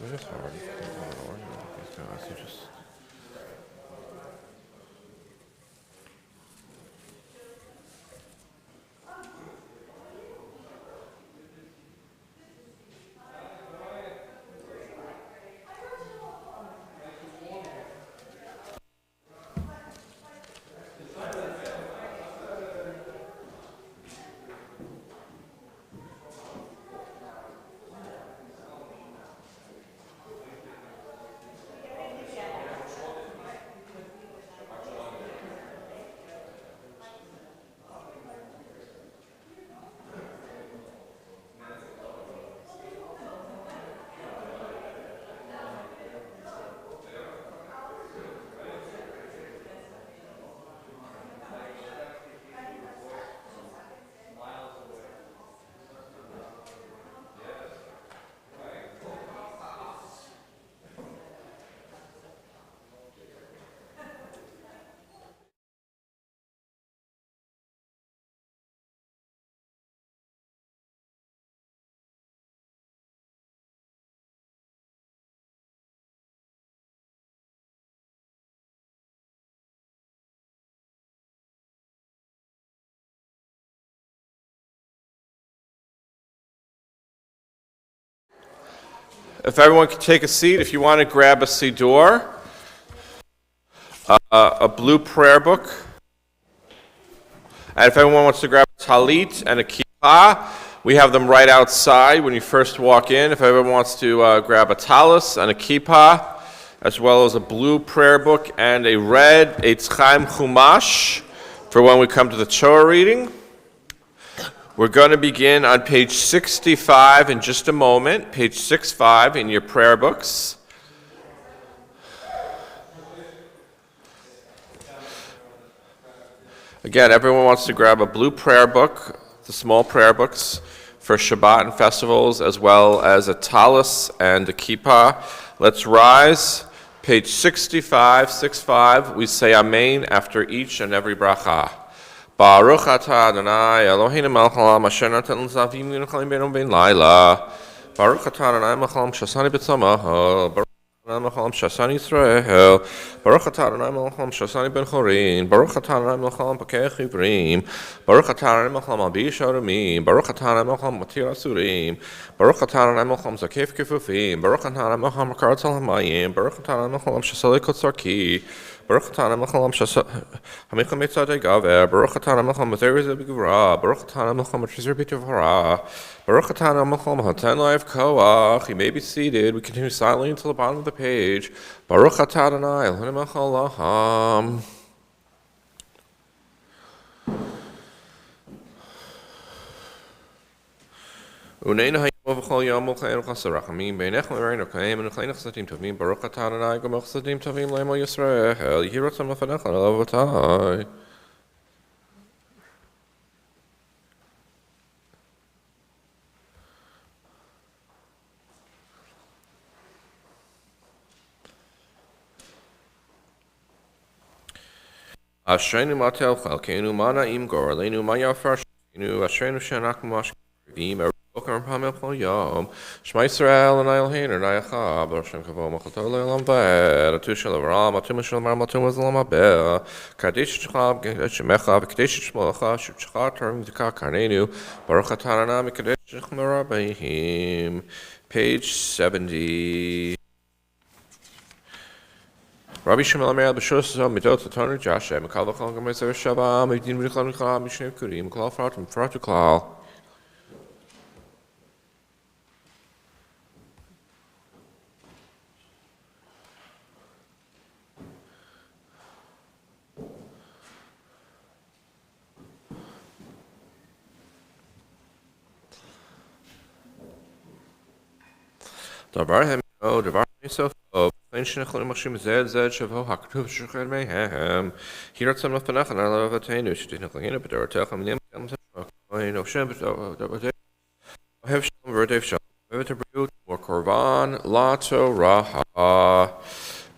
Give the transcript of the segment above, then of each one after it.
just hard. These guys are just. If everyone could take a seat, if you want to grab a siddur, a blue prayer book, and if everyone wants to grab a talit and a kippah, we have them right outside when you first walk in. If everyone wants to grab a talis and a kippah, as well as a blue prayer book and a red Eitz Chaim Chumash for when we come to the Torah reading. We're going to begin on page 65 in just a moment, page 65 in your prayer books. Again, everyone wants to grab a blue prayer book, the small prayer books for Shabbat and festivals, as well as a talis and a kippah. Let's rise. Page 65, we say Amen after each and every bracha. Baruch atah Adonai Eloheinu melech haolam asher natan l'zavim v'nechayim beinu v'bein laila. Baruch atah Adonai melech haolam shasani b'tzamaho. Baruch atah Adonai melech haolam shasani Yisrael. Baruch atah Adonai melech haolam shasani ben chorin. Baruch atah Adonai melech haolam pakech ivrim. Baruch atah Adonai melech haolam abi sharumim. Baruch atah Adonai melech haolam matir asurim. Baruch atah Adonai melech haolam zakef kefufim. Baruch atah Adonai melech haolam makarat al hamayim. Baruch atah Adonai melech haolam shasali kotzarki. Baruch atah Adonai melech haolam hamicham mitzadei gaver. Baruch atah Adonai melech haolam mazer b'gevra. Baruch atah Adonai melech haolam matrizir b'tevara. Baruch atah Adonai melech haolam hatan life koach. You may be seated. We continue silently until the bottom of the page. Baruch atah Adonai Eloheinu melech haolam. Uneinu hayom v'chol yom v'chayim v'chasarachamim b'einech l'reinu k'ayim v'nechleinu chsadim tovim Baruch atah Adonai gomel chsadim tovim l'emo Yisrael yihiratzam l'fanecha l'avotai. Ashreinu matel chalkeinu mana im gor leinu mayafar shenu ashreinu shenak mash v'im Shema Yisrael and Eloheinu and Eloheinu Baruch Shem Kavod Malchuto Le'olam V'ed Atu Shel Avram Atu Shel Mar Atu Z'olam Haber Kadesh Shechah Shemecha V'Kadesh Shmolecha Shechah Tarim V'Dika Karneinu Baruch Atah Adonai Mekadesh Shechmer Rabbeim. Page 70. Rabbi Shmuel Amer B'Shus Midot Latonu Jashem Mikal V'Chol Gamay Zer Shabbat Midin V'Chol V'Chol Mishnei Kurim Klal Fratim Fratu Klal. Davar hemio, davar himself of ancient cholim machim zed shavo haktuv shukher mehem. Here at some of Panach and I love attain which did not clean but there are tell him no shem have shem verdev shem or korban lato raha.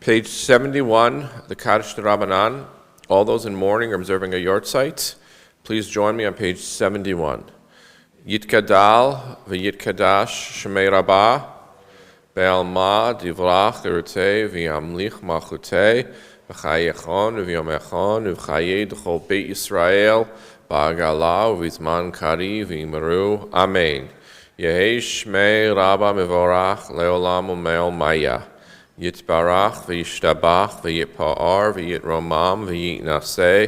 Page 71, the Kaddish de Rabbanan. All those in mourning are observing a yard site. Please join me on page 71. Yitkadal v'yitkadash shemei rabbah. Be'alma divrach irutei v'yamlich malchutei v'chaye echon v'yom echon v'chaye d'chol Beit Yisrael ba'agala v'zman kari v'yimeru. Amen. Yehi shmei rabba mevorach leolam u'me'ol maya. Yitbarach v'yishtabach v'yitpa'ar v'yitromam v'yitnaseh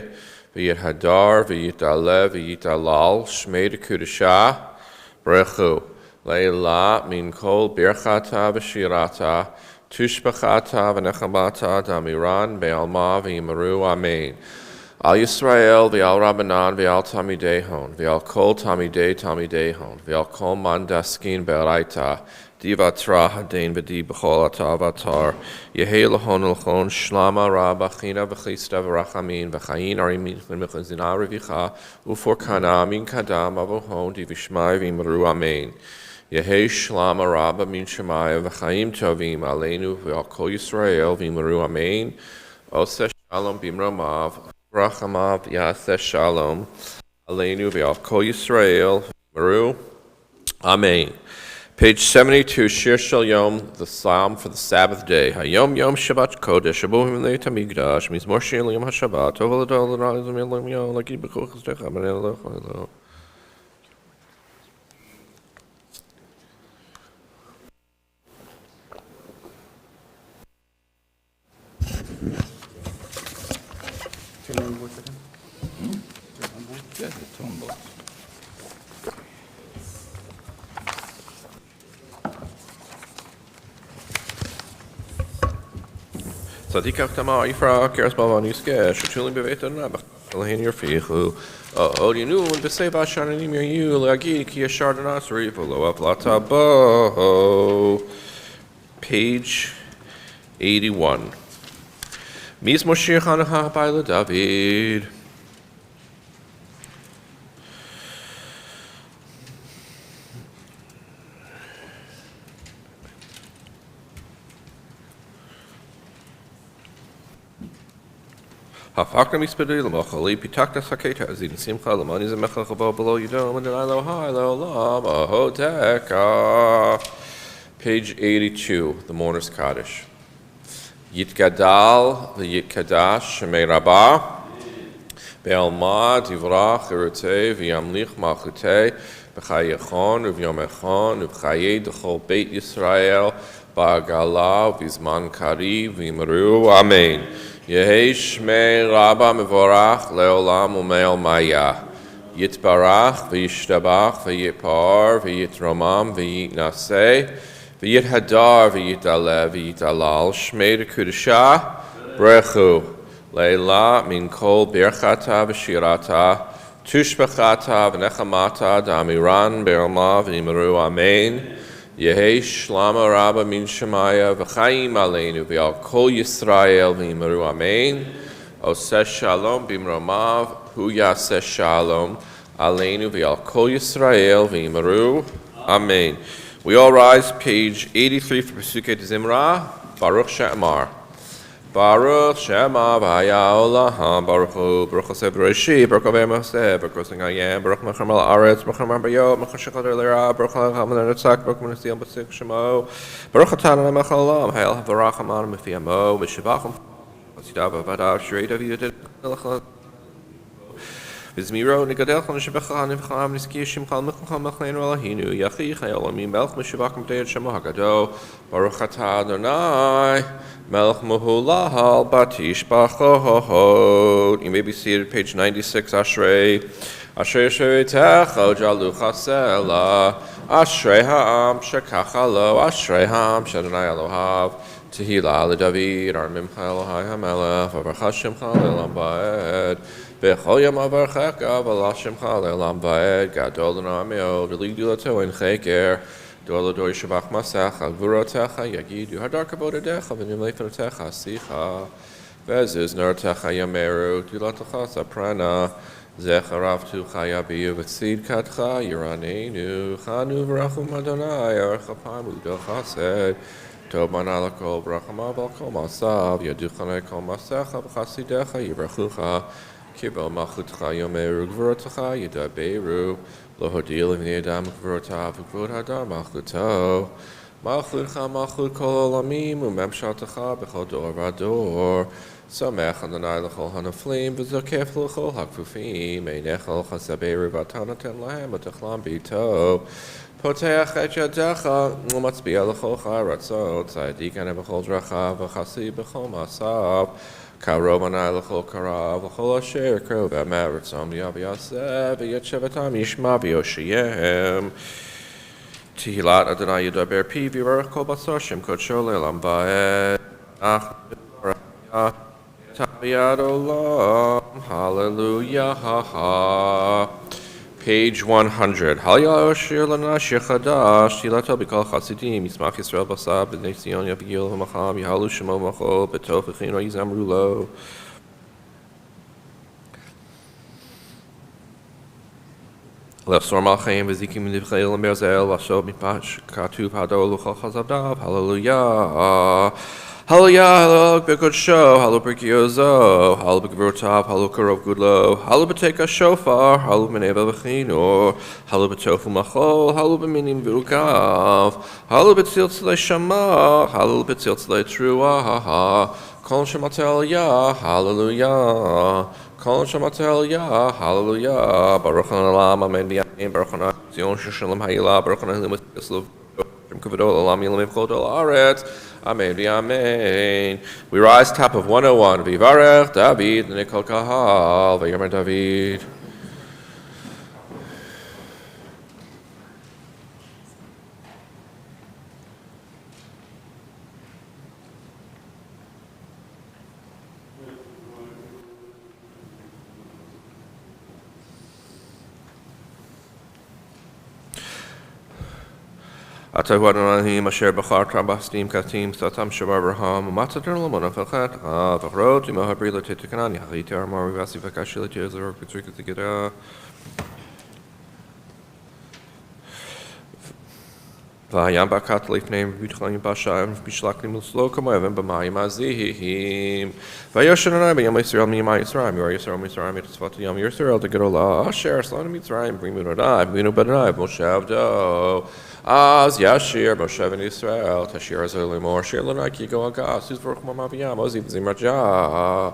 v'yithadar v'yitalev v'yitalal shmei d'kudashah brechu. Leila min kol birchata v'shirata tushbachata v'nechamata damiran be'alma v'yimeru. Amen. Al Yisrael v'al Rabbanan v'al Tamidehon v'al kol Tamidehon v'al kol mandaskin be'raita divatra hadein v'di b'chol atavatar yehi l'chon l'chon shlama rabba china v'chista v'rachamin v'chayin arimin v'mechazina revicha ufor kana min kadam avohon divishmai v'imru. Amen. Yehi shlama rabba min shemaya v'chayim tovim aleinu v'al kol Yisrael v'imru. Amen. Oseh shalom b'imramav Rachamav Yaseh Shalom Aleinu V'al Kol Yisrael V'Meru. Amen. Page 72, Shir Shel Yom, the Psalm for the Sabbath day. Hayom Yom Shabbat Kodesh, Shabuhim Leit Hamikdash, Mizmor Shir Yom HaShabbat, Tov L'Adol L'Ra'izim Yom Yom, Laki B'Koch Estecha, B'nei Eloch Eloch. Tzadikach Tamar Yifra Keres Balvan Yiskesh Shutulim Bevet Nabach Lahin Yerfichu Odinu and Beseva Shananim Yu Lagi Kia Shardanas Rivolo Aplata Bo. Page 81. Mizmor Shir Chanaha Baila David. Hafakna mispedil machali pitakta saketa azin simcha lamani zemecha chabo below yidom and ilo high lo lam ahoteka. Page 82, the Mourner's Kaddish. Yitgadal v'yitkadash shemei rabbah be'alma divrach irutei v'yamlich malchutei b'chayechon uv'yom echon uv'chayei d'chol Beit Yisrael ba'agala v'zman kari v'yimeru. Amen. Yehi shmei rabba mevorach leolam u'me'ol maya. Yitbarach v'yishtabach v'yitpar v'yitromam v'yitnaseh v'yithadar v'yitalev v'yitalal shmei d'kudashah brechu. Leila min kol birchata v'shirata tushbachata v'nechamata damiran be'alma v'yimeru. Amen. Yehi shlama rabba min shemaya v'chayim aleinu v'al kol Yisrael v'yimeru. Amen. Oseh shalom b'imromav hu yaseh shalom aleinu v'al kol Yisrael v'yimeru. Amen. We all rise, page 83 for Pesukei Zimra. Baruch She'amar. Baruch She'amar v'haya olam Baruch Hu Baruch Hoseh B'Reshit Baruch Avei Moseh Baruch Hoseh Hayem Baruch Mechem Al Aretz Baruch Amar Bayot Baruch Shechad L'Ra Baruch Ha'Cham L'Netzach Baruch Menasiel B'Sik Shemo Baruch Atan L'Mech Olam Hayel Havarach Aman Mefi Amo V'Shivachim V'Sidav V'Adav Shirei David V'Delach V'Zmiro Nigadel Chon Shebecha Nivcham Niski Shimchal Mechacham Mechlein Elohinu Yachi Chayel Omi Melch Meshivakim Deyad Shemo Hagado Baruch Atah Adonai Melech Mahulahal Batish Bachohod. You may be seated, page 96, Ashrei. Ashrei Shevetecha Jalu Chasela. Ashrei Ha'am Shekachalo. Ashrei Ha'am Shadonai Elohav. Tehillah LeDavid. Armimcha Elohai HaMelech. Avarcha Shemcha Le'olam Va'ed. V'chol Yom Avarchecha V'la Shemcha Le'olam Va'ed. Gadol L'Na'ameo. V'ligdu L'To En Cheker. Dor Shabach Masach, Agvurotecha, Yagidu, Hadar Kabodadecha, Venimlefatecha, Sicha, Vezuz, Nortecha, Yameru, Dulatacha, Saprana, Zecharav tu Chayabi, Vatsid Katcha, Yiranenu, Chanu, Vrachum Adonai, Archapamu, Dochased, Toban Alakol, Brachamav, Alkol Masav, Yaduchane Kol Masecha, Chasidecha, Yibrachucha, Kibo Machutcha, Yameru, Gvurotecha, Yadaberu, Lohodil in the Adam Gvurota Gvur Hadar Malchuto Malchutcha malchut kol olamim umemshatecha b'chol dor v'ador. Samech Adonai l'chol hanaflim v'zokef l'chol hakfufim einechol chasabei v'atanatem lahem v'techlam b'ito. Poteach et yadecha u'matzbiya l'chol charatzot tzadikan b'chol drachav v'chasi b'chol masav. Karov Adonai l'chol karav l'chol asher krov v'meritzom yaviyaseh v'yetshevetam yishma v'yoshiyem. Tihilat Adonai Yudaber Pi V'Yvarach Kol Basar Shem Kodsho Le'Olam Va'ed Ach V'Raya Taviyad Olam Hallelujah Ha Ha. Page 100. Halya Oshir Lana Shir Chadash Tihilato B'Kol Chasidim Yismach Yisrael Basar B'nei Tzion Yavigil V'Macham Yihalu Shemo V'Machol B'Tov V'Chin Yizamru Lo. Lefsor Malchaim V'Zikim Nivchayil Merzel Vashob Mipash Katuv Hadol L'Chol Chazavdav Hallelujah. Hallelujah, hallelujah, B'God Show, hallelujah, B'Gyozo, hallelujah, B'Gvrotav, hallelujah, Karov Gudlo, hallelujah, B'Teka Shofar, hallelujah, B'Neva B'Chinor, hallelujah, B'Tofu Machol, hallelujah, B'Minim V'Rukav, hallelujah, B'Tzil Tzilei Shama, hallelujah, B'Tzil Tzilei Truah, Kol Shematel Yah, hallelujah. Kol Shematel Yah, hallelujah. Baruch Han'olam, amen v'yamin, Baruch Han'olam, Zion Sheshalom Ha'ilah, Baruch Han'olam, Yislav, Shem Kavadol, Olam Yilam V'Chodol Aretz, amen v'yamin. We rise top of 101, V'Yivarech David, Nikol Kahal, V'Yomer David. Atahu Adonai Asher B'Char Trabastim Katim Satam Shavar Raham Matzater Lamona Felchat V'Chrot Imahabri L'Titikanan Yachiti Armar V'Vasi V'Kashi L'Tizor V'Tzik T'Gira V'Hayam B'Kat L'Ifneim V'Yitchalim B'Shayim V'Bishlaklim L'Slokam V'Evim B'Mayim Azihim V'Yosh Adonai B'Yam Yisrael Miyamai Yisrael Yor Yisrael Mitzrayim Yitzvat Yam Yisrael T'Gedolah Asher Aslan Mitzrayim B'Rimu Adonai B'Minu B'Adonai Moshe Avdo Az Yashir Moshe Ben Yisrael Tashir Azer Limor Shir L'Nai Ki Go Agas Yuz V'Ruch Mamaviyam Oziv Zimrajah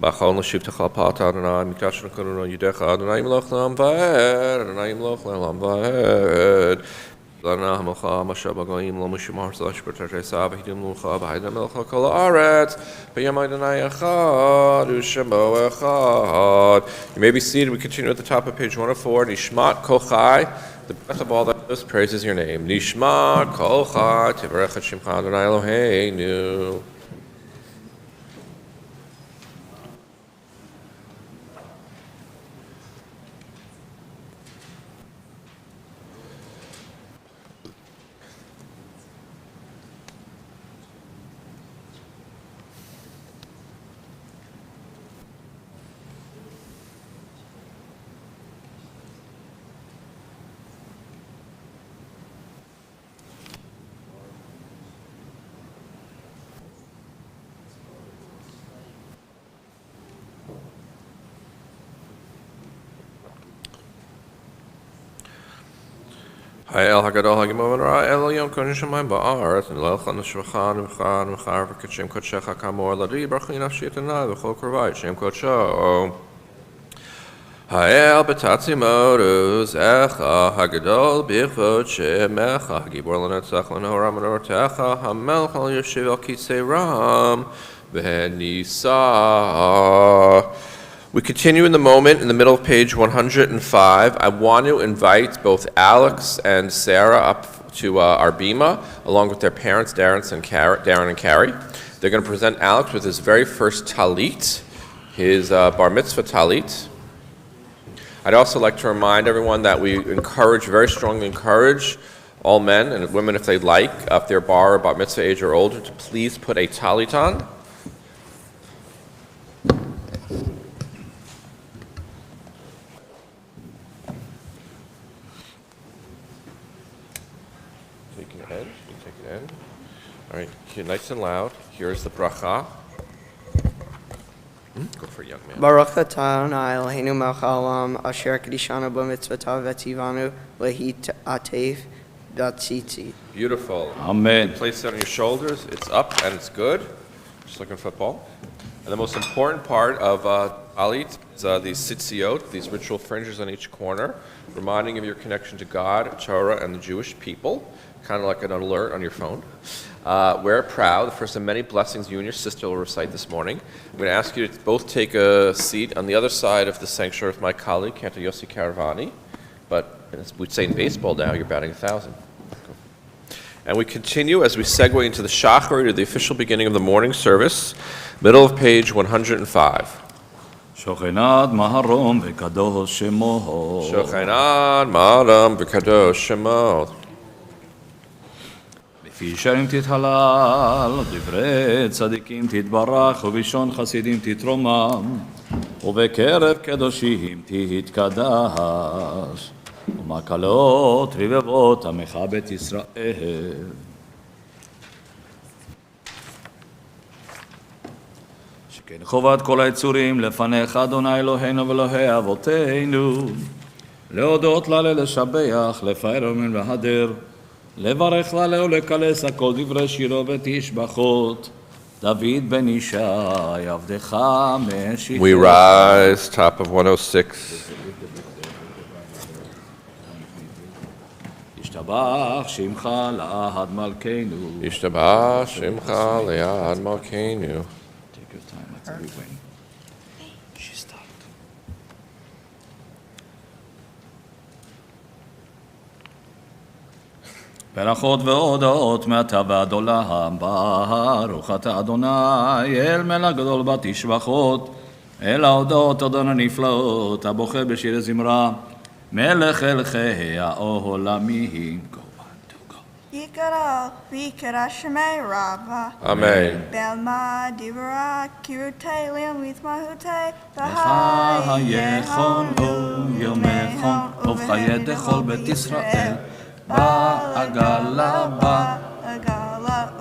Bachol Nashiv Techal Pat Adonai Mikash Nakuno Yudecha Adonai Melech Lam Vaed Adonai Melech Lam Vaed Lana Hamocha Masha Bagoyim Lo Mishimar Slash Bertare Sab Hidim Lucha B'Haidam Melcha Kol Haaretz B'Yam Adonai Echad U'Shemo Echad. You may be seated. We continue at the top of page 104. Nishmat Kol Chai. The breath of all that lives praises your name. Nishmat Kol Chai Tivarech Et Shemcha Adonai Eloheinu. El Hagadol Hagimov Ra El Yom Kodesh Shemayim Ba'aretz and Lelchan Shvachan V'Chan V'Char V'Kachem Kodshecha Kamor Ladi Brachin Nafshi Tanai V'Chol Korvai Shem Kodsho Ha'el B'Tatzi Modus Echa Hagadol B'Chvod Shemecha Hagibor L'Netzach L'Noram L'Ortecha Hamelch Al Yoshev Al Kisei Ram V'Nisa. We continue in the moment in the middle of page 105. I want to invite both Alex and Sarah up to our bima, along with their parents, Darren and Carrie. They're going to present Alex with his very first talit, his bar mitzvah talit. I'd also like to remind everyone that we very strongly encourage all men and women, if they'd like, if they're bar or bar mitzvah age or older, to please put a talit on. All right, nice and loud. Here's the bracha. Go for a young man. Baruch atah Adonai Eloheinu melech haolam asher kedishanu b'mitzvotav v'tzivanu lehitatef v'tzitzit. Beautiful. Amen. Place it on your shoulders. It's up and it's good. Just looking football. And the most important part of Alit is these sitziot, these ritual fringes on each corner, reminding of your connection to God, Torah, and the Jewish people. Kind of like an alert on your phone. Wear it proud, the first of many blessings you and your sister will recite this morning. I'm going to ask you to both take a seat on the other side of the sanctuary with my colleague, Cantor Yossi Caravani. But as we'd say in baseball now, you're batting 1,000. And we continue as we segue into the Shachar, to the official beginning of the morning service, middle of page 105. שוכנת מהרום וקדוש שמו. Shochanad Ma'adam B'Kadosh Shemot. לפי ישרים תתהלל, דברי צדיקים תתברך, ובלשון חסידים תתרומם, ובקרב קדושים תתקדש, ומקלות רבבות עמך בית ישראל. שכן חובת כל היצורים לפניך אדוני אלוהינו ואלוהי אבותינו, להודות לה לשבח, לפאר ולהדר, לברך לה ולקלס הכל דברי שירו ותשבחות. דוד בן ישי עבדך משיחו. We rise, top of 106. ישתבח שמך לעד מלכנו. Yishtabah Shimcha Le'ad Malkeinu. Take your time, that's everything. She stopped. ברכות והודעות מעתה ועד עולם, ברוך אתה אדוני, אל מלך גדול בתשבחות, אל ההודעות עודן הנפלאות, הבוכה בשיר זמרה, מלך אלכי העולמים. Go on, two, go. Yikara, Vikara Shemay Rabba. Amen. Belma Dibra Kirute Liam with Mahute. בחייכון ויומכון ובחיי דכל בית ישראל בעגלה בה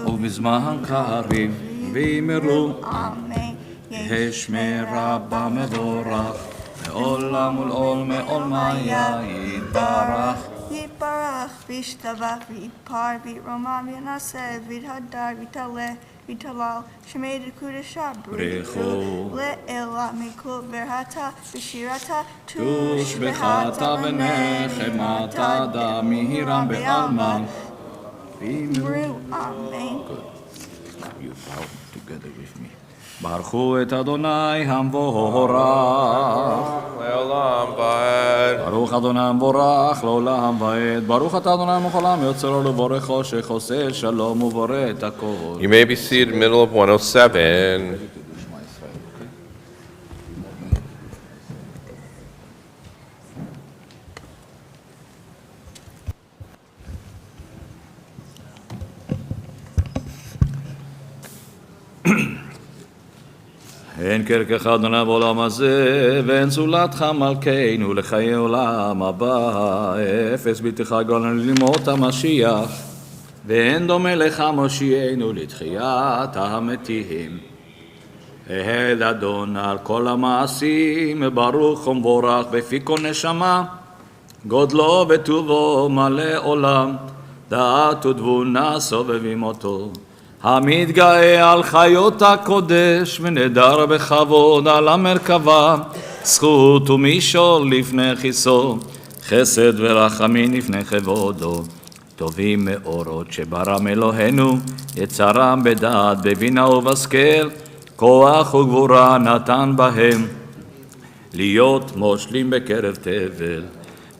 ובזמן קריב וימרו יהי שמירה במבורך מעולם ולעולם מעולמיה יתברך Yitbarach, Vishtavach, Vitpar, Vitromam, Yanase, Vithadar, Vitale, Vitalal, Shemed Kudasha, Brecho, Le'ela, Mikul, Verhata, Vishirata, tush bechata v'nechemata da mihiram be'alma Bru, Amen. You bow together with me. ברכו את אדוני המבורך. Le'olam Va'ed. ברוך אדוני המבורך לעולם ועד. ברוך אתה אדוני המלך העולם יוצרו לבורך חושך עושה שלום ובורא את הכל. You may be seated in the middle of 107. אין כרכך אדוני בעולם הזה, ואין זולתך מלכנו לחיי עולם הבא. אפס בלתך גאלנו לימות המשיח, ואין דומה לך מושיענו לתחיית המתים. אל אדון על כל המעשים, ברוך ומבורך בפי כל נשמה, גודלו וטובו מלא עולם, דעת ותבונה סובבים אותו. המתגאה על חיות הקודש ונדר בכבוד על המרכבה, זכות ומישור לפני כיסו, חסד ורחמים לפני כבודו. טובים מאורות שברם אלוהינו, יצרם בדעת בבינה ובשכל, כוח וגבורה נתן בהם, להיות מושלים בקרב תבל.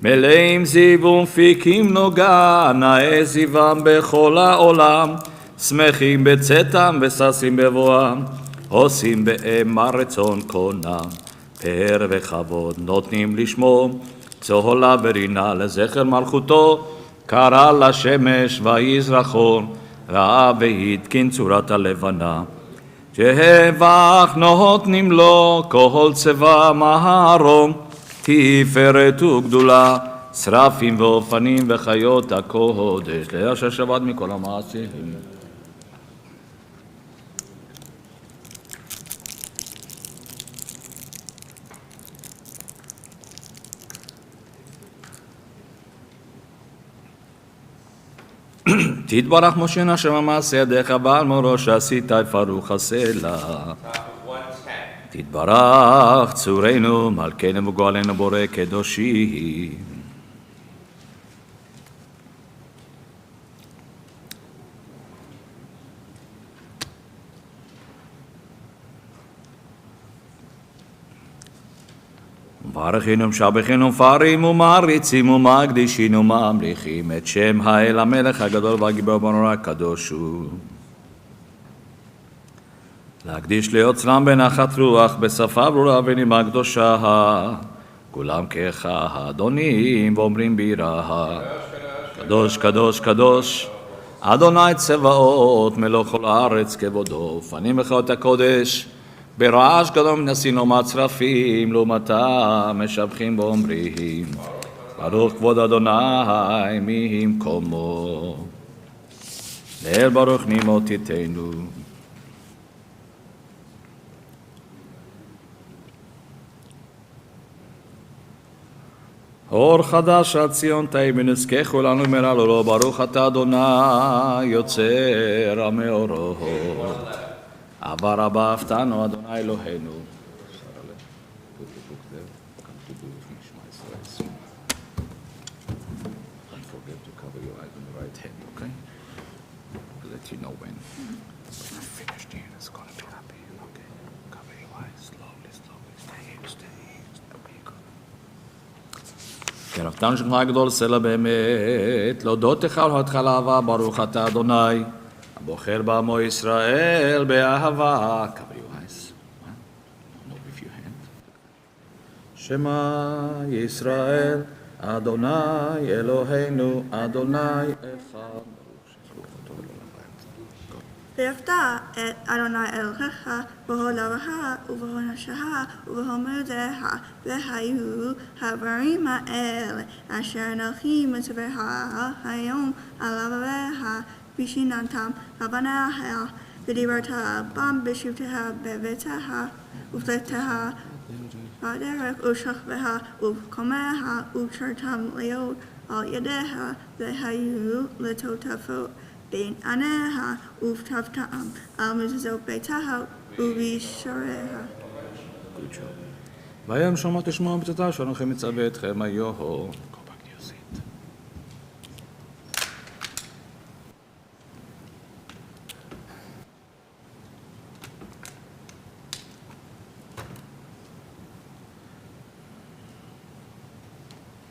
מלאים זיו ומפיקים נוגה, נאה זיום בכל העולם, שמחים בצאתם וששים בבואם, עושים באמה רצון קונם, פאר וכבוד נותנים לשמו, צהולה ורינה לזכר מלכותו, קרא לשמש ויזרחון, ראה והתקין צורת הלבנה. שבח נותנים לו כל צבא מהרום, תפארת וגדולה, שרפים ואופנים וחיות הקודש, לאשר שבת מכל המעשים. תתברך משה נשם המעשה ידיך בעל מורו שעשית יפרוך הסלע. תתברך צורנו מלכנו וגואלנו בורא קדושי. מברכינו משבחינו מפארים ומעריצים ומקדישים וממליכים את שם האל המלך הגדול והגיבור והנורא הקדוש הוא. להקדיש ליוצרם בנחת רוח בשפה ברורה ונימה קדושה כולם כאחד אדונים ואומרים ביראה קדוש קדוש קדוש אדוני צבאות מלוא כל הארץ כבודו פנים בחיות הקודש ברעש גדול מנסים ומצרפים לעומתם משבחים ואומרים ברוך כבוד אדוני ממקומו לאל ברוך נעמות תיתנו. אור חדש עד ציון תהי ונזכה כולנו מהרה לו ברוך אתה אדוני יוצר המאורות עבר רבה הפתענו אדוני אלוהינו. Don't forget to cover your eyes on the right hand, okay? I'll let you know when I finish here, it's gonna be happy, okay? Cover your eyes slowly, slowly, stay here, okay, good. כרפתנו שלך הגדול סלע באמת, להודותך ולהתחלה אהבה, ברוך אתה אדוני, הבוחר בעמו ישראל באהבה. Cover your eyes. No, with your hand. שמע ישראל, אדוני אלוהינו, אדוני אחד. ואהבת את אדוני אלוהיך בכל לבבך ובכל נפשך ובכל מאודך, והיו הדברים האלה אשר אנוכי מצווך היום על לבביך ושיננתם לבניך, ודיברת בם בשבתך בביתך ובפלטך בדרך ושכבך ובקומך וקשרתם להיות על ידיך, והיו לטוטפות בין עיניך וכתבתם על מזוזות ביתך ובשעריך. והיום שמע תשמעו מצוותיו שאנוכי מצווה אתכם היום.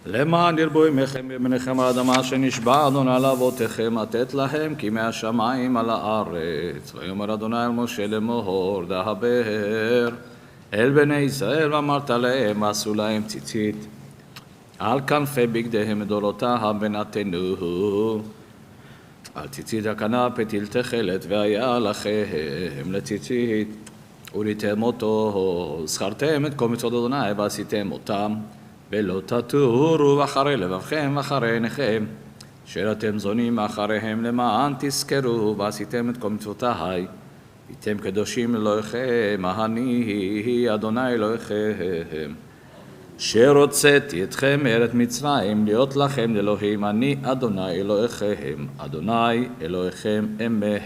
למען ירבו ימיכם ובניכם על האדמה שנשבע אדוני לאבותיכם לתת להם כי מהשמיים על הארץ. ויאמר אדוני אל משה לאמור דבר אל בני ישראל ואמרת להם עשו להם ציצית על כנפי בגדיהם מדורותם ונתנו על ציצית הכנף פתיל תכלת והיה לכם לציצית וריתם אותו זכרתם את כל מצוות אדוני ועשיתם אותם ולא תטורו אחרי לבבכם ואחרי עיניכם אשר אתם זונים אחריהם למען תזכרו ועשיתם את כל מצוותיי הייתם קדושים אלוהיכם אני אדוני אלוהיכם אשר הוצאתי אתכם מארץ מצרים להיות לכם לאלוהים אני אדוני אלוהיכם אדוני אלוהיכם אמת.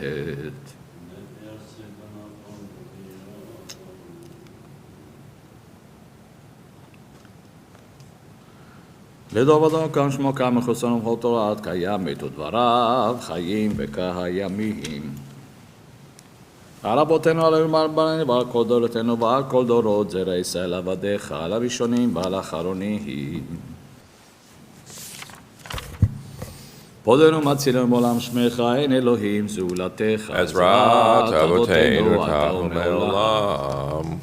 לדוב אדום כאן שמו כאן מחוסן ובכל תורת קיים את דבריו חיים וכהימים. על אבותינו עלינו ועל בנינו ועל כל דורותינו ועל כל דורות זרע ישראל עבדיך על הראשונים ועל האחרונים. פודנו מצילנו מעולם שמך אין אלוהים זולתך עזרת אבותינו אתה ומעולם.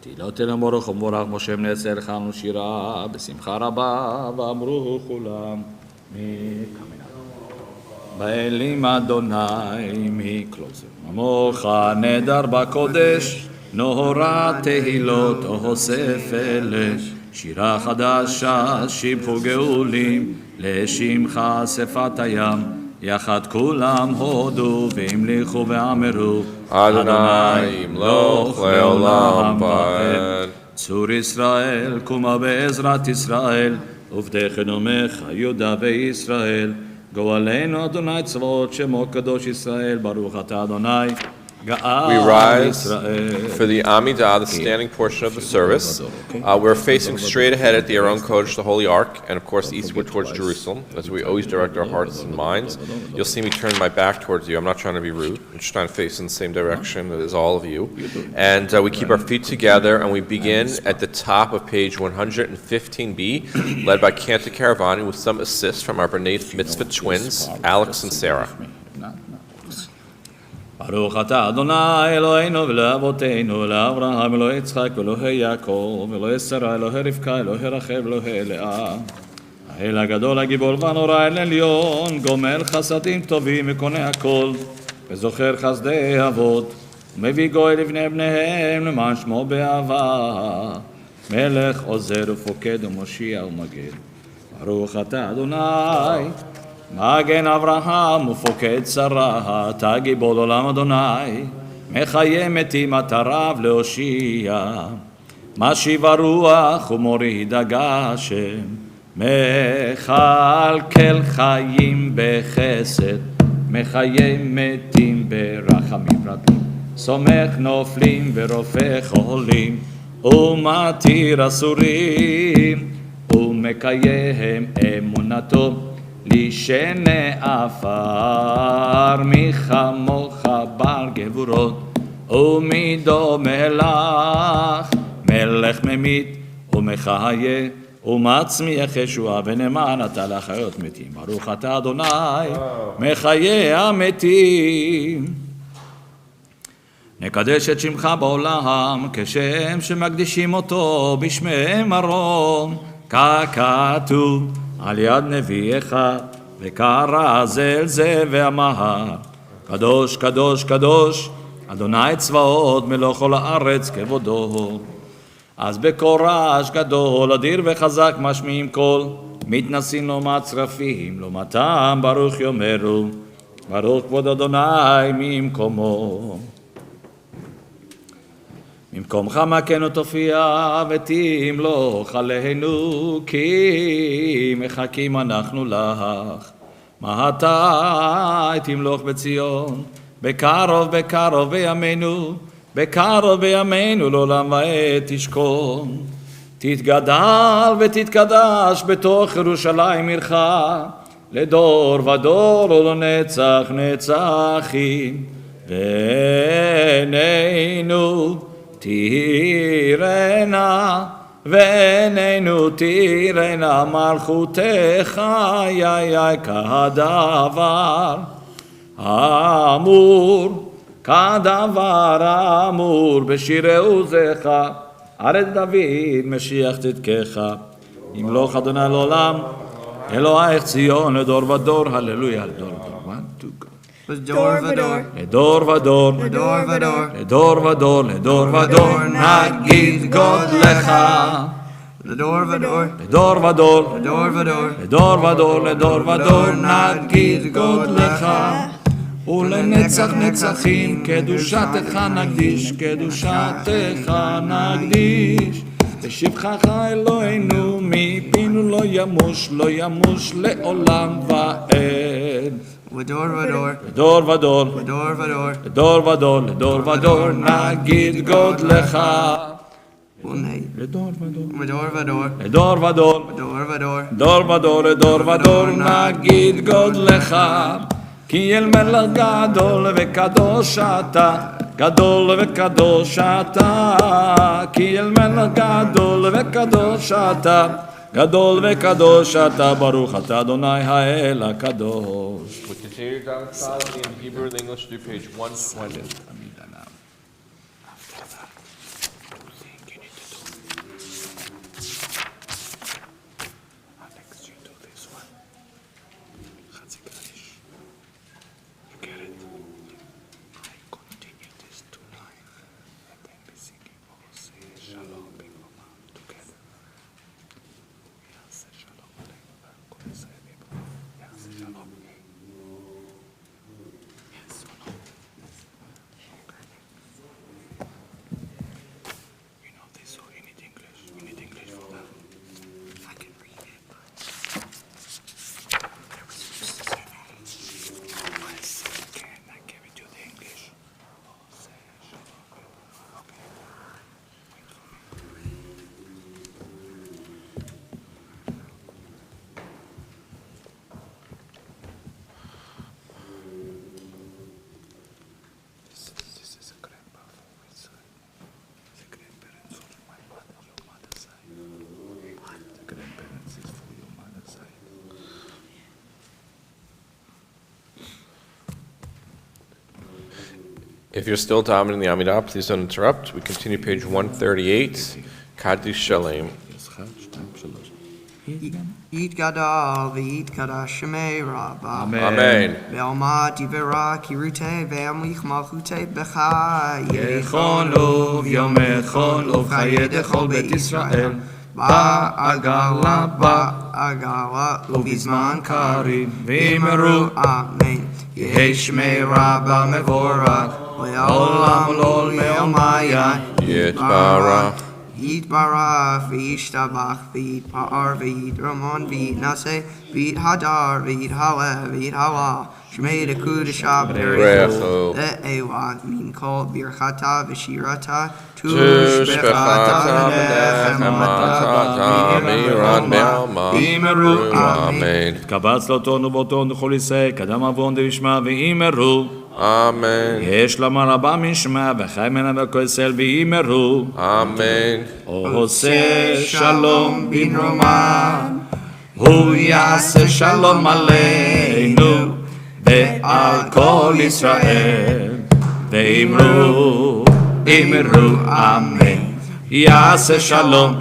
תהילותינו ברוך ומבורך משה בני ישראל חנו שירה בשמחה רבה ואמרו כולם באלים אדוני מקלוזר עמוך נדר בקודש נהורה תהילות אוסף אלה שירה חדשה שיבחו גאולים לשמך שפת הים יחד כולם הודו והמליכו ואמרו Adonai Yimloch Leolam Vaed. צור ישראל קומה בעזרת ישראל ובדכן עמך יהודה וישראל גואלנו אדוני צבאות שמו קדוש ישראל ברוך אתה אדוני We גאל rise ישראל. for the Amidah, the standing portion of the service. We're facing straight ahead at the Aron Kodesh, the Holy Ark, and of course eastward towards Jerusalem, as we always direct our hearts and minds. You'll see me turn my back towards you. I'm not trying to be rude. I'm just trying to face in the same direction as all of you. And we keep our feet together, and we begin at the top of page 115b, led by Cantor Caravani, with some assist from our B'nai Mitzvah twins, Alex and Sarah. ברוך אתה אדוני אלוהינו ולאבותינו לאברהם אלוהי יצחק ואלוהי יעקב אלוהי שרה אלוהי רבקה אלוהי רחל ואלוהי לאה האל הגדול הגיבור והנורא אל עליון גומל חסדים טובים וקונה הכל וזוכר חסדי אבות ומביא גוי לבני בניהם למען שמו באהבה מלך עוזר ופוקד ומושיע ומגן ברוך אתה אדוני מגן אברהם ופוקד שרה, אתה גיבור עולם אדוני, מחיה מתים אתה רב להושיע, משיב הרוח ומוריד הגשם, מכלכל חיים בחסד, מחיה מתים ברחמים רבים, סומך נופלים ורופא חולים, ומתיר אסורים, ומקיים אמונתו, לישנה עפר מחמוך בר גבורות ומידו מלך מלך ממית ומחיה ומצמיח ישועה ונאמן אתה לחיות מתים ברוך אתה אדוני מחיה המתים נקדש את שמך בעולם כשם שמקדישים אותו בשמי מרום ככתוב על יד נביאך וקרא זה אל זה ואמר קדוש קדוש קדוש אדוני צבאות מלוא כל הארץ כבודו אז בקורש גדול אדיר וחזק משמיעים קול מתנסים לו מצרפים לו מתם ברוך יאמרו ברוך כבוד אדוני ממקומו ממקומך מכנו תופיע ותמלוך עלינו כי מחכים אנחנו לך מתי תמלוך בציון בקרוב בקרוב בימינו בקרוב בימינו לעולם ועד תשכון תתגדל ותתקדש בתוך ירושלים עירך לדור ודור ולנצח נצחים ועינינו תיראנה ועינינו תיראנה מלכותך יאי כדבר אמור כדבר אמור בשירי עוזך ארץ דוד משיח צדקך ימלוך אדוני לעולם אלוהיך ציון לדור ודור הללויה לדור ודור לדור ודור, לדור ודור, לדור ודור, לדור ודור, לדור ודור, נגיד גודלך. לדור ודור, לדור ודור, לדור ודור, לדור ודור, לדור ודור, נגיד גודלך. ולנצח נצחים, קדושתך נקדיש, קדושתך נקדיש. בשבחך אלוהינו, מפינו לא ימוש לעולם ועד. לדור ודור, לדור ודור, לדור ודור, לדור ודור, לדור ודור, נגיד גודלך. לדור ודור, לדור ודור, לדור ודור, לדור ודור, לדור ודור, לדור ודור, נגיד גודלך. כי אל מלך גדול וקדוש אתה, גדול וקדוש אתה. כי אל מלך גדול וקדוש אתה, גדול וקדוש אתה, ברוך אתה אדוני האל הקדוש. We continue doxology in Hebrew and English through page 120. If you're still dominating the Amidah, please don't interrupt. We continue page 138, Kaddish Shalem. יתגדל ויתקדש שמי רבה. Amen. בעלמא דברה קירותי והמליך מלכותי בחי. יכולו ויומכו וחיי דכל בית ישראל. בעגלה ובזמן קריב ואמרו אמן. יהי שמי רבה מבורך לעולם ולעולמי עלמיה יתברך. יתברך וישתבח ויתפאר ויתרומם ויתנשא ויתהדר ויתהלל ויתהלל שמי לקודשה ברכו לעילת מן כל ברכתה ושירתה תושבחתה ונחמתה מירן בעלמא ואמרו אמן. התקבץ לאותנו באותנו לכל ישראל קדם עוון דשמע ואמרו Amen. יש לומר רבה משמע וחי מנה בכל ישראל ואמרו Amen. עושה שלום במרומן הוא יעשה שלום עלינו ועל כל ישראל ואמרו אמן. יעשה שלום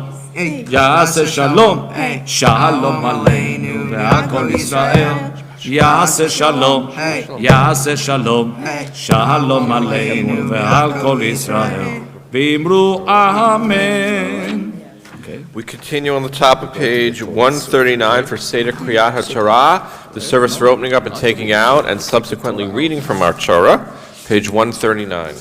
שלום עלינו ועל כל ישראל יעשה שלום שלום עלינו ועל כל ישראל ואמרו אמן. We continue on the top of page 139 for Seder Kriyat HaTorah, the service for opening up and taking out, and subsequently reading from our Torah, page 139.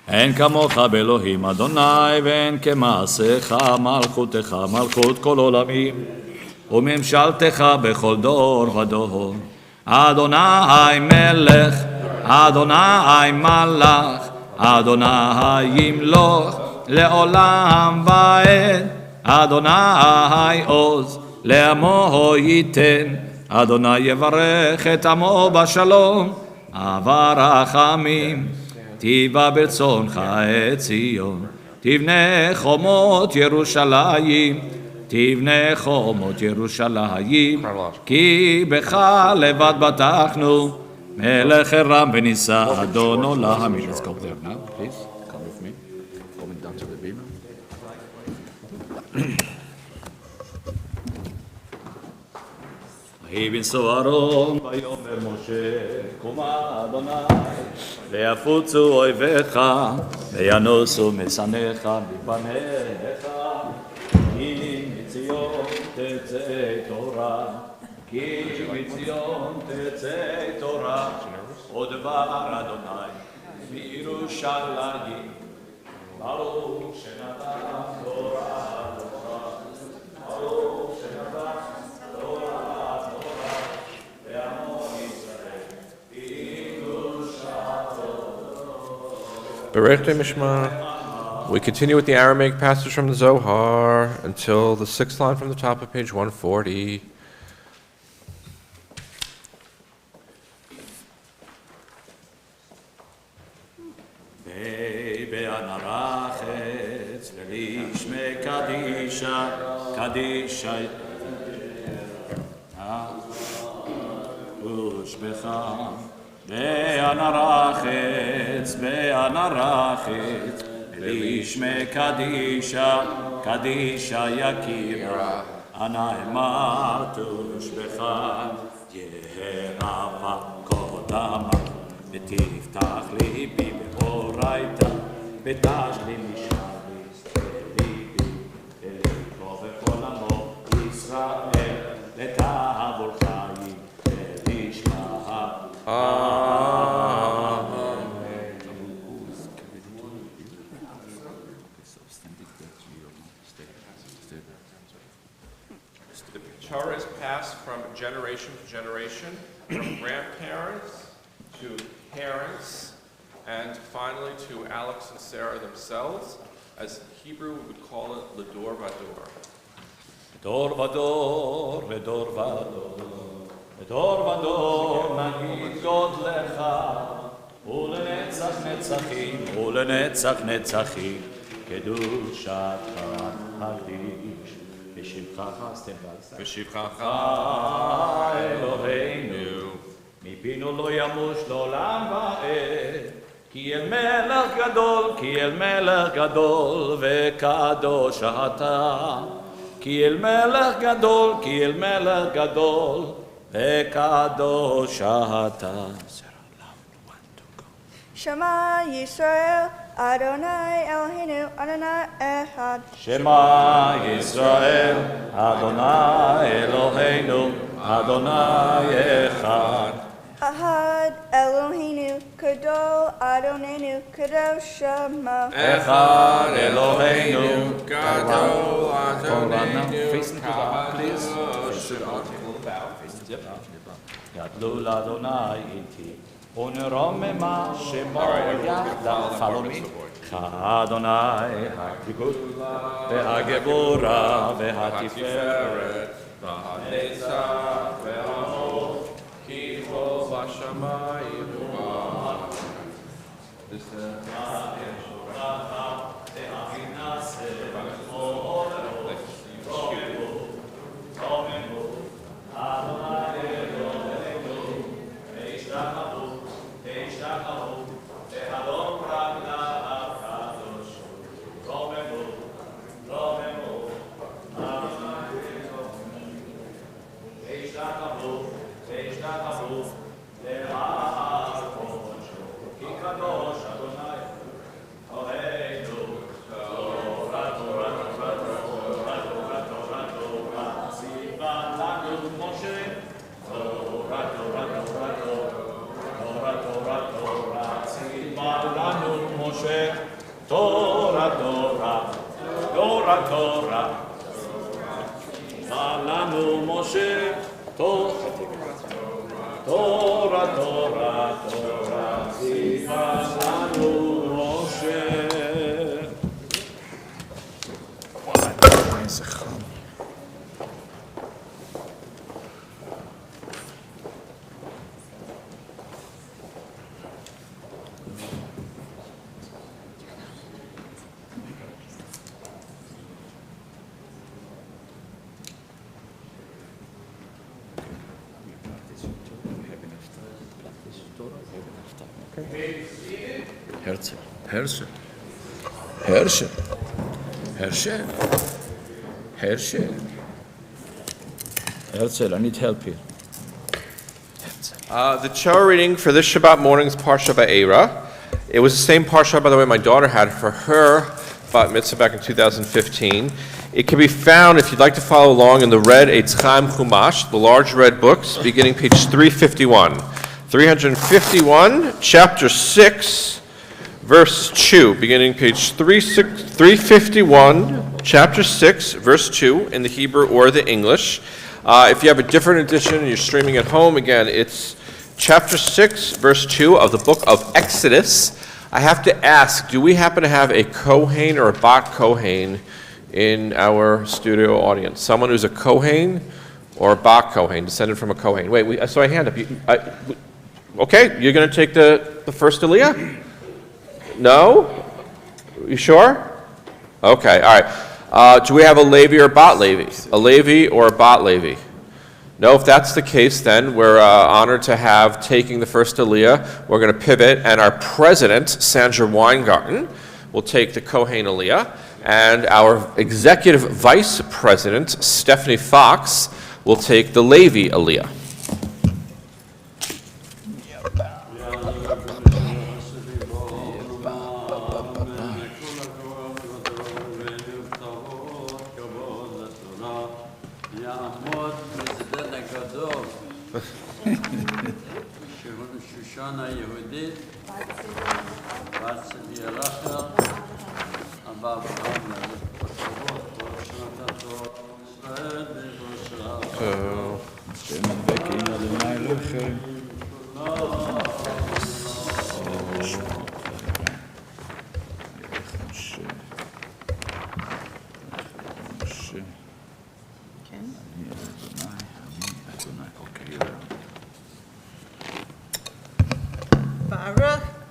אין כמוך באלוהים אדוני ואין כמעשיך מלכותך מלכות כל עולמים וממשלתך בכל דור ודור. אדוני מלך, אדוני מלך, אדוני ימלוך לעולם ועד. אדוני עוז לעמו ייתן, אדוני יברך את עמו בשלום. אהבה רחמים תיבא ברצונך את ציון, תבנה חומות ירושלים, תבנה חומות ירושלים, כי בך לבד בטחנו, מלך הרם ונישא אדון עולם. Let's go there now, please. Come with me. Going down to the Bible. ויהי בנשוא אהרון ויאמר משה קומה אדוני ויפוצו אויביך וינוסו משנאיך מפניך כי מציון תצא תורה כי מציון תצא תורה ודבר אדוני בירושלים ברוך שנתן תורה ברוך שנתן Berechta Mishma. We continue with the Aramaic passage from the Zohar until the 6th line from the top of page 140. באנרחץ לישמי קדישה יקירה אנא אמרתו שבך יהרבה קודמה ותפתח ליבי באורייתא ותשלים משמע ליבי לקרוא בכל עמו ישראל לתעבור חיים ולשמה. Torah is passed from generation to generation, from grandparents to parents, and finally to Alex and Sarah themselves. As Hebrew, we would call it Ledor Vador. דור ודור ודור ודור ודור ודור נגיד גודלך ולנצח נצחים ולנצח נצחים קדושתך הקדיש בשבחך אלוהינו מפינו לא ימוש לעולם ועד כי אל מלך גדול וקדוש אתה. כי אל מלך גדול וקדוש אתה. Shema Yisrael, Adonai Eloheinu, Adonai Echad. שמע ישראל, אדוני אלוהינו, אדוני אחד. Ahad Eloheinu, Kadol Adonenu, Kadosh Shema. אחד אלוהינו, Gadol Facing to the back, please. גדלו לאדוני איתי, ונרוממה שמו יחדיו. Follow me. כאדוני הגדולה והגבורה והתפארת והנצח והעוד כי כל בשמיים ובארץ. Herzl, I need help here. The Torah reading for this Shabbat morning is Parsha Ba'era. It was the same Parsha, by the way, my daughter had for her Bat Mitzvah back in 2015. It can be found, if you'd like to follow along, in the red Eitz Chaim Chumash, the large red books, beginning page 351. 351, chapter 6, verse 2, beginning page 351, chapter 6, verse 2, in the Hebrew or the English. If you have a different edition and you're streaming at home, again, it's chapter 6, verse 2 of the book of Exodus. I have to ask, do we happen to have a Kohen or a Bat Kohen in our studio audience? Someone who's a Kohen or a Bat Kohen, descended from a Kohen. Wait, I saw a hand up. Okay, you're going to take the first Aliyah? No? You sure? Okay, all right. Do we have a Levi or Bat Levi? A Levi or a Bat Levi? No, if that's the case, then we're honored to have taking the first Aliyah. We're going to pivot, and our president, Sandra Weingarten, will take the Kohen Aliyah, and our executive vice president, Stephanie Fox, will take the Levi Aliyah.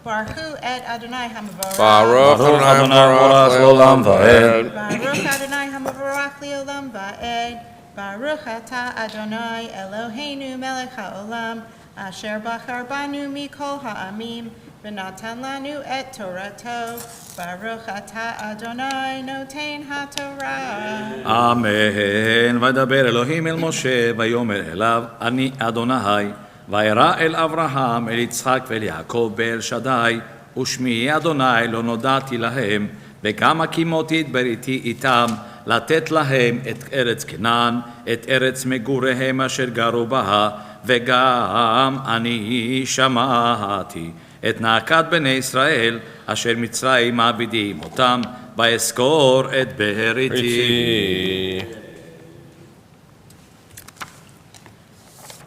Baruch et Adonai Hamavarach. Baruch Adonai Borach Olam Va'ed. Baruch Adonai Hamavarach Leolam Va'ed. Baruch Ata Adonai Eloheinu Melech HaOlam. אשר בחר בנו מכל העמים, ונתן לנו את תורתו. ברוך אתה אדוני נותן התורה. אמן. וידבר אלוהים אל משה, ויאמר אליו, אני אדוני. וירא אל אברהם, אל יצחק ואל יעקב באל שדי, ושמי אדוני לא נודעתי להם, וגם הקימותי את בריתי איתם, לתת להם את ארץ כנען, את ארץ מגוריהם אשר גרו בה, וגם אני שמעתי את נאקת בני ישראל, אשר מצרים מעבידים אותם, ואזכור את בריתי.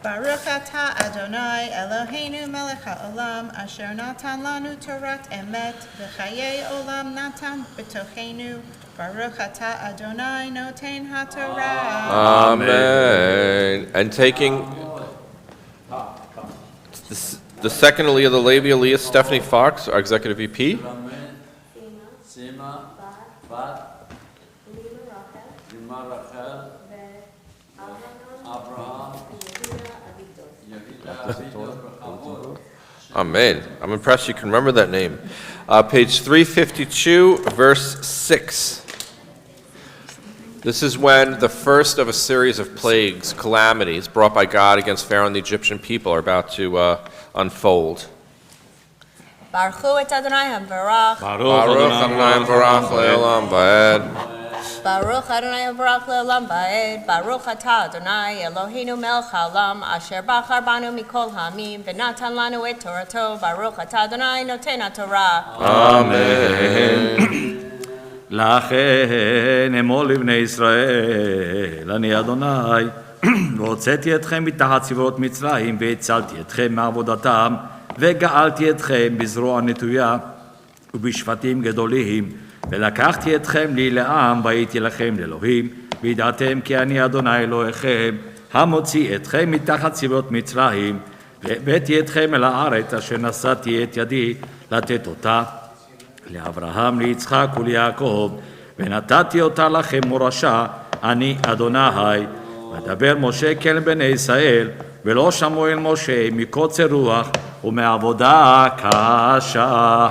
ברוך אתה אדוני אלוהינו מלך העולם, אשר נתן לנו תורת אמת, וחיי עולם נתן בתוכנו. ברוך אתה אדוני נותן התורה. Amen. And taking the second Aliyah, the Levi Aliyah, Stephanie Fox, our executive VP. Amen. I'm impressed you can remember that name. Page 352, verse 6. This is when the first of a series of plagues, calamities, brought by God against Pharaoh and the Egyptian people are about to unfold. ברכו את אדוני המבורך. Baruch Adonai Barach Le'olam Va'ed. ברוך אדוני המבורך לעולם ועד. ברוך אתה אדוני אלוהינו מלך העולם, אשר בחר בנו מכל העמים, ונתן לנו את תורתו. ברוך אתה אדוני נותן התורה. Amen. לכן אמור לבני ישראל, אני אדוני, והוצאתי אתכם מתחת צבאות מצרים, והצלתי אתכם מעבודתם, וגאלתי אתכם בזרוע נטויה ובשפטים גדולים, ולקחתי אתכם לי לעם, והייתי לכם לאלוהים, וידעתם כי אני אדוני אלוהיכם, המוציא אתכם מתחת צבאות מצרים, והבאתי אתכם אל הארץ אשר נשאתי את ידי לתת אותה לאברהם, ליצחק וליעקב, ונתתי אותה לכם מורשה, אני אדוני. ודבר משה כן בני ישראל, ולא שמעו אל משה מקוצר רוח ומעבודה קשה.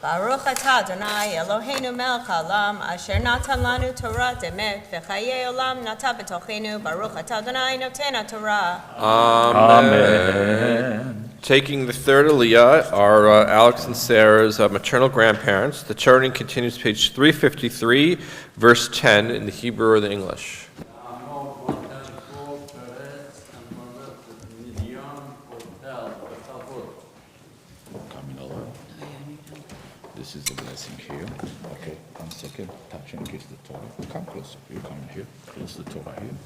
ברוך אתה אדוני אלוהינו מלך העולם, אשר נתן לנו תורת אמת, וחיי עולם נטע בתוכנו. ברוך אתה אדוני נותן התורה. Amen. Taking the third Aliyah are Alex and Sarah's maternal grandparents. The charting continues page 353, verse 10 in the Hebrew or the English. This is the blessing here. Okay, 1 second. Touch and kiss the Torah. Come closer. You come here. Close the Torah here.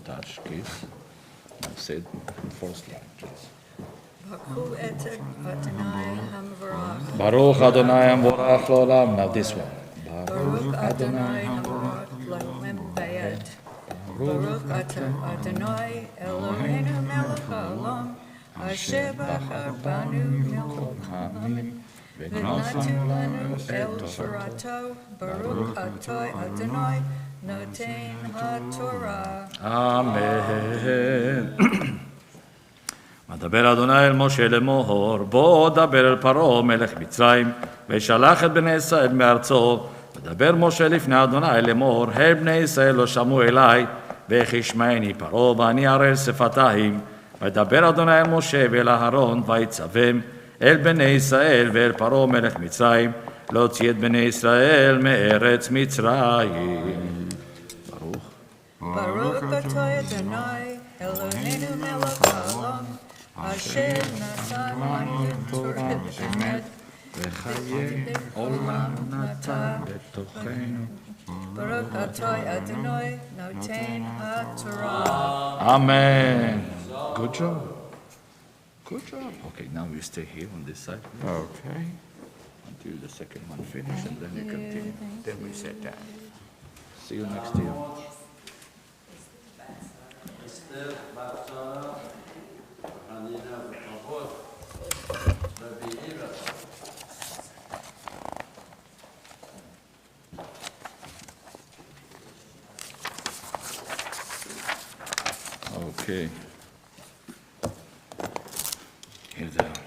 Touch, kiss. Now say the first line, please. ברכו את אדוני המבורך. Baruch Adonai Amvorach L'olam. Now this one. ברוך אדוני המבורך לעולם ועד. ברוך אתה אדוני אלוהינו מלך העולם, אשר בחר בנו מכל העמים, ונתן לנו אל תורתו. ברוך אתה אדוני נותן התורה. אמן. ודבר אדוני אל משה לאמור, בוא דבר אל פרעה מלך מצרים, וישלח את בני ישראל מארצו. ודבר משה לפני אדוני לאמור, הל בני ישראל לא שמעו אלי, ואיך ישמעני פרעה, ואני ערל שפתיים. ודבר אדוני אל משה ואל אהרון, ויצווהם אל בני ישראל ואל פרעה מלך מצרים, להוציא את בני ישראל מארץ מצרים. ברוך. ברוך אתה אדוני אלוהינו מלך העולם, אשר נתן לנו תורת אמת, וחיי עולם נטע בתוכנו. ברוך אתה אדוני נותן התורה. Amen. Good job. Good job. Okay, now you stay here on this side Okay. until the second one finishes, and then we continue. Then we sit down. See you next year. Okay. Here they are.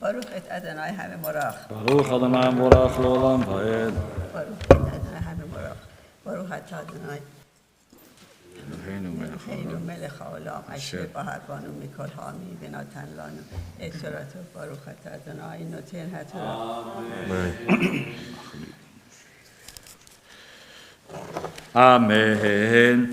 ברוך את אדוני המבורך. ברוך אדוני המבורך לעולם ועד. ברוך את אדוני המבורך. ברוך אתה אדוני אלוהינו מלך העולם. אלוהינו מלך העולם אשר בחר בנו מכל העמים ונתן לנו את תורתו. ברוך אתה אדוני נותן התורה. אמן.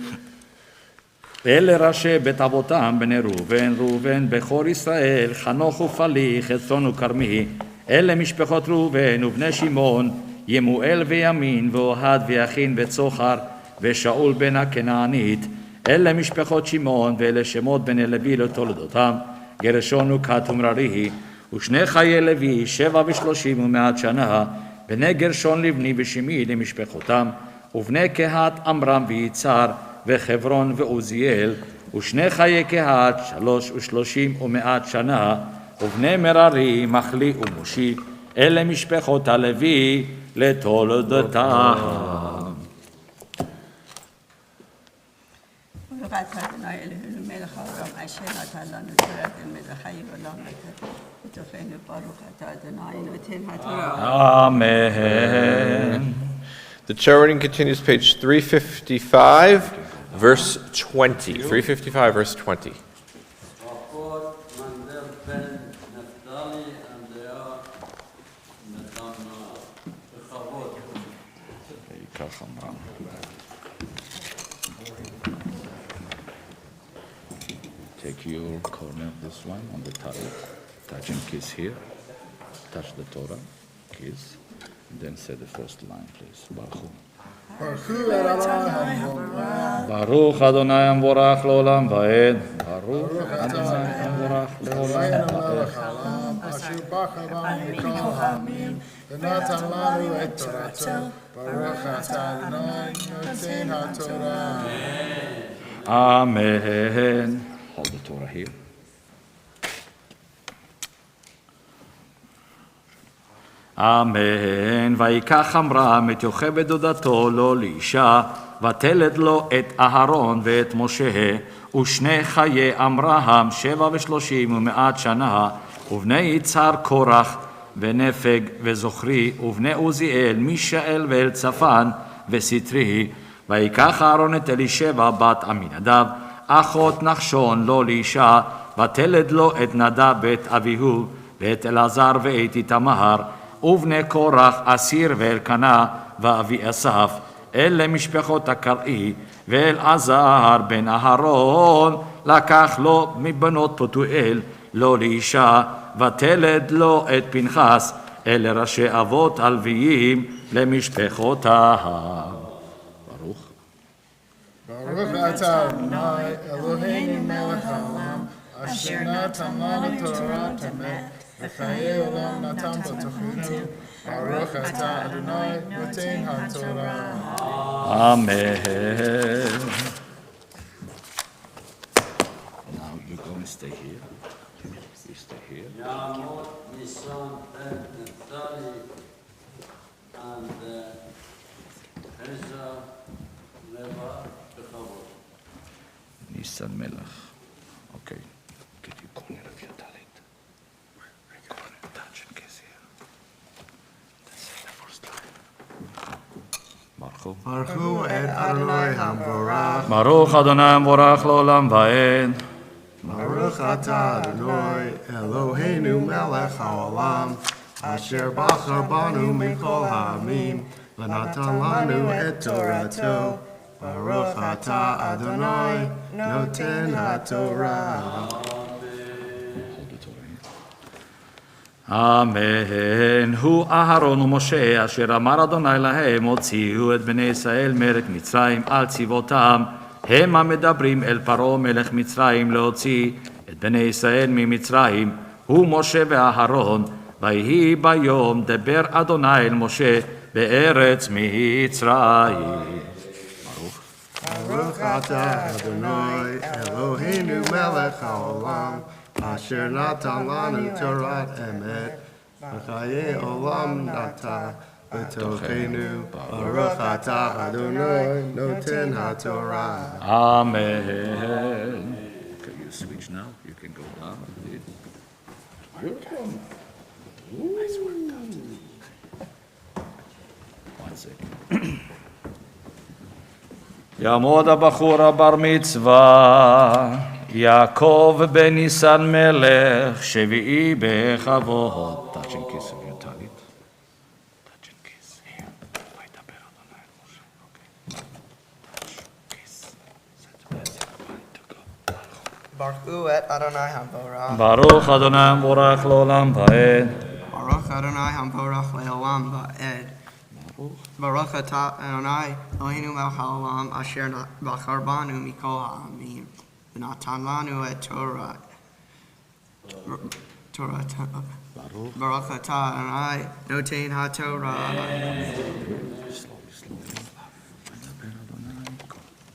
אלה ראשי בית אבותם בני ראובן, ראובן בכור ישראל, חנוך ופליח, חצון וכרמי. אלה משפחות ראובן ובני שמעון, ימואל וימין ואוהד ויכין וצוחר ושאול בן הכנענית. אלה משפחות שמעון, ואלה שמות בני לוי לתולדותם, גרשון וקהת ומררי. ושני חיי לוי 37 ומעט שנה, בני גרשון לבני ושמעי למשפחותם, ובני קהת עמרם ויצהר וחברון ועוזיאל. ושני חיי קהת 33 ומעט שנה, ובני מררי מחלי ומושי. אלה משפחות הלוי לתולדותם. ברוך אתה אדוני אלוהינו מלך העולם אשר נתן לנו תורת אמת וחיי עולם נתן בתוכנו. ברוך אתה אדוני נותן התורה. Amen. The chair reading continues, page 355, verse 20. 355, verse 20. ויקח עמרם. Take your corner of this one on the talit, touch and kiss here, touch the Torah, kiss, and then say the first line, please. ברוך אדוני המבורך לעולם ועד. ברוך אדוני המבורך לעולם ועד. אשר בחר בנו מכל העמים ונתן לנו את תורתו. ברוך אתה אדוני נותן התורה. Amen. Hold the Torah here. אמן. ויקח עמרם את יוכבד דודתו לו לאישה, ותלד לו את אהרון ואת משה, ושני חיי עמרם 37 ומעט שנה, ובני יצהר קורח ונפג וזוכרי, ובני עוזיאל מישאל ואלצפן וסטרי. ויקח אהרון את אלישבע בת עמינדב, אחות נחשון לו לאישה, ותלד לו את נדב ואת אביהו, ואת אלעזר ואת איתמר, ובני קורח אסיר ואלקנה ואבי אסף. אלה משפחות הקראי. ואלעזר בן אהרון לקח לו מבנות פתואל לו לאישה, ותלד לו את פנחס. אלה ראשי אבות הלוויים למשפחותם. ברוך. ברוך אתה אדוני אלוהינו מלך העולם אשר נתן לנו תורת אמת וחיי עולם נתן בתוכנו. ברוך אתה אדוני נותן התורה. Amen. Now you're going to stay here. You stay here. יעמוד ניסן בן נפתלי and עזר לבה בכבוד. ניסן מלך. Okay. Get your corner of your talit. Corner, touch and kiss here. That's the first line. Baruch. ברכו את אדוני המבורך. ברוך אדוני המבורך לעולם ועד. ברוך אתה אדוני אלוהינו מלך העולם אשר בחר בנו מכל העמים ונתן לנו את תורתו. ברוך אתה אדוני נותן התורה. אמן. הוא אהרון ומשה אשר אמר אדוני להם, הוציאו את בני ישראל מארץ מצרים על צבאותם, הם המדברים אל פרעה מלך מצרים להוציא את בני ישראל ממצרים, הוא משה ואהרון. ויהי ביום דבר אדוני אל משה בארץ מצרים. ברוך אתה אדוני אלוהינו מלך העולם אשר נתן לנו תורת אמת וחיי עולם נתן. B'tochenu, Baruch atah Adonai, Noten HaTorah. Amen. Okay, you switch now. You can go down. Beautiful. Nice work. 1 second. יעמוד הבחור הבר מצווה, יעקב בן ניסן מלך, שביעי בכבוד. Touch and kiss of your talit. Touch and kiss. Here. וידבר אדוני אל משה. Okay. Touch, kiss. Set the blessing. To go. Baruch et Adonai Hamvorach. ברוך אדוני המבורך לעולם ועד. Baruch Adonai Hamvorach le'olam va'ed. Baruch atah Adonai Eloheinu melech haolam asher bachar banu mikol ha'amim v'natan lanu et Torah. Baruch atah Adonai noten HaTorah.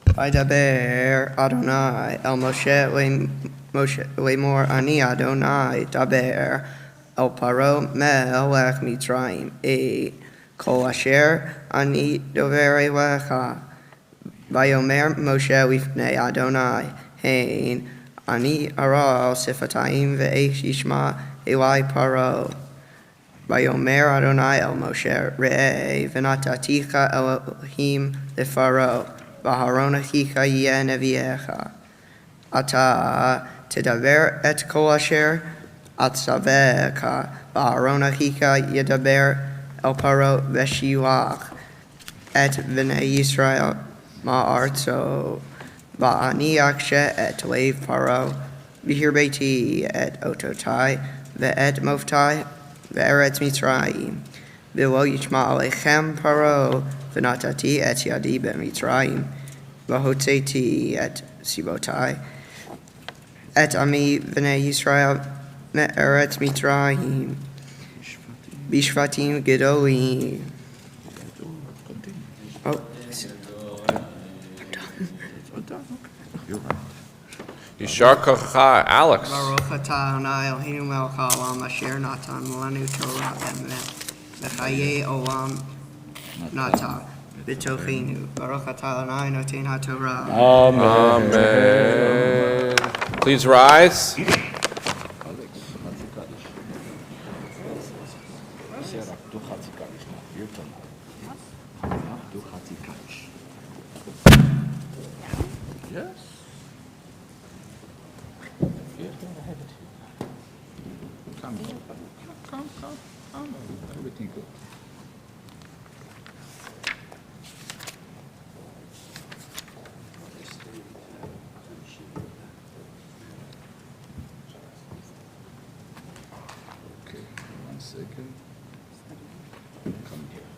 Vaydaber Adonai el Moshe lemor ani Adonai daber el paro melech Mitzrayim Kol asher ani dover elecha. Vayomer Moshe lifnei Adonai hein ani ara al sifatayim ve'esh yishma elai paro. Vayomer Adonai el Moshe re'eh v'nataticha Elohim lefaro v'aharon achicha yeh neviecha. Ata tedaber et kol asher atzavecha v'aharon achicha yedaber El Paro Veshiwach et Bnei Yisrael Ma'artzo Va'ani Akshe et Lev Paro V'hir Beiti et Ototai Ve'et Moftai Ve'eretz Mitzrayim V'lo Yishma Alechem Paro V'natati et Yadi B'Mitzrayim V'hotzeti et Sibotai et Ami Bnei Yisrael Me'eretz Mitzrayim Bishvatim Gedolim. Oh, Yishar kocha, Alex. Baruch atah Adonai Eloheinu melech haolam asher natan lanu Torah emet v'chayei olam nata b'tochenu. Baruch atah Adonai noten HaTorah. Amen. Please rise. Come. Everything good. Okay, 1 second. Come here.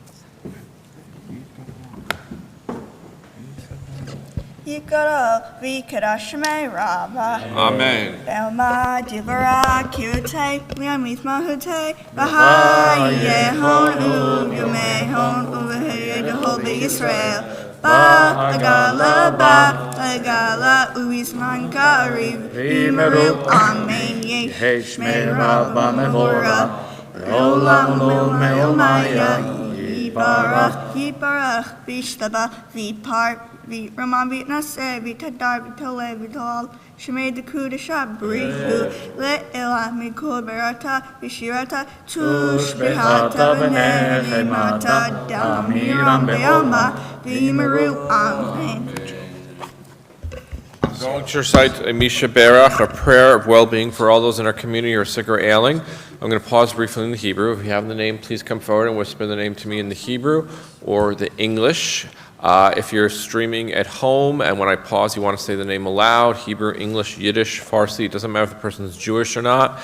Yikara vikara shmei rabba. Amen. Belma divara kirute liam mizma hute bahaye hon yume hon uvehe dehol Israel ba agala uisman kariv imeru amen ye shmei rabba mevora olam meomaya yiparach bishtaba vipar Raman Vitnase, Vitadar, Vitole, Vitol, Shemay the Kudasha, Brihu, Le Ela, Mikul Berata, Vishirata, Tush, Behata, Benehemata, Damiram, Beama, Vimaru, Amen. Going to recite a Misha Berach, a prayer of well-being for all those in our community who are sick or ailing. I'm going to pause briefly in the Hebrew. If you have the name, please come forward and whisper the name to me in the Hebrew or the English. If you're streaming at home and when I pause you want to say the name aloud, Hebrew, English, Yiddish, Farsi, it doesn't matter if the person is Jewish or not,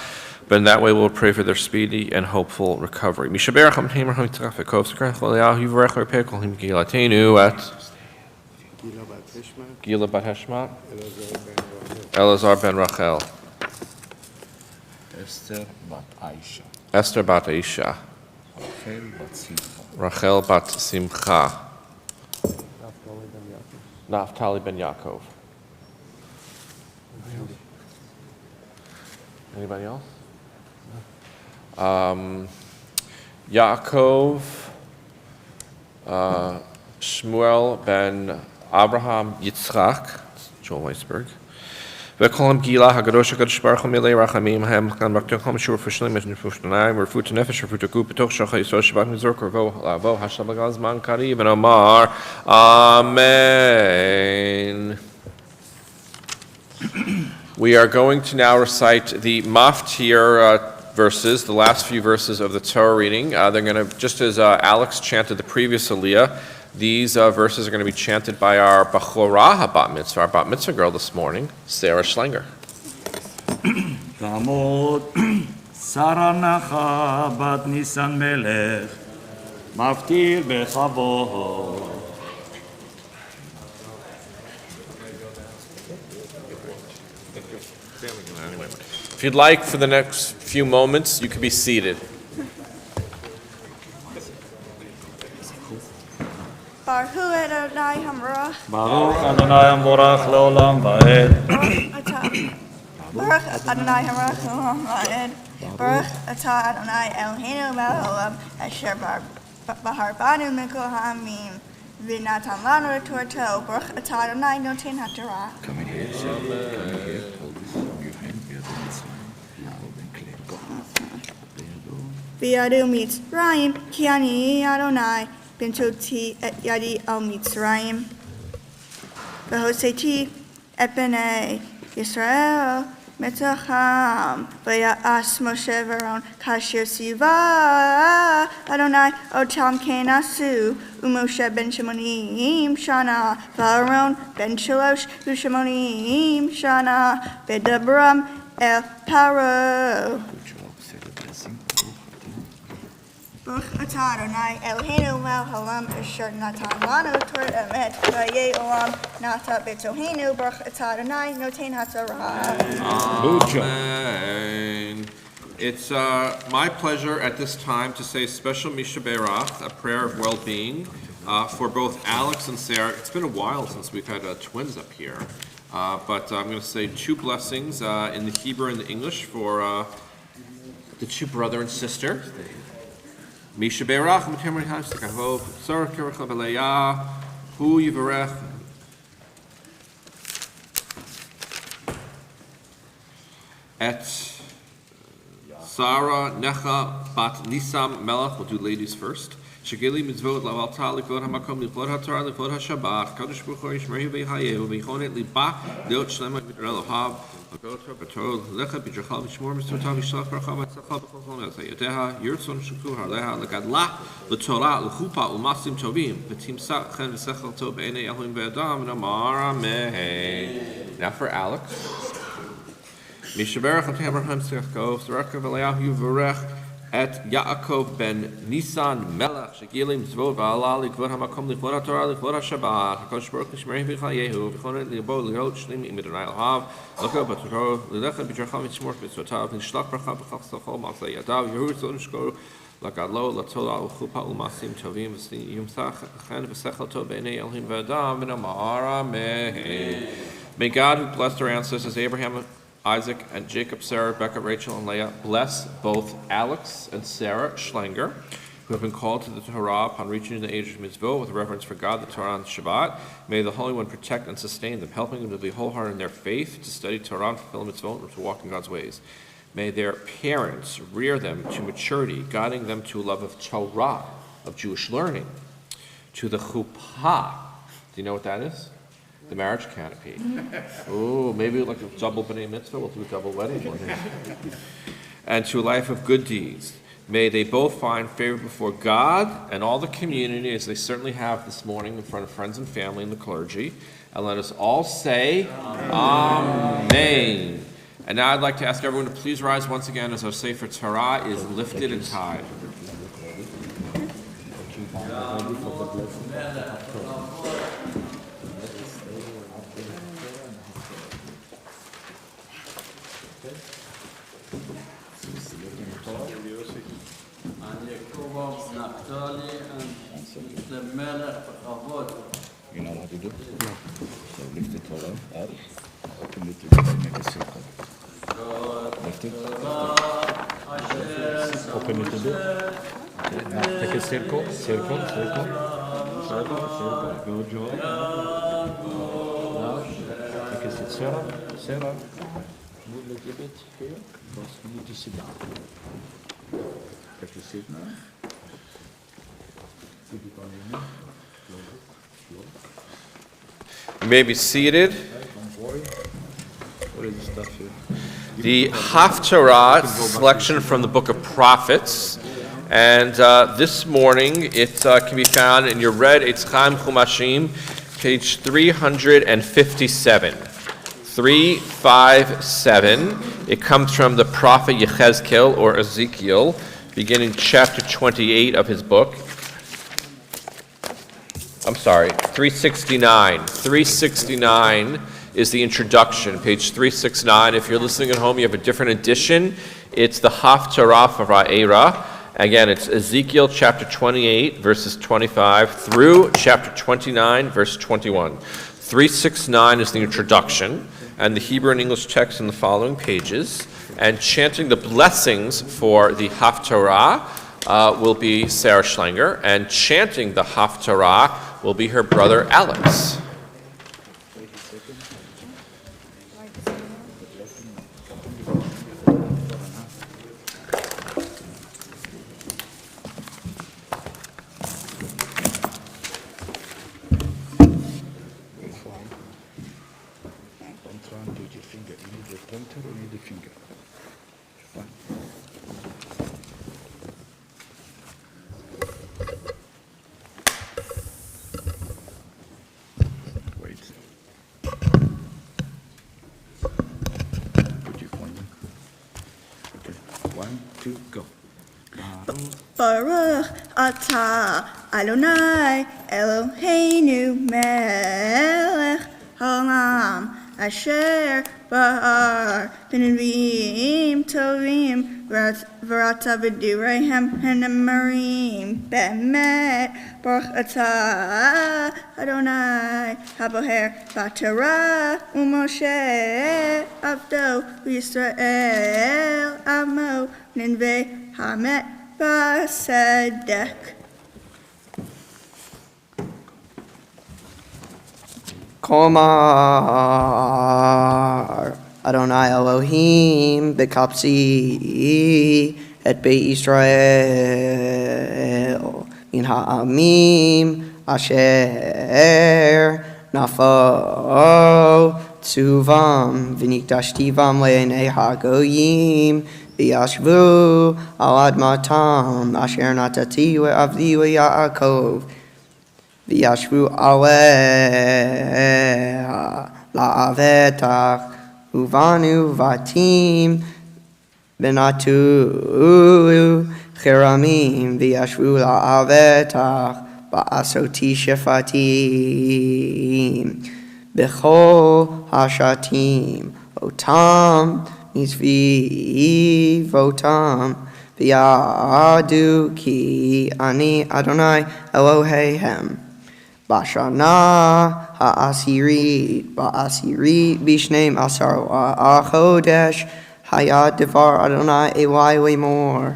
but in that way we'll pray for their speedy and hopeful recovery. Gila bat Heshmat, Elazar ben Rachel, Esther bat Aisha, Rachel bat Simcha, Naphtali ben Yaakov. Anybody else? Yaakov Shmuel ben Abraham Yitzchak, Joel Weisberg. Vekolam Gila Hagadosh Hagadosh Baruch Hu Milei Rachamim Hem Kan Baktochom Shur Fishlim Mishn Fushtanai Refut Nefesh Refut Gu Betoch Shachai Yisrael Shabbat Mizor Korvo Lavo Hashem Gazman Karib and Omar Amen. We are going to now recite the Maftir verses, the last few verses of the Torah reading. They're going to, just as Alex chanted the previous Aliyah, these verses are going to be chanted by our Bachorah HaBat Mitzvah, our Bat Mitzvah girl this morning, Sarah Schlanger. תעמוד שרה נחה בת ניסן מלך, מפתיל בכבוד. If you'd like, for the next few moments, you could be seated. Baruch Adonai Hamrah. ברוך אדוני המבורך לעולם ועד. Baruch Adonai Hamrah L'olam Va'ed. Baruch Atah Adonai Eloheinu melech haolam asher bahar banu mikol ha'amim v'natan lanu et Torto. Baruch Atah Adonai noten haTorah. Come in here, sir. Come in here. Hold this from your hand. We are the Mitzvah. You hold and clear. Go. V'yadu Mitzrayim ki ani Adonai b'nototi et yadi al Mitzrayim. V'hoseti et b'nei Yisrael Mitzacham v'ya'as Moshe v'Aaron kasher siva Adonai otam kenasu u'Moshe ben Shemonim shana v'Aaron ben Shalosh u'Shemonim shana v'dabram el Paro. Good job. Say the blessing. Baruch atah Adonai Eloheinu melech haolam asher natan lanu Torah emet v'yei olam nata b'tohenu. Baruch atah Adonai noten haTorah. Amen. It's my pleasure at this time to say a special Misha Beirach, a prayer of well-being for both Alex and Sarah. It's been a while since we've had twins up here, but I'm going to say two blessings in the Hebrew and the English for the two brother and sister. Misha Beirach, Matemri Hamstakahov, Sarah Kiracha Beleya, Hu Yivarech. Et Sarah Necha Bat Nisam Melech, we'll do ladies first. Shagili Mizvot Lavalta Likvod HaMakom Likvod HaTorah Likvod HaShabbat Kadosh Baruch Hu Yishmeru V'Yahayehu V'Yichonet Liba Leot Shlema V'Yireh Elohav V'Gotra B'Torah Lecha B'Yichal V'Shmor Mitzvotav V'Yishlach Bracha V'Tzachal B'Chol Chol Yadeha Yirtzon Shukur Haleha L'Gadla L'Torah L'Chupa U'Masim Tovim V'Timsa Chen V'Sechel Tov B'Einei Elohim V'Adam V'Amar Amen. Now for Alex. Mishaberach Abraham Sechkov Zeraka V'Leah Yuvarech et Yaakov ben Nisan Melech Shegilim Zvod V'Alal Likvod HaMakom Likvod HaTorah Likvod HaShabbat HaKadosh Baruch Hu Yishmeru V'Yahayehu V'Yichonet Libo Liot Shlim Imidonai Elohav L'Ko B'Torah L'Lecha B'Yirchal V'Shmor Mitzvotav L'Shlach Bracha B'Chol Tzachol Ma'aseh Yadav Yehutzon Shkor L'Gadlo L'Torah L'Chupa U'Masim Tovim V'Yumsach Chen V'Sechel Tov B'Einei Elohim V'Adam V'Amar Amen. May God, who blessed our ancestors Abraham, Isaac, and Jacob, Sarah, Rebecca, Rachel, and Leah, bless both Alex and Sarah Schlanger, who have been called to the Torah upon reaching the age of Mizvah with reverence for God, the Torah, and Shabbat. May the Holy One protect and sustain them, helping them to be wholehearted in their faith, to study Torah, and fulfill Mitzvah, and to walk in God's ways. May their parents rear them to maturity, guiding them to a love of Torah, of Jewish learning, to the chuppah. Do you know what that is? The marriage canopy. Oh, maybe like a double b'nai mitzvah. We'll do a double wedding one day. And to a life of good deeds. May they both find favor before God and all the community, as they certainly have this morning in front of friends and family and the clergy. And let us all say, Amen. And now I'd like to ask everyone to please rise once again as our Sefer Torah is lifted and tied. Naphtali and the Melech B'Chavod. You know how to do it? No. So lift the Torah up, open it to make a circle. Lift it. Open it a bit. Okay, now take a circle. Good job. Now, take a seat. Sarah, move a little bit here, because you need to sit down. Take a seat now. Keep it on your knee. You may be seated. Don't worry. What is the stuff here? The Haftarah selection from the book of Prophets. And this morning, it can be found in your red Eitz Chaim Chumashim, page 357. 357. It comes from the prophet Yechezkel, or Ezekiel, beginning chapter 28 of his book. I'm sorry, 369. 369 is the introduction, page 369. If you're listening at home, you have a different edition. It's the Haftarah for Va'era. Again, it's Ezekiel chapter 28, verses 25 through chapter 29, verse 21. 369 is the introduction, and the Hebrew and English text in the following pages. And chanting the blessings for the Haftarah will be Sarah Schlanger, and chanting the Haftarah will be her brother Alex. Baruch atah Adonai Eloheinu melech haolam asher bahar b'nevim tovim v'rata b'direihem hanamarim be'emet Baruch atah Adonai haboher b'Torah u'Moshe avdo v'Yisrael amo ninveh hamet Basedek. Komar Adonai Elohim Bekapsi et Beit Israel Min ha'amim asher nafo tzuvam v'nikdashtivam le'nei hagoyim V'yashvu al admatam asher natati ve'avdi ve'Yaakov V'yashvu aleha la'avetach uvanu vatim benatu chiramim V'yashvu la'avetach ba'asoti shefatim b'chol hashatim otam Mizvi votam v'yadu ki ani Adonai Elohehem Bashana ha'asirit b'shneim asar ha'chodesh hayad devar Adonai Elai lemor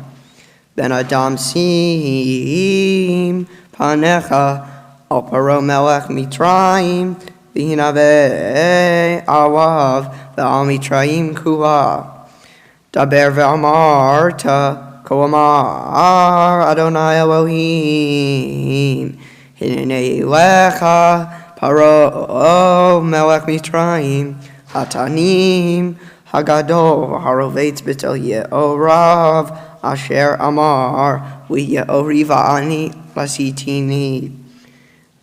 Ben Adam sim panecha al paro melech mitraim v'hinaveh awav Ve'al mitraim kula Daber ve'amarta Ko amar Adonai Elohim Hinei lecha Paro melech mitraim Hatanim Hagadol Harovetz betel ye'orav Asher amar V'ye'oriva ani Lasitini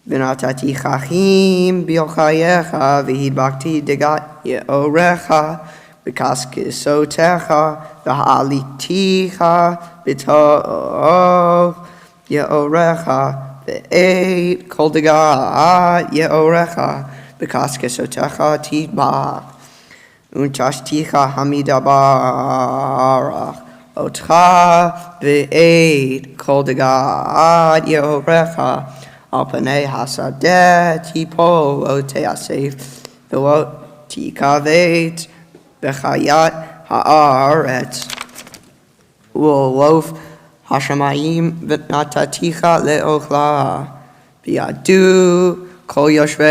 V'natati chachim b'yochayecha v'hidbakti degat ye'orecha v'kaskisotecha v'ha'aliticha b'tov ye'orecha v'eit kol degat ye'orecha v'kaskisotecha tidbak untashticha hamidabarach otcha v'eit kol degat ye'orecha Al panei hasadeh tipol lo teasef v'lo tikavet b'chayat ha'aretz u'olof השמיים ונתתיך לאוכלה, וידעו כל יושבי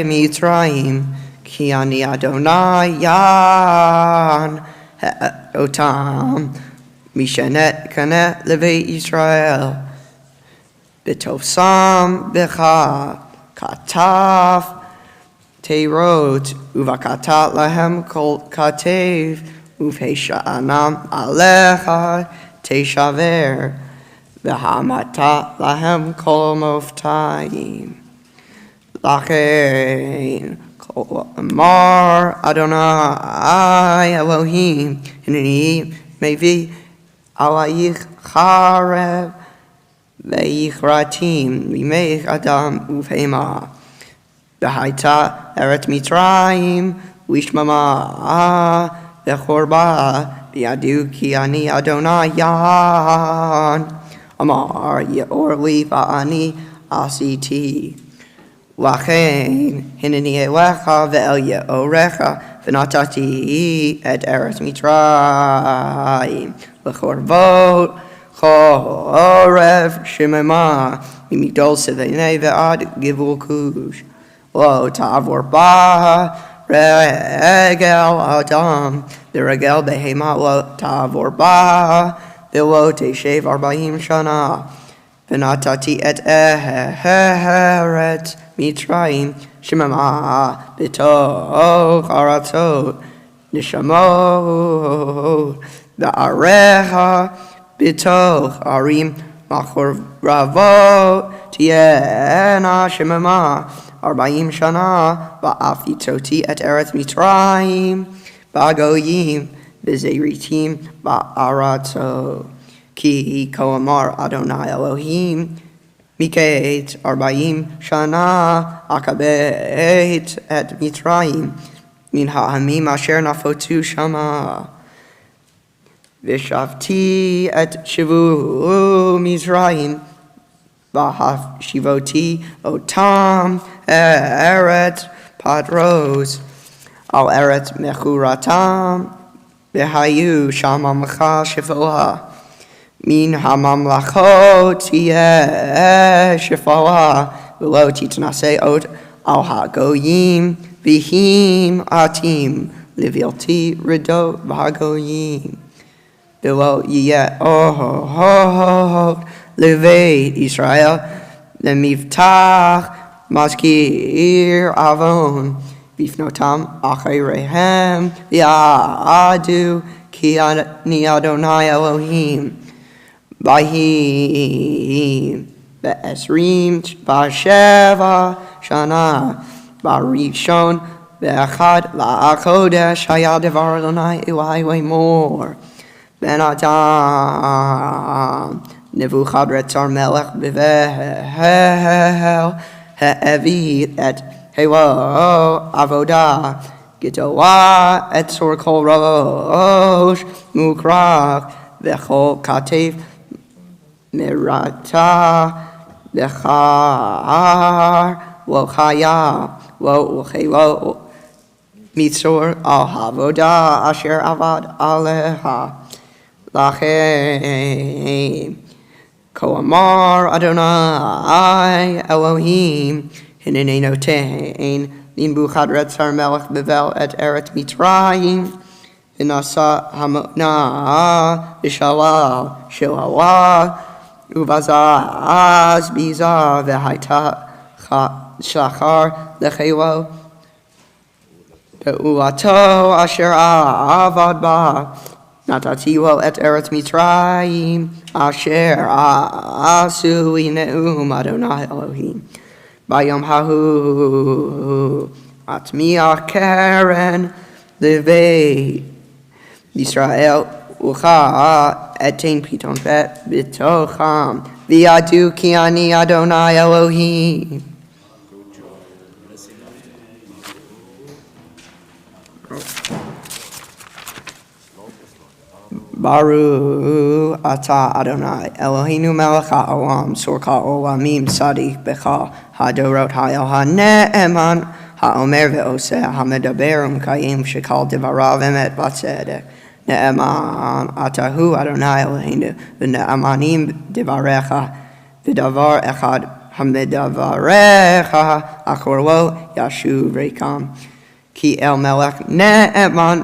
מצרים, כי אני אדוני ין אותם, משנקנה לבית ישראל. בתופסם בך כתב תירות, ובכתת להם כל כתב, ובהישענם עליך תשבר, והמת להם כל מופתעים. לכן כה אמר אדוני אלוהים, הנני מביא עלייך חרב ויכרתים ממך אדם ובהמה. והייתה ארץ מצרים ושממה וחורבה, וידעו כי אני אדוני ין. אמר יאור לי ואני עשיתי. לכן הנני אליך ואל יאורך, ונתתי את ארץ מצרים לחורבות חורב שממה, ממגדול סבני ועד גבול כוש. לא תעבור בה רגל אדם, ורגל בהמה לא תעבור בה, ולא תשב 40 שנה. ונתתי את ארץ מצרים שממה בתוך ארצות נשמות, ועריך בתוך ערים מחורבות תהיינה שממה 40 שנה. ואף יצאתי את ארץ מצרים בגויים בזריתים בארצות. כי כה אמר אדוני אלוהים, מקץ 40 שנה אקבץ את מצרים מן העמים אשר נפוצו שמה. ושבתי את שבו מצרים, והשיבותי אותם ארץ פטרוס, על ארץ מכורתם, והיו שם עמך שפלה. מן הממלכות תהיה שפלה, ולא תתנשא עוד על הגויים, והם עתים לבלתי רדות בהגויים. ולא יהיה עוד לבית ישראל למבטח מזכיר עוון בפנותם אחריהם, וידעו כי אני אדוני אלוהים. ויהי ב27 שנה בראשון ואחד לחודש היה דבר אדוני אלי לאמור. בן אדם, נבוכדרצר מלך בבל הביא את הילו עבודה גדולה, את צור כל ראש מוכרח וכל כתף מרתה וחר לא חיה לא חילו מצור על העבודה אשר עבד עליה. לכן כה אמר אדוני אלוהים, הנני נותן לנבוכדרצר מלך בבל את ארץ מצרים, ונשא המותנה בשלל שללה, ובזז ביזה, והייתה שחר לחילו פעולתו אשר עבד בה. נתתי לו את ארץ מצרים אשר עשו לי נאום אדוני אלוהים. ביום ההוא אטמיע קרן לבית ישראל וכאתן פתאום בתוכם, וידעו כי אני אדוני אלוהים. ברוך אתה אדוני אלוהינו מלך העולם, צור כל עולמים צדיק בך הדורות האל, הנאמן האומר ועושה, המדבר ומקיים, שכל דבריו אמת וצדק. נאמן אתה הוא אדוני אלוהינו, ונאמנים דבריך, ודבר אחד המדבריך אחר ישוב ריקם. כי אל מלך נאמן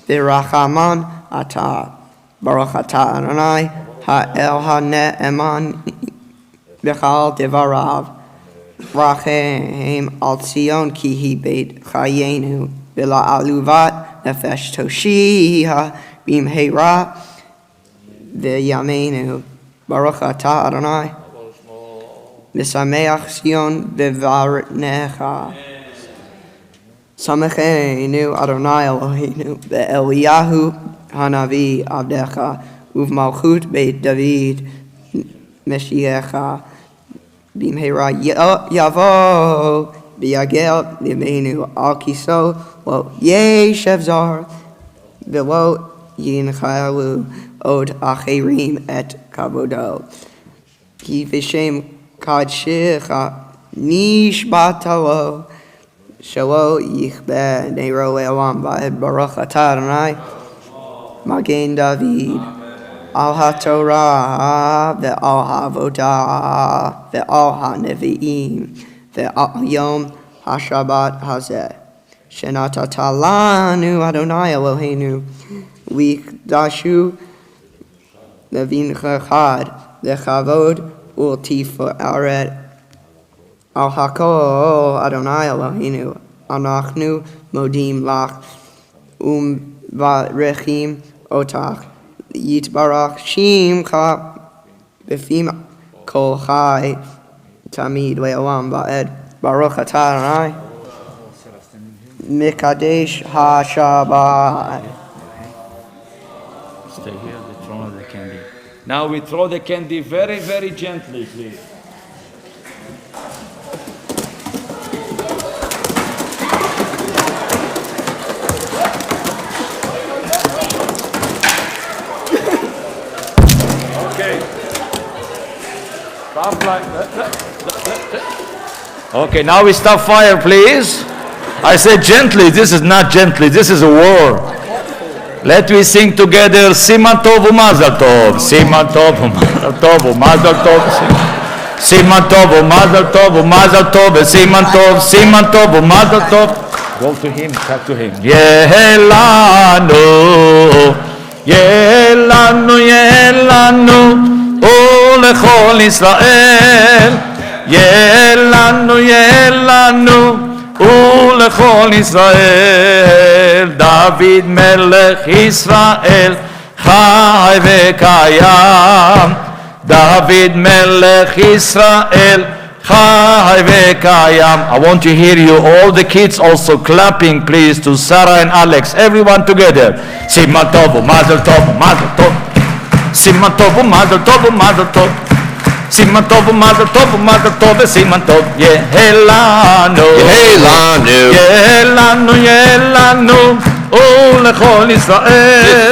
ורחמן אתה, ברוך אתה אדוני, האל הנאמן בכל דבריו. רחם על ציון כי היא בית חיינו, ולעלובת נפש תושיע במהרה בימינו. ברוך אתה אדוני, משמח ציון בברכך. שמחנו אדוני אלוהינו באליהו הנביא עבדך, ובמלכות בית דוד משיחך. במהרה יבוא ויגל ימינו על כיסו, לא ישב זר, ולא ינחלו עוד אחרים את כבודו. כי בשם קדשך נשבעת לו, שלא יכבה נרו לעולם ועד. ברוך אתה אדוני מגן דוד, על התורה ועל העבודה ועל הנביאים ועל יום השבת הזה, שנתת לנו אדוני אלוהינו, לקדשו לבנך חד, לכבוד ולתפארת. על הכל אדוני אלוהינו אנחנו מודים לך ומברכים אותך. יתברך שמך בפי כל חי תמיד לעולם ועד. ברוך אתה אדוני מקדש השבת. Stay here, the throne of the candy. Now we throw the candy very, very gently, please. Okay. Stop like that. Okay, now we stop fire, please. I said gently. This is not gently. This is a war. Let me sing together. Siman tov u'mazal tov. Siman tov u'mazal tov u'mazal tov. Siman tov u'mazal tov u'mazal tov. Siman tov u'mazal tov. Go to him. Talk to him. Yelanu, yelanu, yelanu. Ulechol Israel. Yelanu, yelanu. ולכל ישראל, דוד מלך ישראל, חי וקיים. דוד מלך ישראל, חי וקיים. I want to hear you, all the kids also clapping please to Sarah and Alex, everyone together. סימן טוב ומזל טוב ומזל טוב. סימן טוב ומזל טוב ומזל טוב. סימן טוב ומזל טוב ומזל טוב וסימן טוב. יהא לנו, יהא לנו, יהא לנו ולכל ישראל.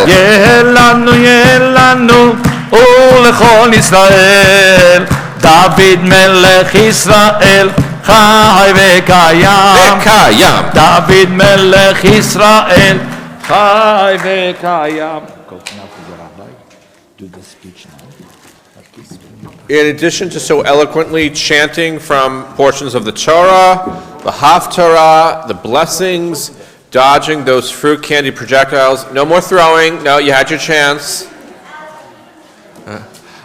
יהא לנו, יהא לנו ולכל ישראל. דוד מלך ישראל, חי וקיים. דוד מלך ישראל, חי וקיים. Do the speech now. In addition to so eloquently chanting from portions of the Torah, the Haftarah, the blessings, dodging those fruit candy projectiles. No more throwing. No, you had your chance.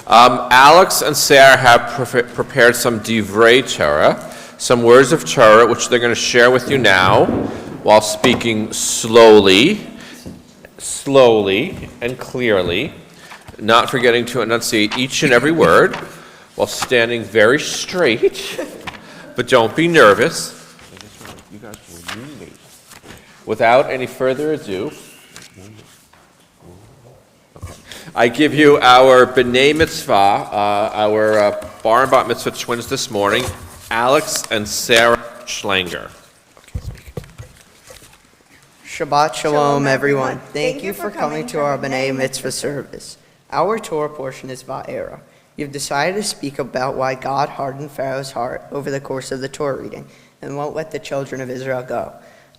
Alex and Sarah have prepared some divrei Torah, some words of Torah, which they're going to share with you now, while speaking slowly and clearly, not forgetting to enunciate each and every word, while standing very straight, but don't be nervous. You guys will need me. Without any further ado, I give you our B'nai Mitzvah, our bar and bat mitzvah twins this morning, Alex and Sarah Schlanger. Shabbat Shalom, everyone. Thank you for coming to our B'nai Mitzvah service. Our Torah portion is Va'era. You've decided to speak about why God hardened Pharaoh's heart over the course of the Torah reading and won't let the children of Israel go.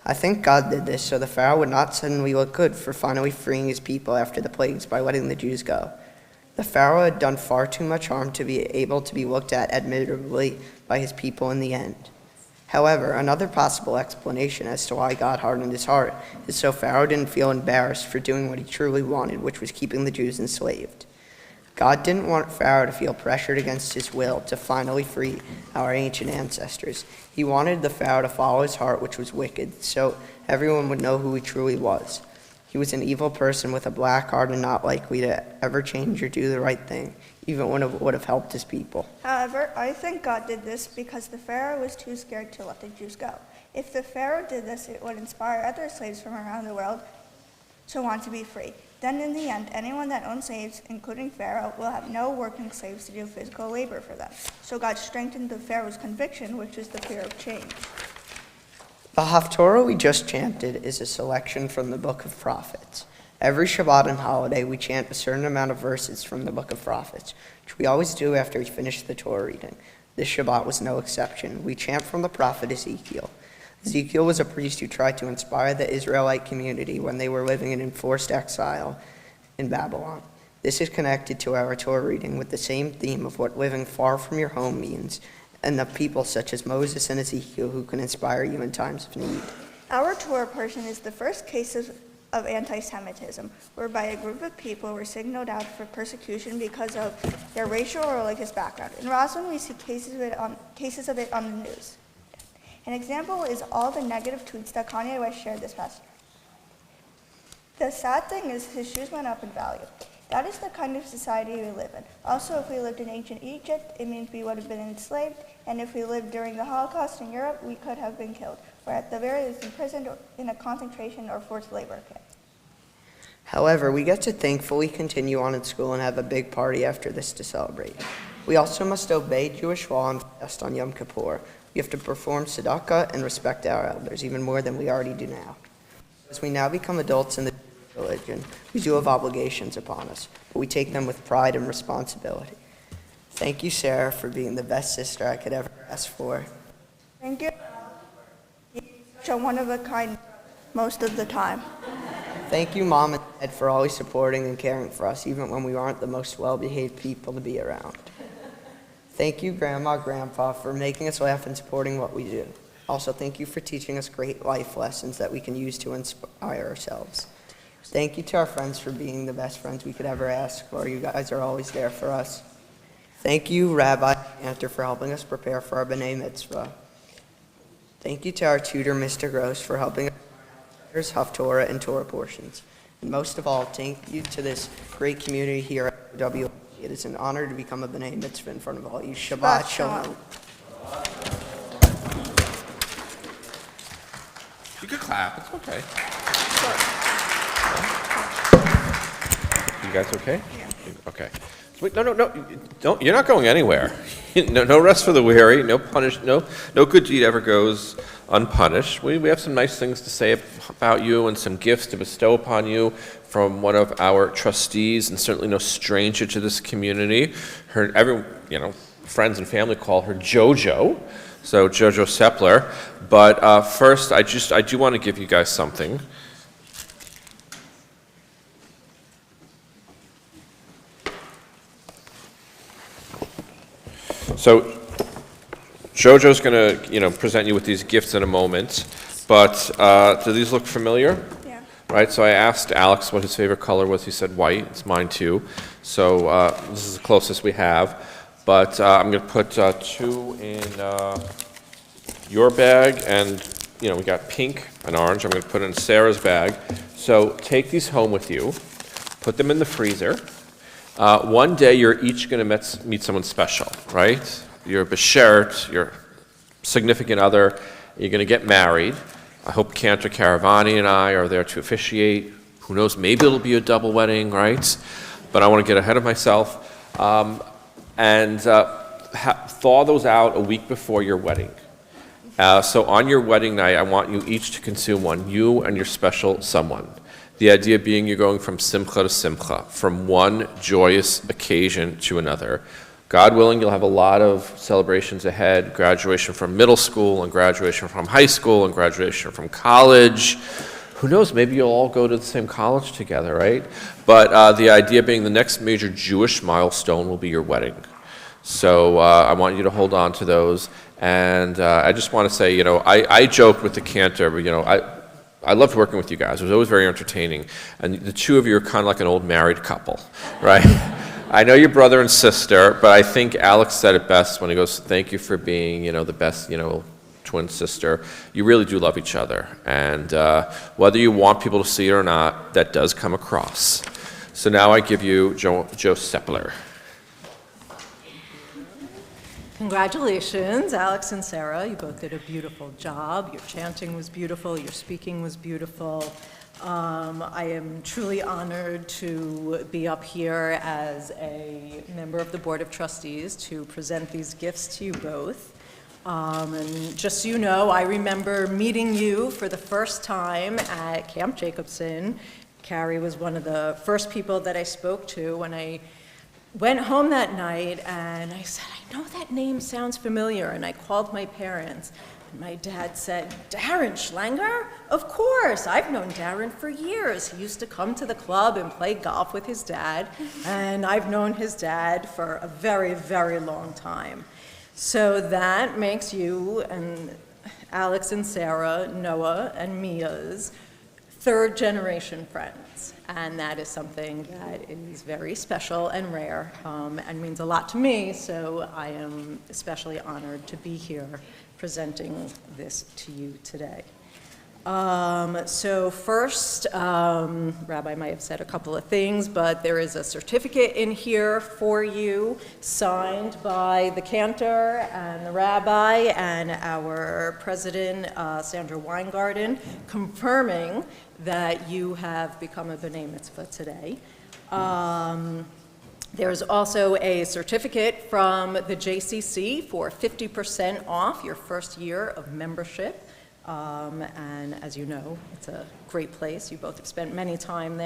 I think God did this so the Pharaoh would not suddenly look good for finally freeing his people after the plagues by letting the Jews go. The Pharaoh had done far too much harm to be able to be looked at admittedly by his people in the end. However, another possible explanation as to why God hardened his heart is so Pharaoh didn't feel embarrassed for doing what he truly wanted, which was keeping the Jews enslaved. God didn't want Pharaoh to feel pressured against his will to finally free our ancient ancestors. He wanted the Pharaoh to follow his heart, which was wicked, so everyone would know who he truly was. He was an evil person with a black heart and not likely to ever change or do the right thing, even when it would have helped his people. However, I think God did this because the Pharaoh was too scared to let the Jews go. If the Pharaoh did this, it would inspire other slaves from around the world to want to be free. Then in the end, anyone that owns slaves, including Pharaoh, will have no working slaves to do physical labor for them. So God strengthened the Pharaoh's conviction, which is the fear of change. The Haftorah we just chanted is a selection from the Book of Prophets. Every Shabbat and holiday, we chant a certain amount of verses from the Book of Prophets, which we always do after we finish the Torah reading. This Shabbat was no exception. We chant from the prophet Ezekiel. Ezekiel was a priest who tried to inspire the Israelite community when they were living in enforced exile in Babylon. This is connected to our Torah reading with the same theme of what living far from your home means, and of people such as Moses and Ezekiel who can inspire you in times of need. Our Torah portion is the first case of anti-Semitism, whereby a group of people were singled out for persecution because of their racial or religious background. In Roslyn, we see cases of it on the news. An example is all the negative tweets that Kanye West shared this past year. The sad thing is his shoes went up in value. That is the kind of society we live in. Also, if we lived in ancient Egypt, it means we would have been enslaved, and if we lived during the Holocaust in Europe, we could have been killed, or at the very least imprisoned in a concentration or forced labor camp. However, we get to thankfully continue on in school and have a big party after this to celebrate. We also must obey Jewish law and fast on Yom Kippur. We have to perform tzedakah and respect our elders, even more than we already do now. As we now become adults in the religion, we do have obligations upon us, but we take them with pride and responsibility. Thank you, Sarah, for being the best sister I could ever ask for. Thank you. You're such a one-of-a-kind most of the time. Thank you, Mom and Dad, for always supporting and caring for us, even when we aren't the most well-behaved people to be around. Thank you, Grandma, Grandpa, for making us laugh and supporting what we do. Also, thank you for teaching us great life lessons that we can use to inspire ourselves. Thank you to our friends for being the best friends we could ever ask for. You guys are always there for us. Thank you, Rabbi Cantor, for helping us prepare for our B'nai Mitzvah. Thank you to our tutor, Mr. Gross, for helping us Haftorah and Torah portions. And most of all, thank you to this great community here at W. It is an honor to become a B'nai Mitzvah in front of all you. Shabbat Shalom. You could clap. It's okay. You guys okay? Yeah. Okay. Wait, no. Don't. You're not going anywhere. No rest for the weary. No good deed ever goes unpunished. We have some nice things to say about you and some gifts to bestow upon you from one of our trustees, and certainly no stranger to this community. Friends and family call her JoJo. So JoJo Sepler. But first, I do want to give you guys something. So JoJo's going to, present you with these gifts in a moment. But do these look familiar? Yeah. Right. So I asked Alex what his favorite color was. He said white. It's mine too. So this is the closest we have. But I'm going to put two in your bag, and we got pink and orange. I'm going to put it in Sarah's bag. So take these home with you. Put them in the freezer. One day you're each going to meet someone special, right? Your beshert, your significant other. You're going to get married. I hope Cantor Caravani and I are there to officiate. Who knows? Maybe it'll be a double wedding, right? But I want to get ahead of myself. And thaw those out a week before your wedding. So on your wedding night, I want you each to consume one, you and your special someone. The idea being you're going from simcha to simcha, from one joyous occasion to another. God willing, you'll have a lot of celebrations ahead, graduation from middle school and graduation from high school and graduation from college. Who knows, maybe you'll all go to the same college together, right? But the idea being the next major Jewish milestone will be your wedding. So I want you to hold on to those. And I just want to say, I joked with the cantor, but I loved working with you guys. It was always very entertaining. And the two of you are kind of like an old married couple, right? I know you're brother and sister, but I think Alex said it best when he goes, thank you for being, the best, twin sister. You really do love each other. And whether you want people to see it or not, that does come across. So now I give you Joe Seppler. Congratulations, Alex and Sarah. You both did a beautiful job. Your chanting was beautiful. Your speaking was beautiful. I am truly honored to be up here as a member of the Board of Trustees to present these gifts to you both. And just so you know, I remember meeting you for the first time at Camp Jacobson. Carrie was one of the first people that I spoke to when I went home that night, and I said, I know that name sounds familiar, and I called my parents. My dad said, Darren Schlanger? Of course, I've known Darren for years. He used to come to the club and play golf with his dad, and I've known his dad for a very, very long time. So that makes you and Alex and Sarah, Noah and Mia's third generation friends. And that is something that is very special and rare and means a lot to me, so I am especially honored to be here presenting this to you today. So first, Rabbi might have said a couple of things, but there is a certificate in here for you, signed by the cantor and the rabbi and our president, Sandra Weingarten, confirming that you have become a B'nai Mitzvah today. There's also a certificate from the JCC for 50% off your first year of membership. And as you know, it's a great place. You both have spent much time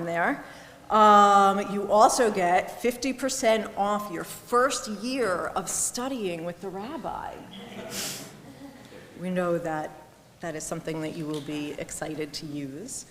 there. You also get 50% off your first year of studying with the rabbi. We know that that is something that you will be excited to use.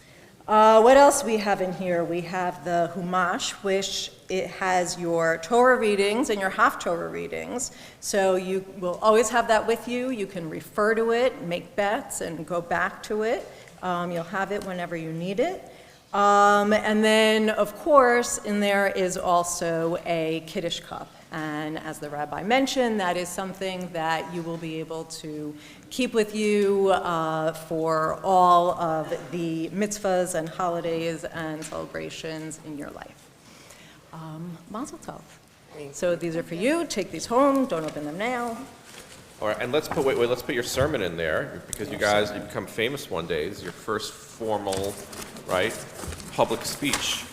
What else we have in here? We have the Humash, which it has your Torah readings and your Haftorah readings. So you will always have that with you. You can refer to it, make bets, and go back to it. You'll have it whenever you need it. And then, of course, in there is also a Kiddush cup. And as the rabbi mentioned, that is something that you will be able to keep with you for all of the mitzvahs and holidays and celebrations in your life. Mazel tov. So these are for you. Take these home. Don't open them now. All right, and let's put your sermon in there, because you guys, you become famous one day. This is your first formal, right, public speech.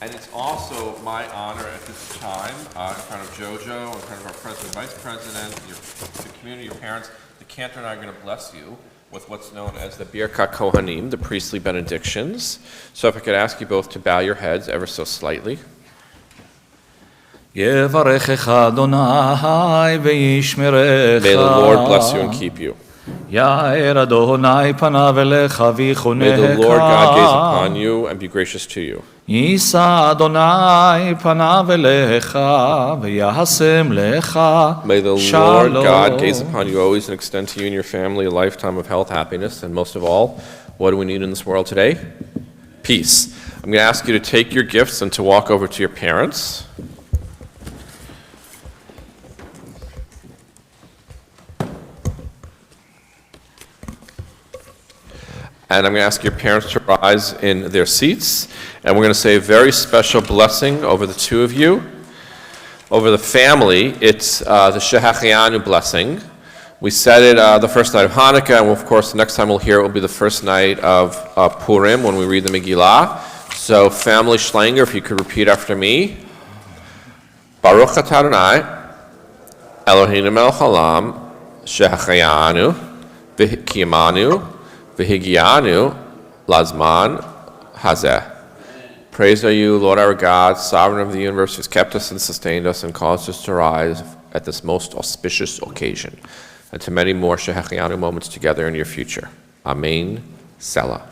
And it's also my honor at this time, in front of JoJo, in front of our president, vice president, the community, your parents, the cantor and I are going to bless you with what's known as the Birkat Kohanim, the priestly benedictions. So if I could ask you both to bow your heads ever so slightly. יברכך אדוני וישמרך. May the Lord bless you and keep you. יאר אדוני פניו אליך ויחונך. May the Lord God gaze upon you and be gracious to you. יישא אדוני פניו אליך וישם לך May the Lord God gaze upon you always and extend to you and your family a lifetime of health, happiness, and most of all, what do we need in this world today? Peace. I'm going to ask you to take your gifts and to walk over to your parents. And I'm going to ask your parents to rise in their seats. And we're going to say a very special blessing over the two of you. Over the family, it's the Shehachianu blessing. We said it the first night of Hanukkah, and of course the next time we'll hear it will be the first night of Purim when we read the Megillah. So family Schlanger, if you could repeat after me. Baruch atah Adonai, Eloheinu melech haolam, Shehachianu, v'kiyamanu, V'higianu lazman hazeh. Praised are you, Lord our God, sovereign of the universe, who's kept us and sustained us and caused us to rise at this most auspicious occasion, and to many more Shehechianu moments together in your future. Amen. Selah.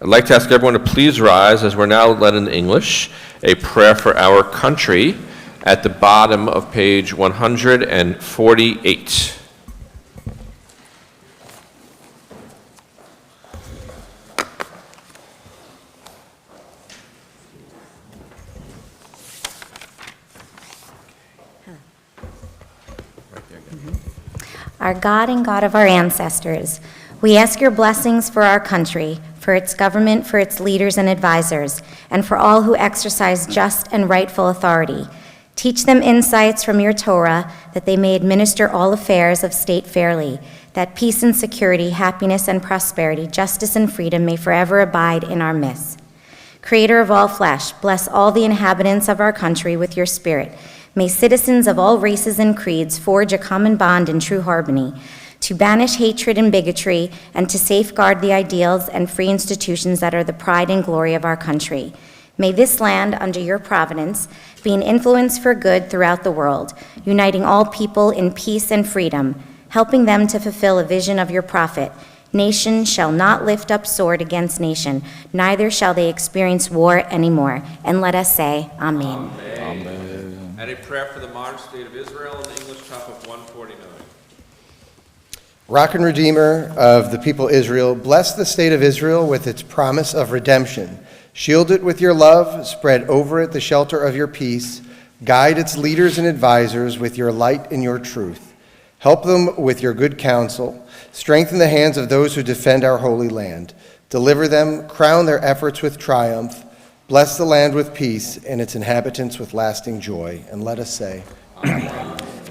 I'd like to ask everyone to please rise as we're now led in English, a prayer for our country at the bottom of page 148. Our God and God of our ancestors, we ask your blessings for our country, for its government, for its leaders and advisors, and for all who exercise just and rightful authority. Teach them insights from your Torah that they may administer all affairs of state fairly, that peace and security, happiness and prosperity, justice and freedom may forever abide in our midst. Creator of all flesh, bless all the inhabitants of our country with your spirit. May citizens of all races and creeds forge a common bond in true harmony, to banish hatred and bigotry, and to safeguard the ideals and free institutions that are the pride and glory of our country. May this land, under your providence, be an influence for good throughout the world, uniting all people in peace and freedom, helping them to fulfill a vision of your prophet. Nation shall not lift up sword against nation, neither shall they experience war anymore. And let us say, Amen. Amen. And a prayer for the modern state of Israel in the English top of 149. Rock and Redeemer of the people Israel, bless the state of Israel with its promise of redemption. Shield it with your love, spread over it the shelter of your peace. Guide its leaders and advisors with your light and your truth. Help them with your good counsel. Strengthen the hands of those who defend our holy land. Deliver them, crown their efforts with triumph. Bless the land with peace and its inhabitants with lasting joy. And let us say, Amen.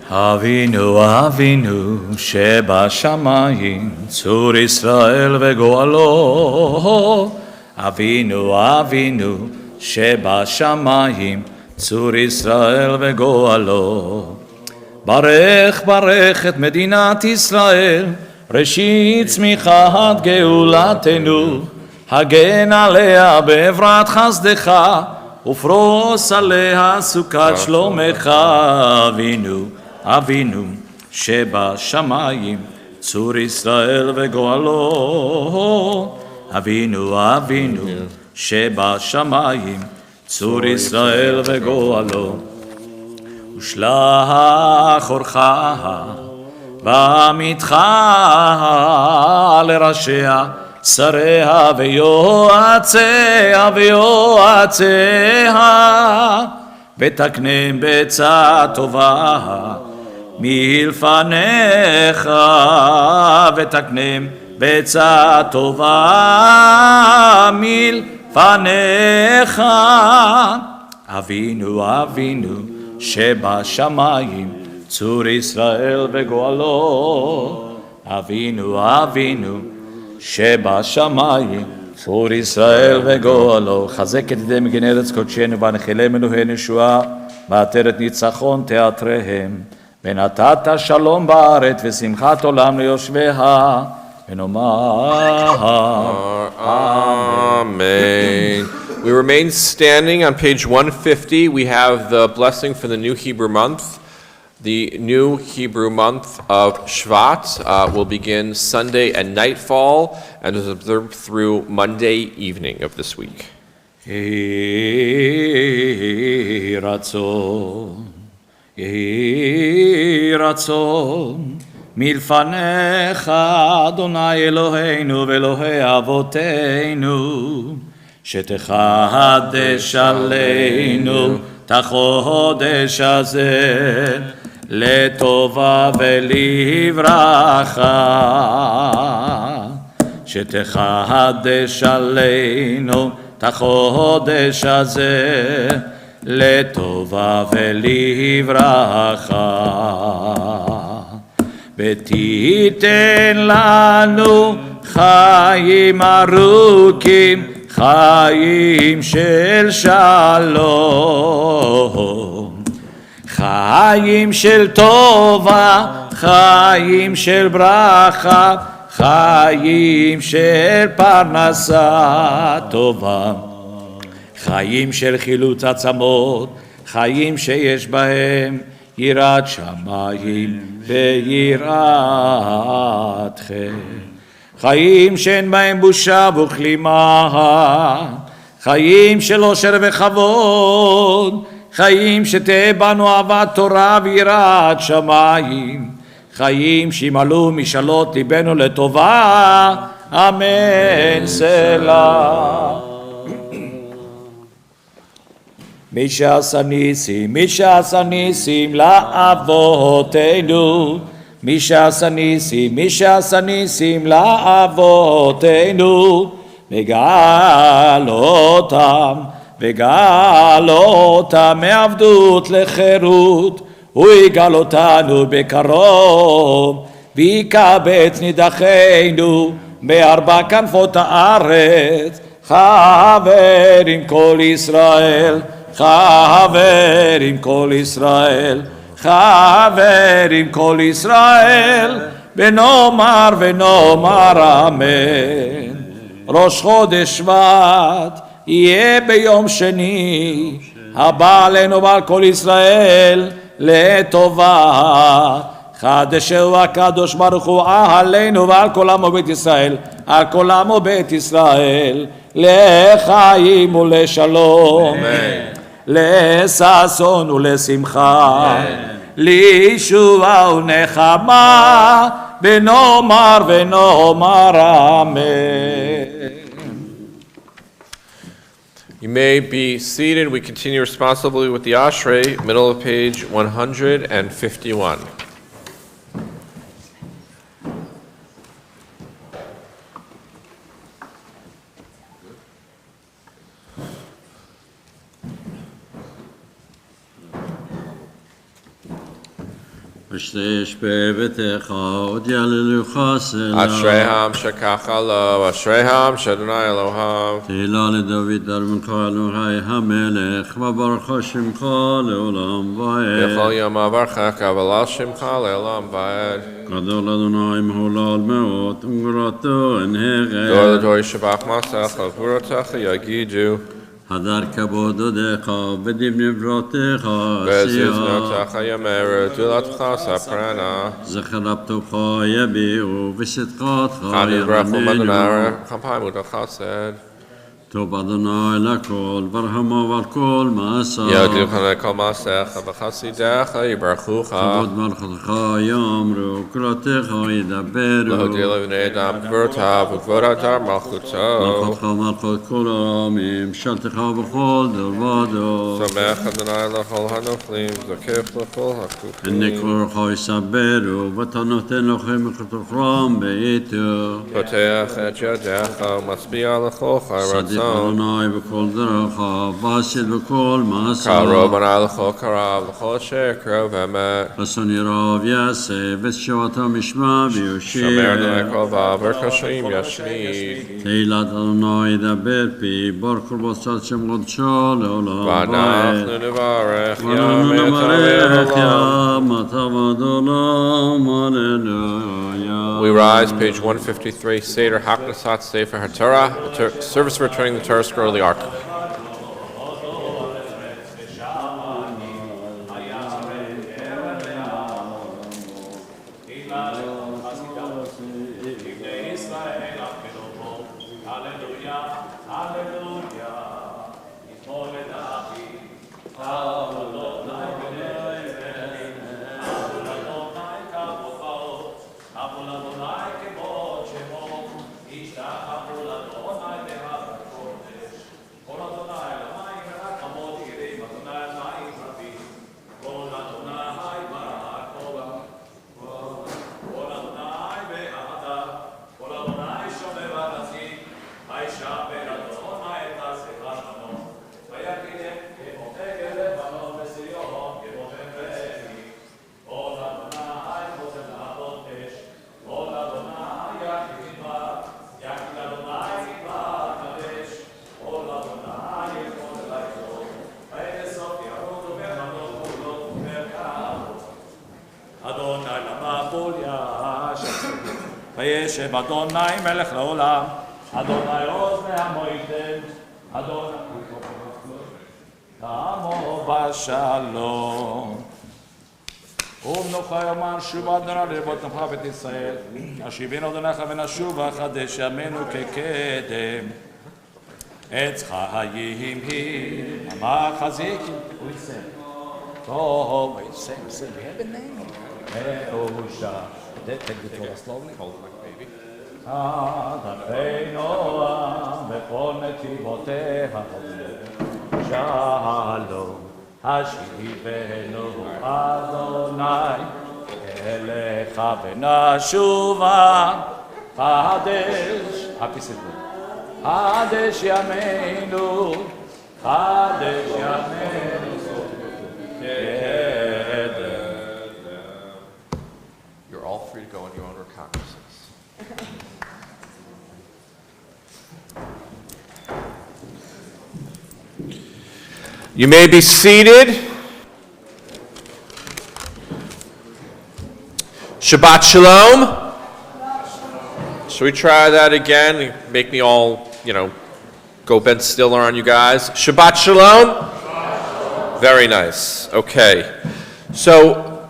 Avinu, Avinu, שבשמיים, צור ישראל וגואלו. Avinu, Avinu, שבשמיים, צור ישראל וגואלו. ברך, ברך את מדינת ישראל, ראשית צמיחת גאולתנו. הגן עליה בעברת חסדך, ופרוס עליה סוכת שלומך. אבינו, אבינו, שבשמיים, צור ישראל וגואלו. אבינו, אבינו, שבשמיים, צור ישראל וגואלו. ושלח אורך בעמיתך לראשיה, שריה ויועציה ויועציה, ותקנם בעצה טובה מלפניך, ותקנם בעצה טובה מלפניך. אבינו, אבינו, שבשמיים, צור ישראל וגואלו. אבינו, אבינו, שבשמיים, צור ישראל וגואלו. חזק את ידי מגן ארץ קודשנו, והנחילם אלוהי נשועה, ועטרת ניצחון תעטרם. ונתת שלום בארץ, ושמחת עולם ליושביה, ונאמר Amen. We remain standing on page 150. We have the blessing for the new Hebrew month. The new Hebrew month of Shvat will begin Sunday at nightfall and is observed through Monday evening of this week. יהי רצון מלפניך, אדוני אלוהינו ואלוהי אבותינו, שתחדש עלינו את החודש הזה לטובה ולברכה, שתחדש עלינו את החודש הזה לטובה ולברכה, ותיתן לנו חיים ארוכים, חיים של שלום, חיים של טובה, חיים של ברכה, חיים של פרנסה טובה, חיים של חילוץ עצמות, חיים שיש בהם יראת שמיים ויראתכם. חיים שאין בהם בושה וכלימה, חיים של אושר וכבוד, חיים שתהיה בנו אהבת תורה ויראת שמיים, חיים שימלאו משאלות ליבנו לטובה, אמן סלה. מי שעשה ניסים לאבותינו, מי שעשה ניסים לאבותינו, וגאל אותם מעבדות לחירות, הוא יגאל אותנו בקרוב, ויקבץ נידחינו מארבע כנפות הארץ. חברים כל ישראל, חברים כל ישראל, חברים כל ישראל, ונאמר אמן. ראש חודש שבט יהיה ביום שני, הבא עלינו ועל כל ישראל לטובה. חדשהו הקדוש ברוך הוא עלינו ועל כל עמו בית ישראל, על כל עמו בית ישראל, לחיים ולשלום, לששון ולשמחה, לישועה ונחמה, ונאמר אמן. You may be seated. We continue responsibly with the Ashrei, middle of page 151. Ashreham shekachalo, Ashreham shadonai Eloham. תהילה לדוד ארמונך אלוהי המלך, וברוך שמך לעולם ועד. B'chol yom avarcha kavalal shimcha le'olam va'ed. גדול אדוני מהולל מאוד, וגבורתו אין הרף. Dor l'dor yishabach masach, al gvurotecha yagidu. הדר כבוד עודך, ודיב נברותיך Be'ezuz עשייה. notecha yameru, dulatcha saprana. זכר לבטובך יביאו, ושטחתך Chanu b'rachum ירננו. adonai, champai mudacha said. טוב אדוני לכל, ברחמו ועל כל מעשיו. Yodu chanei kol masecha, v'chasidecha yibarchucha. כבוד מלכותך יאמרו, קראתך ידברו. L'hodil v'nei adam gvurtav, v'kvod adar malchuto. מלכותך מלכות כל העמים, שלתך בכל דור ודור. Samech adonai l'chol hanoflim, zakef l'chol hakufim. הנה קורך יסברו, ואתה נותן לכם מכתוכם בעיתו. Poteach et yadecha, u'matzbi'a l'chol chai צדיק ratzon. אדוני בכל דרכיו, ועשית בכל Kal מעשיו. robanai l'chol karav, l'chol asher krov emet. רצון ירוב יעשה, ותשועתו משמע Shomer ויושיע. adonai kol v'aver kashim yashnid. תהילת אדוני ידבר פי, בור כל בצד שם קודשו לעולם ועד. V'anachnu nevarech, ואנו yom נברך etam ים עד עולם, הללויה. We rise, page 153, Seder Haknasat Sefer HaTorah, service for returning the Torah scroll of the Ark. וישב אדוני מלך לעולם, אדוני עוז ועמו ייתן, אדוני עמו בשלום. ומנוחה יאמר שובה אדוני לרבות נוחה בית ישראל, השיבינו אדוניך ונשובה חדש ימינו כקדם. עץ חיים היא המחזיקים. טוב, we have a name. Take the Torah slowly. Hold it like a baby. עדפנו בכל נתיבותיה שלום. השיבנו אדוני אליך ונשובה חדש. Happy Sabbath. חדש ימינו, חדש ימינו. You're all free to go on your own recognizance. You may be seated. Shabbat Shalom. Should we try that again? Make me all, go Ben Stiller on you guys. Shabbat Shalom. Very nice. Okay. So,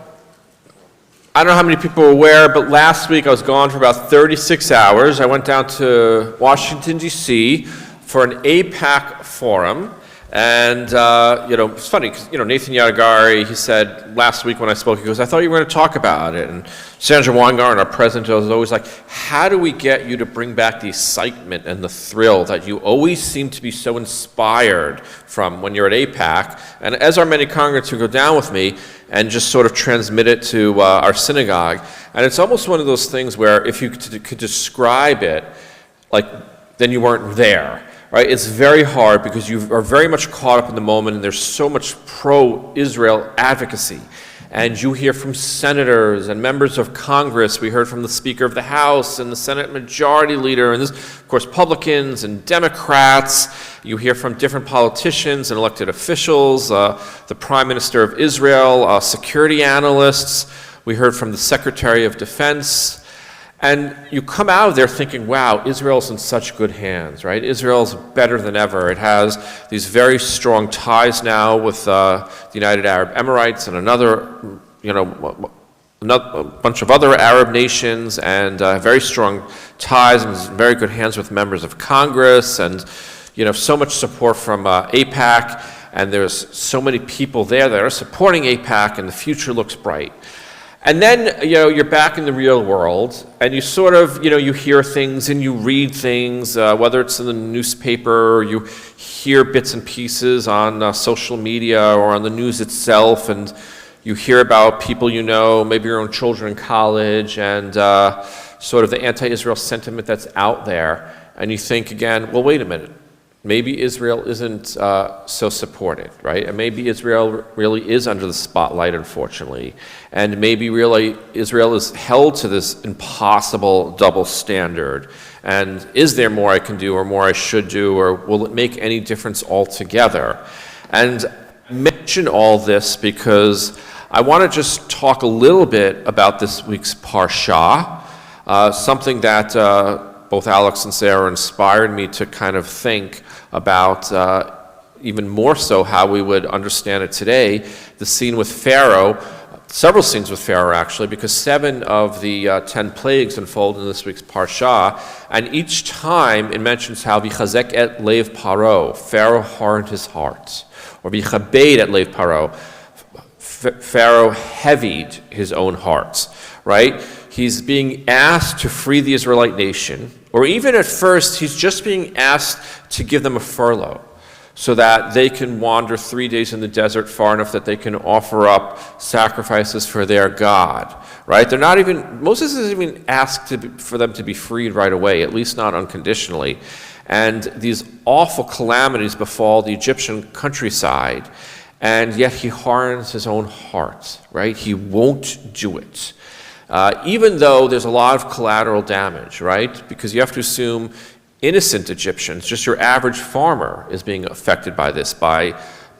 I don't know how many people are aware, but last week I was gone for about 36 hours. I went down to Washington, D.C. for an AIPAC forum. And, it's funny because, Nathan Yadagari, he said last week when I spoke, he goes, I thought you were going to talk about it. And Sandra Weingarten, our president, was always like, how do we get you to bring back the excitement and the thrill that you always seem to be so inspired from when you're at AIPAC? And as are many congregants who go down with me and just sort of transmit it to our synagogue. And it's almost one of those things where if you could describe it, then you weren't there. Right? It's very hard because you are very much caught up in the moment and there's so much pro-Israel advocacy. And you hear from senators and members of Congress. We heard from the Speaker of the House and the Senate Majority Leader, and this, of course, Republicans and Democrats. You hear from different politicians and elected officials, the Prime Minister of Israel, security analysts. We heard from the Secretary of Defense. And you come out of there thinking, wow, Israel's in such good hands, right? Israel's better than ever. It has these very strong ties now with the United Arab Emirates and a bunch of other Arab nations, and very strong ties and very good hands with members of Congress, and so much support from AIPAC, and there's so many people there that are supporting AIPAC, and the future looks bright. And then, you're back in the real world, and you sort of, you hear things and you read things, whether it's in the newspaper or you hear bits and pieces on social media or on the news itself, and you hear about people maybe your own children in college, and sort of the anti-Israel sentiment that's out there, and you think again, well, wait a minute. Maybe Israel isn't so supported, right? And maybe Israel really is under the spotlight, unfortunately. And maybe really Israel is held to this impossible double standard. And is there more I can do or more I should do, or will it make any difference altogether? And I mention all this because I want to just talk a little bit about this week's Parsha, something that both Alex and Sarah inspired me to kind of think about even more so how we would understand it today, the scene with Pharaoh, several scenes with Pharaoh actually, because 7 of the 10 plagues unfold in this week's Parsha, and each time it mentions how V'chazek et lev paro, Pharaoh hardened his heart, or V'chabed et lev paro, Pharaoh heavied his own heart, right? He's being asked to free the Israelite nation, or even at first, he's just being asked to give them a furlough so that they can wander 3 days in the desert far enough that they can offer up sacrifices for their God, right? Moses isn't even asked for them to be freed right away, at least not unconditionally. And these awful calamities befall the Egyptian countryside, and yet he hardens his own heart, right? He won't do it. Even though there's a lot of collateral damage, right? Because you have to assume innocent Egyptians, just your average farmer, is being affected by this, by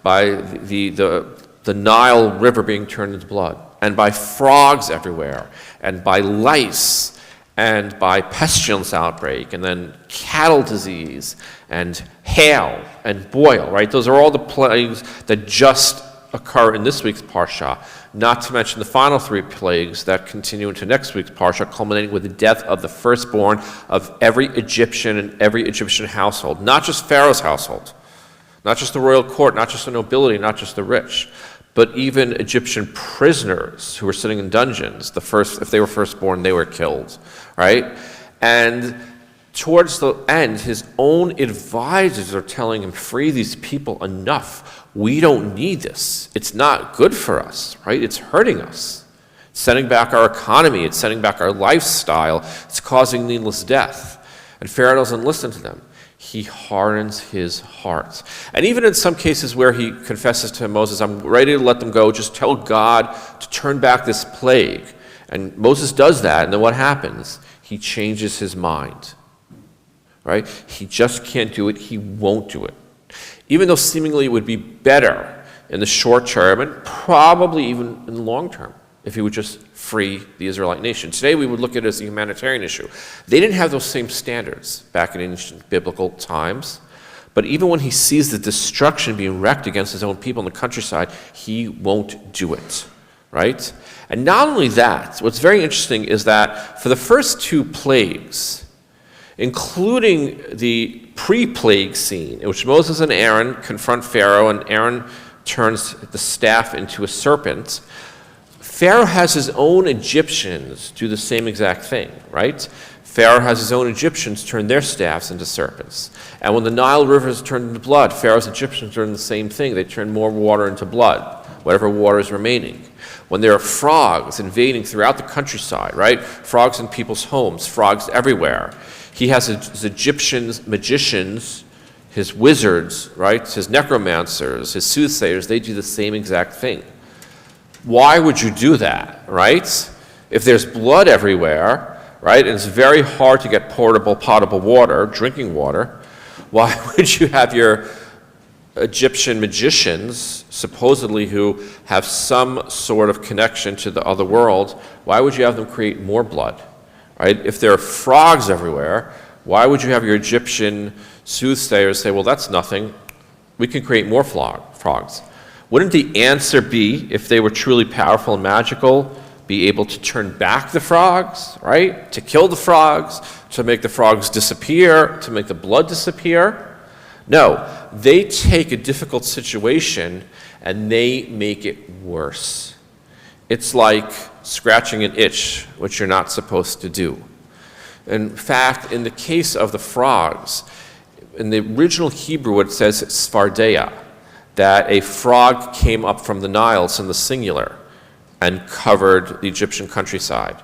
the Nile River being turned into blood, and by frogs everywhere, and by lice, and by pestilence outbreak, and then cattle disease, and hail, and boil, right? Those are all the plagues that just occur in this week's Parsha, not to mention the final 3 plagues that continue into next week's Parsha, culminating with the death of the firstborn of every Egyptian and every Egyptian household, not just Pharaoh's household, not just the royal court, not just the nobility, not just the rich, but even Egyptian prisoners who were sitting in dungeons. If they were firstborn, they were killed, right? And towards the end, his own advisors are telling him, free these people, enough. We don't need this. It's not good for us, right? It's hurting us. It's setting back our economy. It's setting back our lifestyle. It's causing needless death. And Pharaoh doesn't listen to them. He hardens his heart. And even in some cases where he confesses to Moses, I'm ready to let them go, just tell God to turn back this plague. And Moses does that, and then what happens? He changes his mind, right? He just can't do it. He won't do it. Even though seemingly it would be better in the short term and probably even in the long term if he would just free the Israelite nation. Today we would look at it as a humanitarian issue. They didn't have those same standards back in ancient biblical times, but even when he sees the destruction being wreaked against his own people in the countryside, he won't do it, right? And not only that, what's very interesting is that for the first 2 plagues, including the pre-plague scene in which Moses and Aaron confront Pharaoh and Aaron turns the staff into a serpent, Pharaoh has his own Egyptians do the same exact thing, right? Pharaoh has his own Egyptians turn their staffs into serpents. And when the Nile River is turned into blood, Pharaoh's Egyptians turn the same thing. They turn more water into blood, whatever water is remaining. When there are frogs invading throughout the countryside, right? Frogs in people's homes, frogs everywhere. He has his Egyptian magicians, his wizards, right? His necromancers, his soothsayers, they do the same exact thing. Why would you do that, right? If there's blood everywhere, right, and it's very hard to get potable water, drinking water, why would you have your Egyptian magicians, supposedly who have some sort of connection to the other world, why would you have them create more blood, right? If there are frogs everywhere, why would you have your Egyptian soothsayers say, well, that's nothing, we can create more frogs? Wouldn't the answer be, if they were truly powerful and magical, be able to turn back the frogs, right? To kill the frogs, to make the frogs disappear, to make the blood disappear? No, they take a difficult situation and they make it worse. It's like scratching an itch, which you're not supposed to do. In fact, in the case of the frogs, in the original Hebrew it says Sfardeia, that a frog came up from the Nile, in the singular, and covered the Egyptian countryside.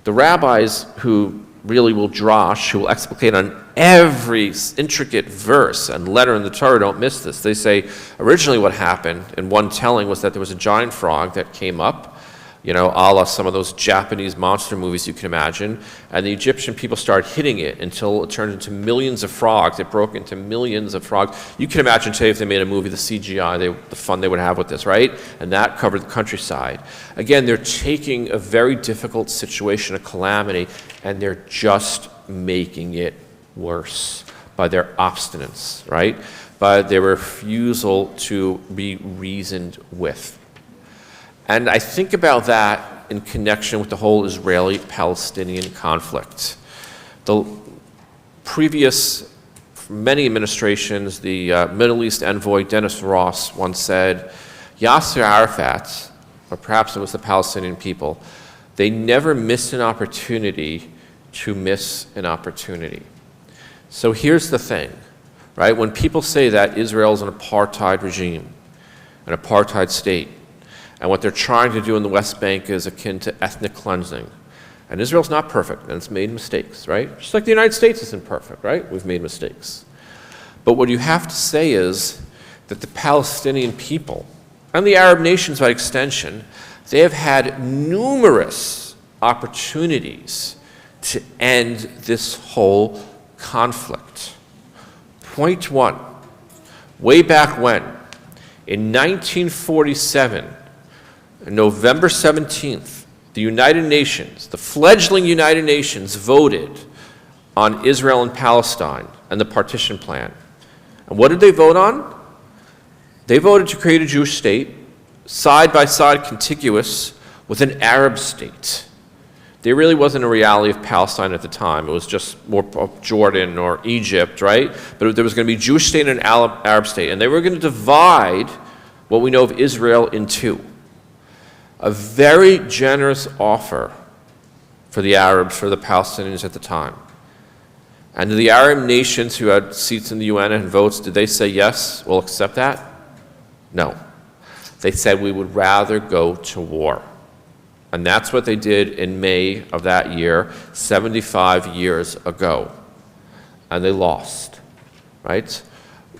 The rabbis who really will drash, who will explicate on every intricate verse and letter in the Torah, don't miss this. They say originally what happened in one telling was that there was a giant frog that came up, a la some of those Japanese monster movies you can imagine, and the Egyptian people started hitting it until it turned into millions of frogs. It broke into millions of frogs. You can imagine today if they made a movie, the CGI, the fun they would have with this, right? And that covered the countryside. Again, they're taking a very difficult situation, a calamity, and they're just making it worse by their obstinance, right? By their refusal to be reasoned with. And I think about that in connection with the whole Israeli-Palestinian conflict. The previous, many administrations, the Middle East envoy Dennis Ross once said, Yasser Arafat, or perhaps it was the Palestinian people, they never missed an opportunity to miss an opportunity. So here's the thing, right? When people say that Israel is an apartheid regime, an apartheid state, and what they're trying to do in the West Bank is akin to ethnic cleansing. And Israel's not perfect, and it's made mistakes, right? Just like the United States isn't perfect, right? We've made mistakes. But what you have to say is that the Palestinian people, and the Arab nations by extension, they have had numerous opportunities to end this whole conflict. Point one, way back when, in 1947, November 17th, the United Nations, the fledgling United Nations, voted on Israel and Palestine and the partition plan. And what did they vote on? They voted to create a Jewish state, side by side, contiguous with an Arab state. There really wasn't a reality of Palestine at the time. It was just more of Jordan or Egypt, right? But there was going to be a Jewish state and an Arab state. And they were going to divide what we know of Israel in two. A very generous offer for the Arabs, for the Palestinians at the time. And the Arab nations who had seats in the UN and votes, did they say, yes, we'll accept that? No. They said we would rather go to war. And that's what they did in May of that year, 75 years ago. And they lost, right?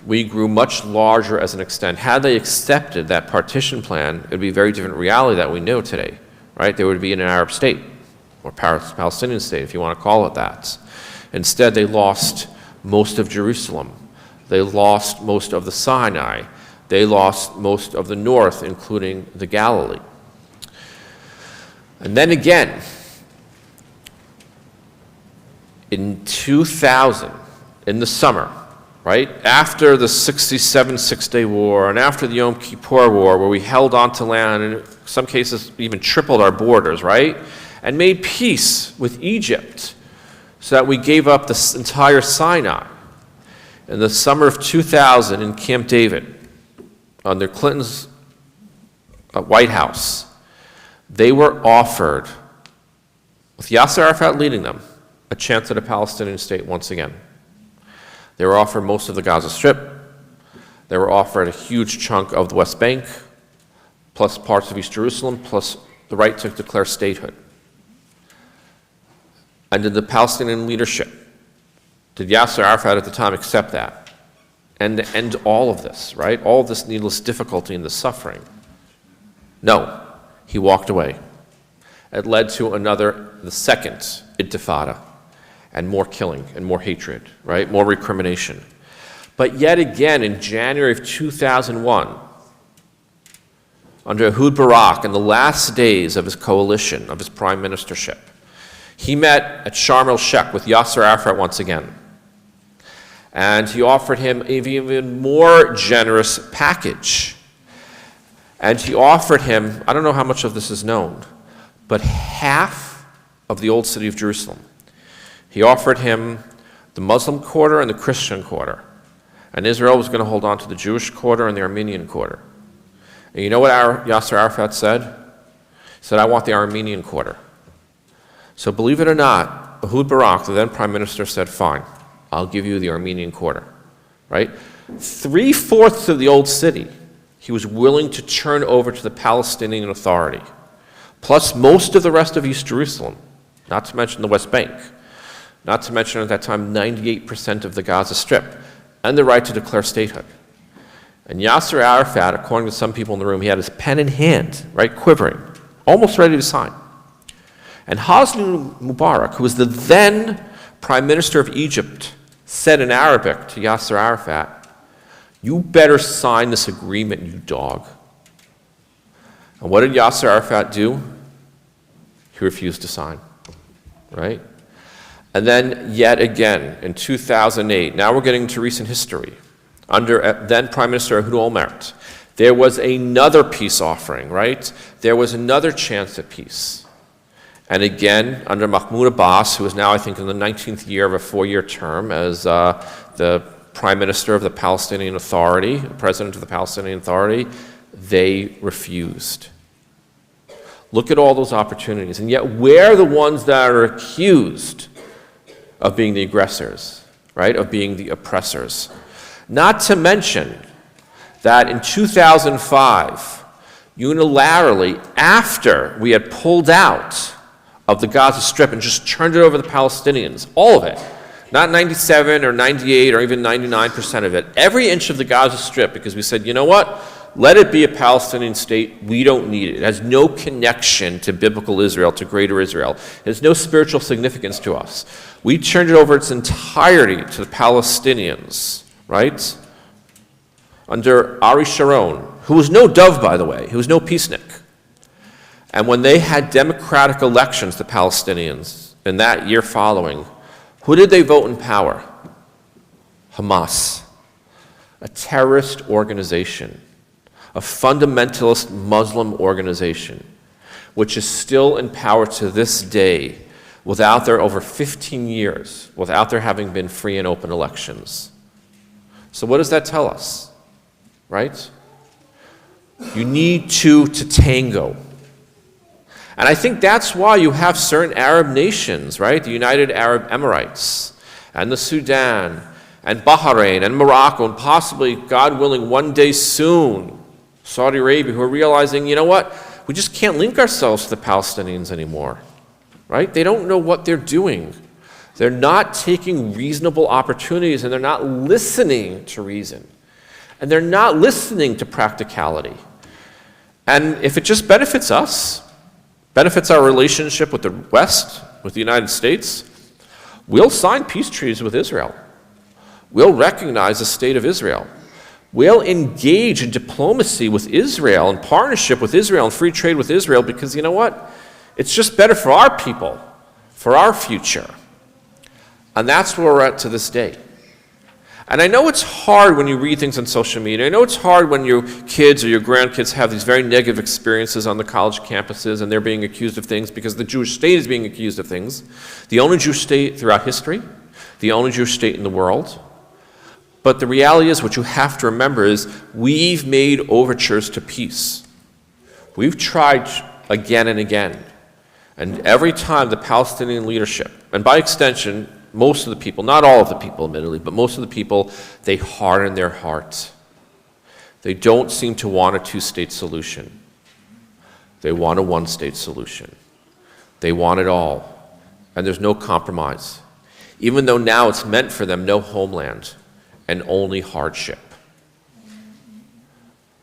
We grew much larger as an extent. Had they accepted that partition plan, it would be a very different reality that we know today, right? There would be an Arab state, or Palestinian state, if you want to call it that. Instead, they lost most of Jerusalem. They lost most of the Sinai. They lost most of the north, including the Galilee. And then again, in 2000, in the summer, right, after the 67 Six-Day War and after the Yom Kippur War, where we held on to land and in some cases even tripled our borders, right, and made peace with Egypt so that we gave up the entire Sinai. In the summer of 2000 in Camp David, under Clinton's White House, they were offered, with Yasser Arafat leading them, a chance at a Palestinian state once again. They were offered most of the Gaza Strip. They were offered a huge chunk of the West Bank, plus parts of East Jerusalem, plus the right to declare statehood. And did the Palestinian leadership, did Yasser Arafat at the time accept that? And end all of this, right? All of this needless difficulty and the suffering? No, he walked away. It led to the second intifada, and more killing and more hatred, right? More recrimination. But yet again, in January of 2001, under Ehud Barak, in the last days of his coalition, of his prime ministership, he met at Sharm el-Sheikh with Yasser Arafat once again. And he offered him an even more generous package. And he offered him, I don't know how much of this is known, but half of the old city of Jerusalem. He offered him the Muslim quarter and the Christian quarter. And Israel was going to hold on to the Jewish quarter and the Armenian quarter. And you know what Yasser Arafat said? He said, I want the Armenian quarter. So believe it or not, Ehud Barak, the then prime minister, said, fine, I'll give you the Armenian quarter, right? 3/4 of the old city he was willing to turn over to the Palestinian Authority, plus most of the rest of East Jerusalem, not to mention the West Bank, not to mention at that time 98% of the Gaza Strip, and the right to declare statehood. And Yasser Arafat, according to some people in the room, he had his pen in hand, right, quivering, almost ready to sign. And Hosni Mubarak, who was the then prime minister of Egypt, said in Arabic to Yasser Arafat, you better sign this agreement, you dog. And what did Yasser Arafat do? He refused to sign, right? And then yet again, in 2008, now we're getting to recent history, under then Prime Minister Ehud Olmert, there was another peace offering, right? There was another chance at peace. And again, under Mahmoud Abbas, who is now, I think, in the 19th year of a 4-year term as the Prime Minister of the Palestinian Authority, President of the Palestinian Authority, they refused. Look at all those opportunities. And yet we're the ones that are accused of being the aggressors, right? Of being the oppressors. Not to mention that in 2005, unilaterally, after we had pulled out of the Gaza Strip and just turned it over to the Palestinians, all of it, not 97 or 98 or even 99% of it, every inch of the Gaza Strip, because we said, you know what? Let it be a Palestinian state. We don't need it. It has no connection to biblical Israel, to greater Israel. It has no spiritual significance to us. We turned it over its entirety to the Palestinians, right? Under Ari Sharon, who was no dove, by the way, who was no peacenik. And when they had democratic elections, the Palestinians, in that year following, who did they vote in power? Hamas, a terrorist organization, a fundamentalist Muslim organization, which is still in power to this day without their over 15 years, without there having been free and open elections. So what does that tell us, right? You need two to tango. And I think that's why you have certain Arab nations, right? The United Arab Emirates, and the Sudan, and Bahrain, and Morocco, and possibly, God willing, one day soon, Saudi Arabia, who are realizing, you know what? We just can't link ourselves to the Palestinians anymore, right? They don't know what they're doing. They're not taking reasonable opportunities, and they're not listening to reason. And they're not listening to practicality. And if it just benefits us, benefits our relationship with the West, with the United States, we'll sign peace treaties with Israel. We'll recognize the state of Israel. We'll engage in diplomacy with Israel and partnership with Israel and free trade with Israel because, you know what? It's just better for our people, for our future. And that's where we're at to this day. And I know it's hard when you read things on social media. I know it's hard when your kids or your grandkids have these very negative experiences on the college campuses and they're being accused of things because the Jewish state is being accused of things. The only Jewish state throughout history, the only Jewish state in the world. But the reality is, what you have to remember is, we've made overtures to peace. We've tried again and again. And every time the Palestinian leadership, and by extension, most of the people, not all of the people admittedly, but most of the people, they harden their hearts. They don't seem to want a two-state solution. They want a one-state solution. They want it all. And there's no compromise. Even though now it's meant for them no homeland and only hardship.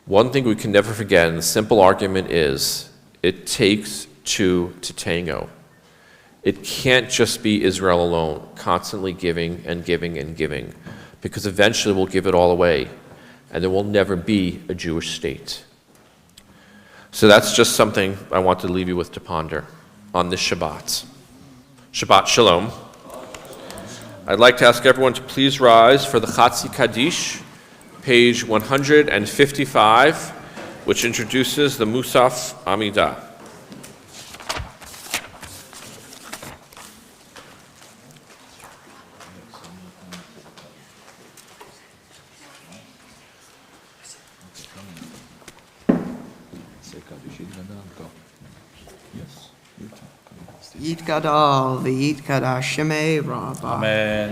One thing we can never forget, and the simple argument is, it takes two to tango. It can't just be Israel alone, constantly giving and giving and giving, because eventually we'll give it all away, and there will never be a Jewish state. So that's just something I want to leave you with to ponder on this Shabbat. Shabbat Shalom. I'd like to ask everyone to please rise for the Chatzi Kaddish, page 155, which introduces the Musaf Amidah. Yitgadal v'yitkadash shemei Rabbah. Amen.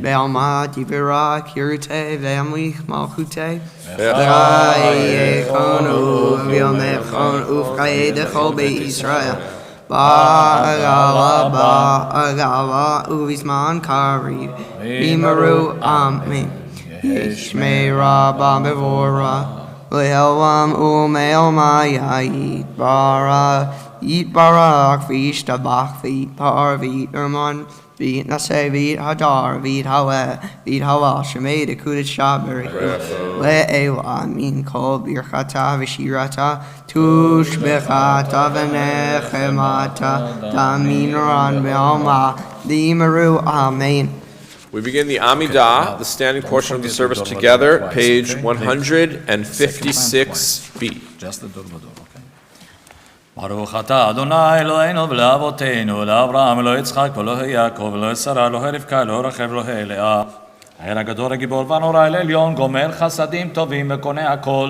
Be'alma divira kirute ve'amlich malchute. V'chayechonu v'yomechon ufchayedechol be'Yisrael. Ba'agala uvisman kariv. V'maru amen. Yishmei Rabbah bevora. Le'elam u'me'elma yayit bara. Eat barak, v'yish tabach, v'yit par, v'yit erman, v'yit naseh, v'yit hadar, v'yit haweh, v'yit hawah, shemei dekudet shabari, le'ewa min kol birchata v'shirata, tush bechata v'nechemata, damin ran be'alma, v'yimaru, amen. We begin the Amidah, the standing portion of the service together, page 156b. Just the Dorvador, okay? ברוך אתה אדוני אלוהינו ולאבותינו לאברהם אלוהי יצחק ואלוהי יעקב אלוהי שרה אלוהי רבקה אלוהי רחב אלוהי לאה האל הגדול הגיבור והנורא אל עליון גומר חסדים טובים וקונה הכל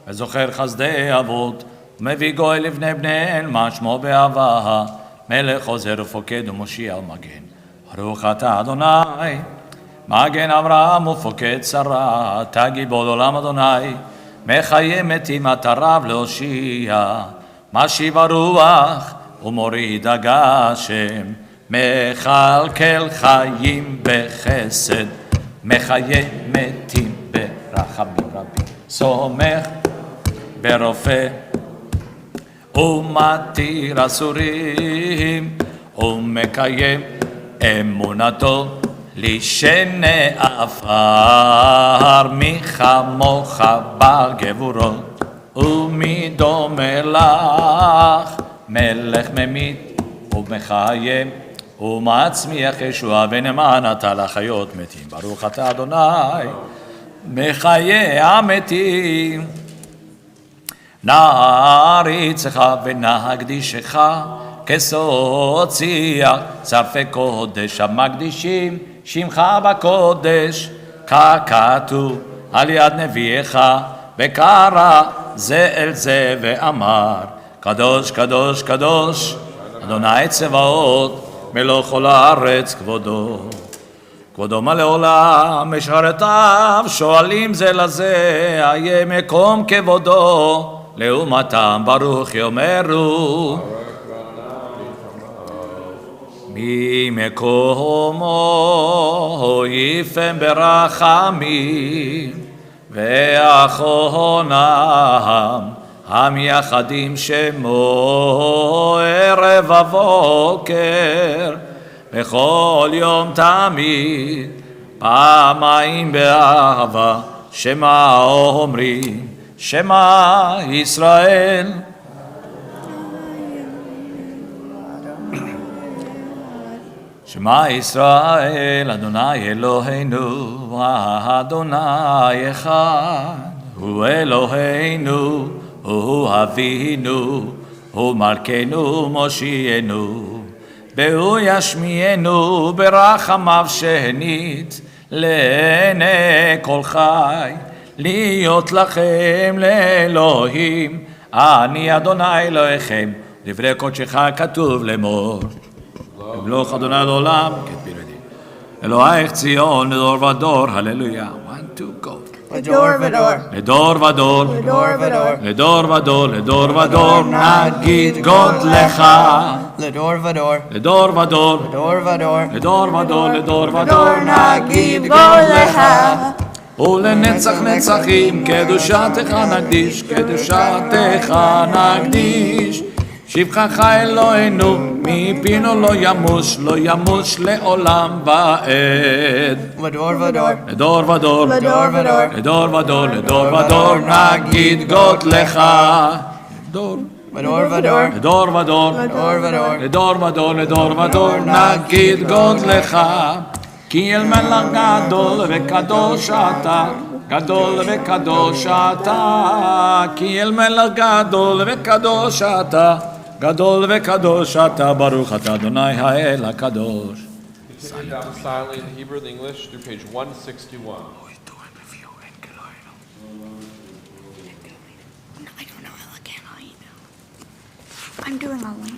וזוכר חסדי אבות ומביא גואל לבני בניהן מה שמו באהבה מלך עוזר ופוקד ומושיע ומגן ברוך אתה אדוני מגן אברהם ופוקד שרה אתה גיבור עולם אדוני מחיה מתים אתה רב להושיע משיב הרוח ומוריד הגשם, מכלכל חיים בחסד, מחיה מתים ברחמים רבים, סומך ברופא ומתיר אסורים ומקיים אמונתו לשני עפר מי כמוך בגבורות ומי דומה לך מלך ממית ומחיה, ומצמיח ישועה ונאמן אתה לחיות מתים. ברוך אתה אדוני, מחיי המתים. נעריצך ונקדישך, כסוציח שרפי קודש המקדישים שמך בקודש, ככתוב על יד נביאך, וקרא זה אל זה ואמר, קדוש קדוש קדוש אדוני צבאות, מלוך כל הארץ כבודו. כבודו מלא עולם, משרתיו שואלים זה לזה, איה מקום כבודו לעומתם ברוך יאמרו. ממקומו יפם ברחמים, ואחרונם המייחדים שמו ערב ובוקר, בכל יום תמיד פעמיים באהבה, שמע אומרים שמע ישראל. שמע ישראל, אדוני אלוהינו, אדוני אחד, הוא אלוהינו, הוא אבינו, הוא מלכנו מושיענו, והוא ישמיענו ברחמיו שנית, לעיני כל חי, להיות לכם לאלוהים, אני אדוני אלוהיכם, דברי קודשך כתוב לאמור. במלוך אדוני לעולם, אלוהיך ציון לדור ודור, הללויה. 1, 2, go. לדור ודור. לדור ודור. לדור ודור. לדור ודור, לדור ודור, נגיד גודלך. לדור ודור. לדור ודור. לדור ודור. לדור ודור, לדור ודור, נגיד גודלך. ולנצח נצחים, קדושתך נקדיש, קדושתך נקדיש. שבחך אלוהינו, מפינו לא ימוש, לא ימוש לעולם ועד. לדור ודור. לדור ודור. לדור ודור. לדור ודור, לדור ודור, נגיד גודלך. לדור. לדור ודור. לדור ודור. לדור ודור. לדור ודור, לדור ודור, נגיד גודלך. כי אל מלך גדול וקדוש אתה, גדול וקדוש אתה, כי אל מלך גדול וקדוש אתה, גדול וקדוש אתה, ברוך אתה אדוני האל הקדוש. Continue down silently in Hebrew and English through page 161. I'm doing all one.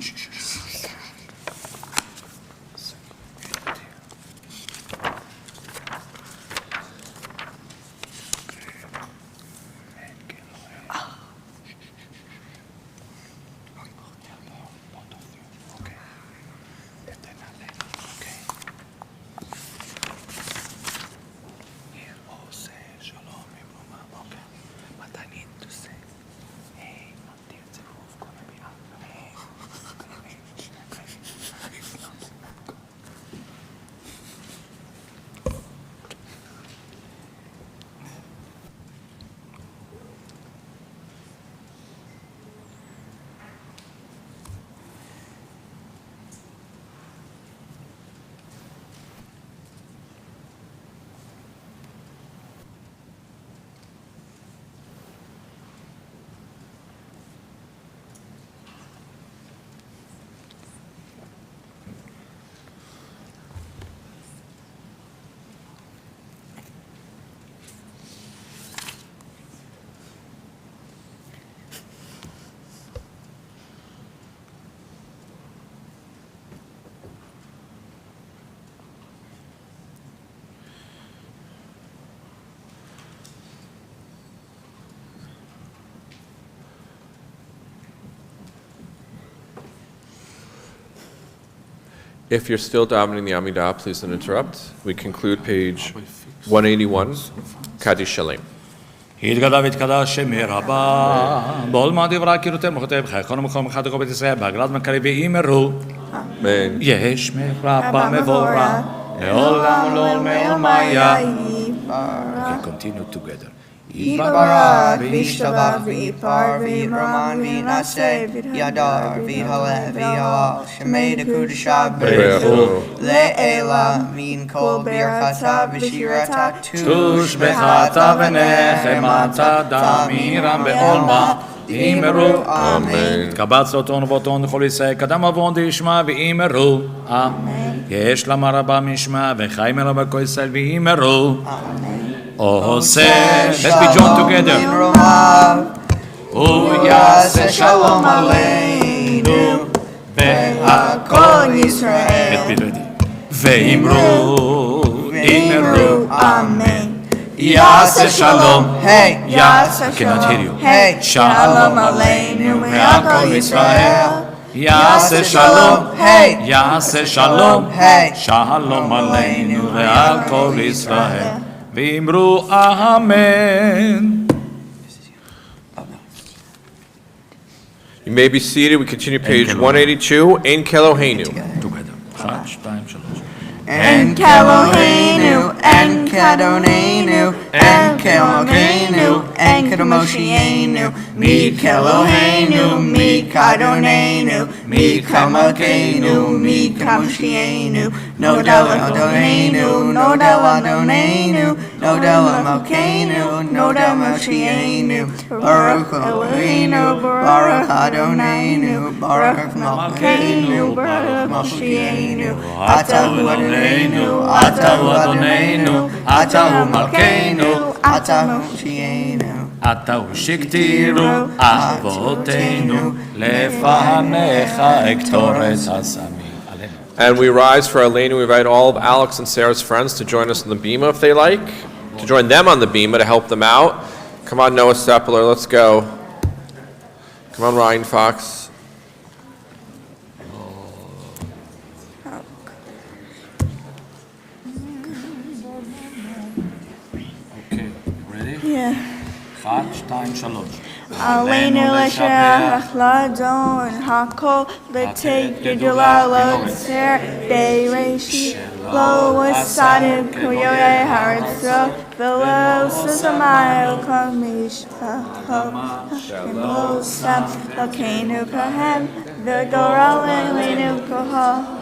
If you're still davening the Amidah, please don't interrupt. We conclude page 181, Kaddish Shalem. התגלה והתקדש שמי רבה, בעול מה דברה קירותי מוחותיהם, חייכון ומחום אחד לכל בית ישראל, בהגלת מקרי ואימרו, יש מרבה מבורא, לעולם ולעולמי עולמי. Okay, continue together. Yibarad, Vishtabach, Vipar, Viroman, Vinase, Yadar, Vihale, Vihalal, Shemeda Kudashab, Brechu, Le'ela, Min Kol, Birchata, Vishirata, Tush Bechata Venechemata Damiram Beolma Imeru Amen. קבץ אותון ואותון וכל ישראל קדם עוון דשמע ואימרו אמן יש למה רבה משמע וחיים רבה כל ישראל ואימרו עושה let's be joined together הוא יעשה שלום עלינו והכל ישראל ואימרו אמן יעשה שלום, יעשה שלום, שלום עלינו ועל כל ישראל. יעשה שלום, יעשה שלום, שלום עלינו ועל כל ישראל. ואמרו אמן. You may be seated. We continue page 182. Ein Keloheinu. Together. 1, 2, 3. En Keloheinu, En Kedonenu, En Keloheinu, En Kedomoshienu, Mi Keloheinu, Mi Kadonenu, Mi Kamakenu, Mi Kamoshienu, No Deladonenu, No Deladonenu, No Delamokenu, No Demoshienu, Baruch Eloheinu, Baruch Adonenu, Baruch Malkeinu, Baruch Moshienu, Atahu Adonenu, Atahu Adonenu, Atahu Malkeinu, Atahu Moshienu. Atahu shiktiru avotenu lefanecha ektoret hasami. And we rise for our lane. We invite all of Alex and Sarah's friends to join us on the bima if they like, to join them on the bima to help them out. Come on, Noah Stepler, let's go. Come on, Ryan Fox. Okay, ready? Yeah. 1, 2, 3. עלינו לשבח לדון הכל לתת גדולה לצר בראשית לא וסדים כיורי הארצו ולא ססמאל כל משפחות ולא סם לקנו כהם וגורל אלינו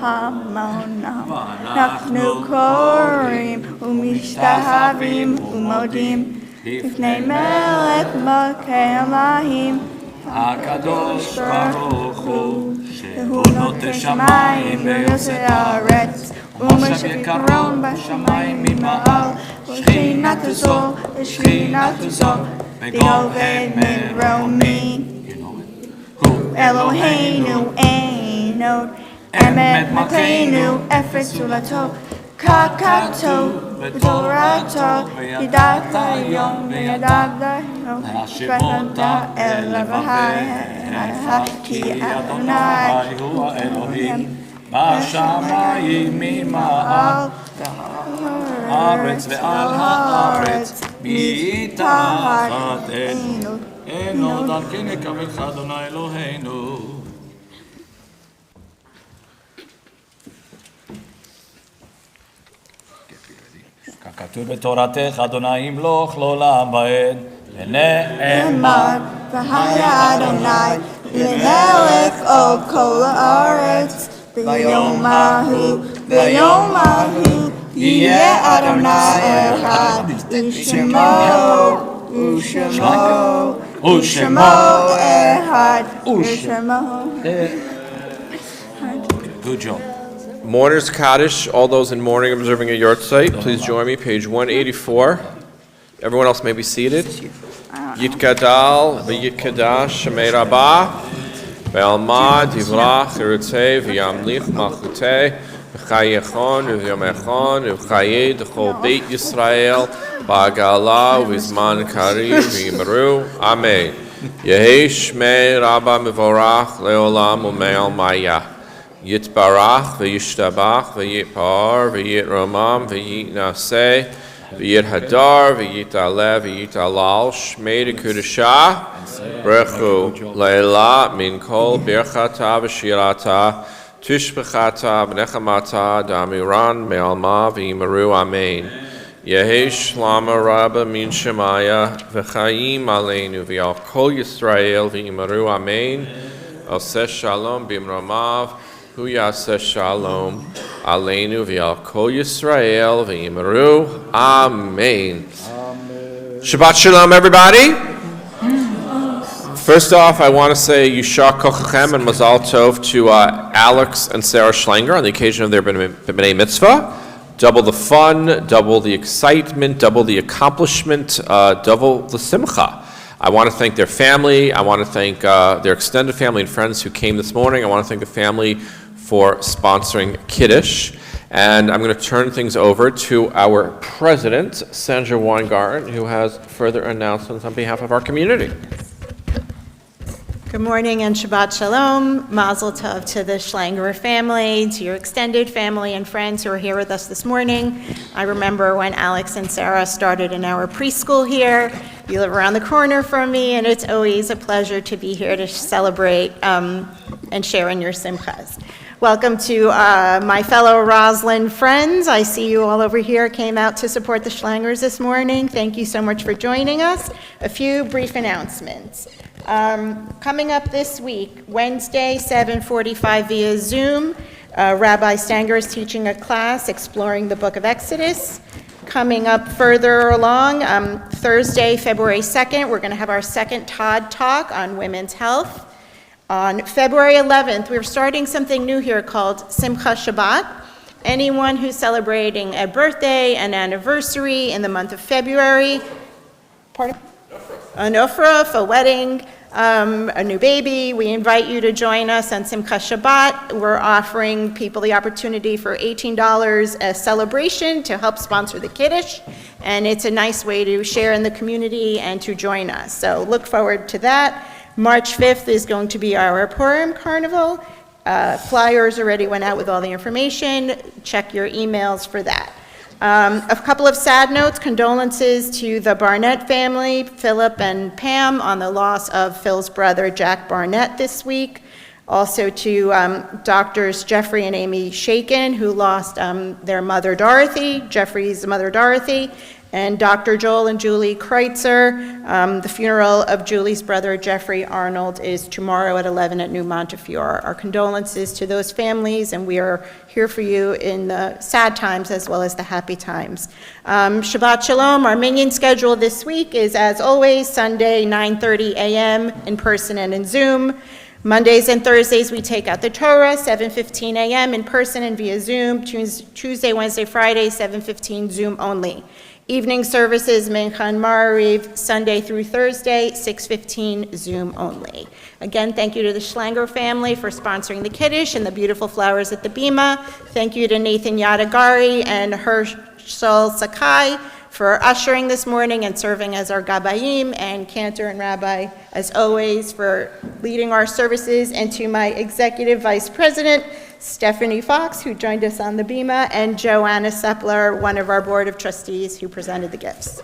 כהמונם אנחנו קוראים ומשתחווים ומודים לפני מלך מלכי המלכים הקדוש ברוך הוא שהוא נוטה שמיים ויוצר הארץ ומשקרון בשמיים ממעל ושכינת הזו ושכינת הזו ויובד מרומי הוא אלוהינו אין עוד אמת מלכנו אפס זולתו קקתו בתורתו ידעת היום וידעת היום ושפטת אל אבותיך כי אדוני הוא האלוהים בשמיים ממעל הארץ ועל הארץ מתחת אין עוד על כן יקבלך אדוני אלוהינו. ככתוב בתורתך אדוני ימלוך לעולם ועד ונאמר והיה אדוני למלך על כל הארץ ביום ההוא יהיה אדוני אחד ושמו אחד Good job. Mourners Kaddish, all those in mourning observing a yard site, please join me, page 184. Everyone else may be seated. Yitkadal, v'yitkadash, shemei rabah, ve'almad, yivrach, yirutzei, v'yamlich, malchutei, v'chayechon, v'yomechon, v'chayed, v'chol beit Yisrael, ba'agala, v'izman karim, v'yimeru. Amen. Yehi shmei rabah mevorach, le'olam, u'me'al ma'yah. Yitbarach, v'yishtabach, v'yitpar, v'yitromam, v'yitnaseh, v'yithadar, v'yitaleh, v'yitalal, shmei dekudashah, brechu, le'ela, min kol, birchata, v'shirata, tushbechata, v'nechamata, damiran, me'alma, v'imaru, amen. Yehi Shlama Rabba Min Shemaya V'chaim Aleinu V'al Kol Yisrael V'imaru Amen. Aseh Shalom B'imramav Hu Yaseh Shalom Aleinu V'al Kol Yisrael V'imaru Amen. Shabbat Shalom, everybody. First off, I want to say Yishar Kochachem and Mazal Tov to Alex and Sarah Schlanger on the occasion of their B'nai Mitzvah. Double the fun, double the excitement, double the accomplishment, double the simcha. I want to thank their family. I want to thank their extended family and friends who came this morning. I want to thank the family for sponsoring Kiddush. And I'm going to turn things over to our president, Sandra Weingarten, who has further announcements on behalf of our community. Good morning and Shabbat Shalom. Mazel Tov to the Schlanger family, to your extended family and friends who are here with us this morning. I remember when Alex and Sarah started in our preschool here. You live around the corner from me, and it's always a pleasure to be here to celebrate and share in your simchas. Welcome to my fellow Roslyn friends. I see you all over here came out to support the Schlangers this morning. Thank you so much for joining us. A few brief announcements. Coming up this week, Wednesday, 7:45 via Zoom, Rabbi Stanger is teaching a class exploring the book of Exodus. Coming up further along, Thursday, February 2nd, we're going to have our second Todd Talk on women's health. On February 11th, we're starting something new here called Simcha Shabbat. Anyone who's celebrating a birthday, an anniversary in the month of February, an ofruf, a wedding, a new baby, we invite you to join us on Simcha Shabbat. We're offering people the opportunity for $18 a celebration to help sponsor the Kiddush, and it's a nice way to share in the community and to join us. So look forward to that. March 5th is going to be our Purim Carnival. Flyers already went out with all the information. Check your emails for that. A couple of sad notes, condolences to the Barnett family, Philip and Pam, on the loss of Phil's brother, Jack Barnett, this week. Also to doctors Jeffrey and Amy Shaken, who lost their mother, Dorothy, Jeffrey's mother, Dorothy, and Dr. Joel and Julie Kreutzer. The funeral of Julie's brother, Jeffrey Arnold, is tomorrow at 11 at New Montefiore. Our condolences to those families, and we are here for you in the sad times as well as the happy times. Shabbat Shalom, our minyan schedule this week is, as always, Sunday, 9:30 a.m. in person and in Zoom. Mondays and Thursdays, we take out the Torah, 7:15 a.m. in person and via Zoom. Tuesday, Wednesday, Friday, 7:15 Zoom only. Evening services, Mincha and Ma'ariv, Sunday through Thursday, 6:15 Zoom only. Again, thank you to the Schlanger family for sponsoring the Kiddush and the beautiful flowers at the Bima. Thank you to Nathan Yadagari and Hershel Sakai for ushering this morning and serving as our Gabayim, and Cantor and Rabbi, as always, for leading our services, and to my Executive Vice President, Stephanie Fox, who joined us on the Bima, and Joanna Sepler, one of our Board of Trustees, who presented the gifts.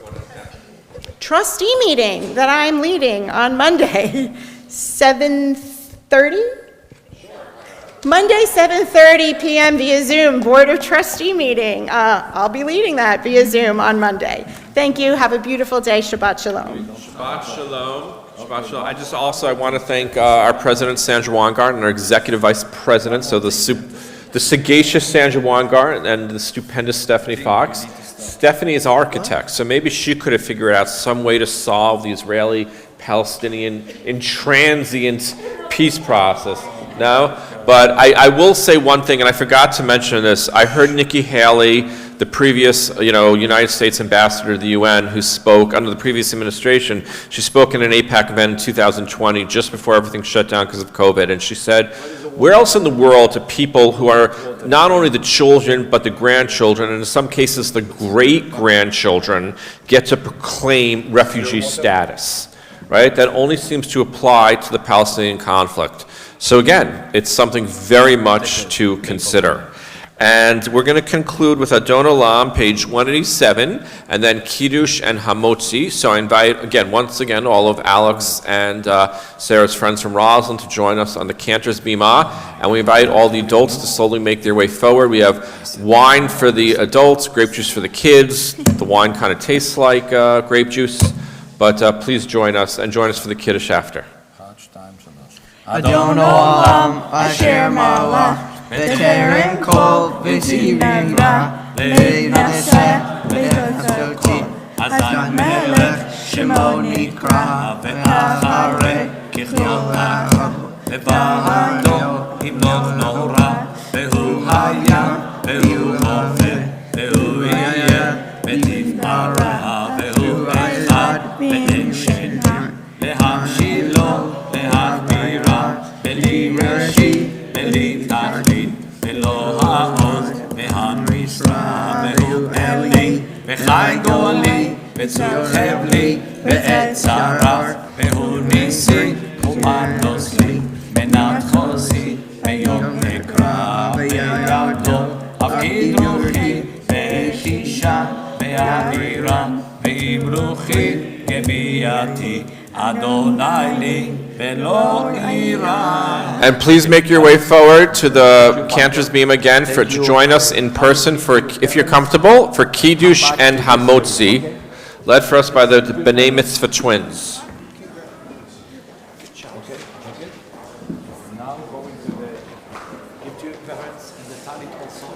Trustee meeting that I'm leading on Monday, 7:30? Monday, 7:30 p.m. via Zoom, Board of Trustee meeting. I'll be leading that via Zoom on Monday. Thank you. Have a beautiful day. Shabbat Shalom. Shabbat Shalom. Shabbat Shalom. I want to thank our president, Sandra Weingarten, and our executive vice president, so the sagacious Sandra Weingarten and the stupendous Stephanie Fox. Stephanie is an architect, so maybe she could have figured out some way to solve the Israeli-Palestinian intransient peace process. No? But I will say one thing, and I forgot to mention this. I heard Nikki Haley, the previous United States ambassador to the UN, who spoke under the previous administration. She spoke in an APAC event in 2020, just before everything shut down because of COVID, and she said, where else in the world do people who are not only the children, but the grandchildren, and in some cases the great-grandchildren, get to proclaim refugee status, right? That only seems to apply to the Palestinian conflict. So again, it's something very much to consider. And we're going to conclude with Adon Olam, page 187, and then Kiddush and Hamotzi. So I invite, once again, all of Alex and Sarah's friends from Roslyn to join us on the Cantor's Bima. And we invite all the adults to slowly make their way forward. We have wine for the adults, grape juice for the kids. The wine kind of tastes like grape juice. But please join us, and join us for the Kiddush after. Adon Olam Asher Malach B'Terem Kol V'Tzivim Ra Le'Naseh V'Tototi Azad Melech Shemo Nikra V'Acharei Kichol Ha'am V'Vahado Imloch Nora V'Hu Hayam V'Hu Hofeh V'Hu Yayeh V'Tifara V'Hu Echad V'En Shenan V'Hamshilo V'Hadbira V'Li Reshit V'Li Tachlit V'Lo Ha'oz V'Hamrisra V'Hu Eli V'Chai Goli V'Tzur Hevli V'Et Zarar V'Hu Nisi U'Manos Li Menat Chosi V'Yom Nekra V'Yayado Avgiduchi V'Shisha V'Avira V'Ibruchi Gebiati Adonai Li V'Lo Ira. And please make your way forward to the Cantor's Beam again to join us in person for, if you're comfortable, for Kiddush and Hamotzi, led for us by the B'nai Mitzvah twins. Now going to the give to your parents and the talit also.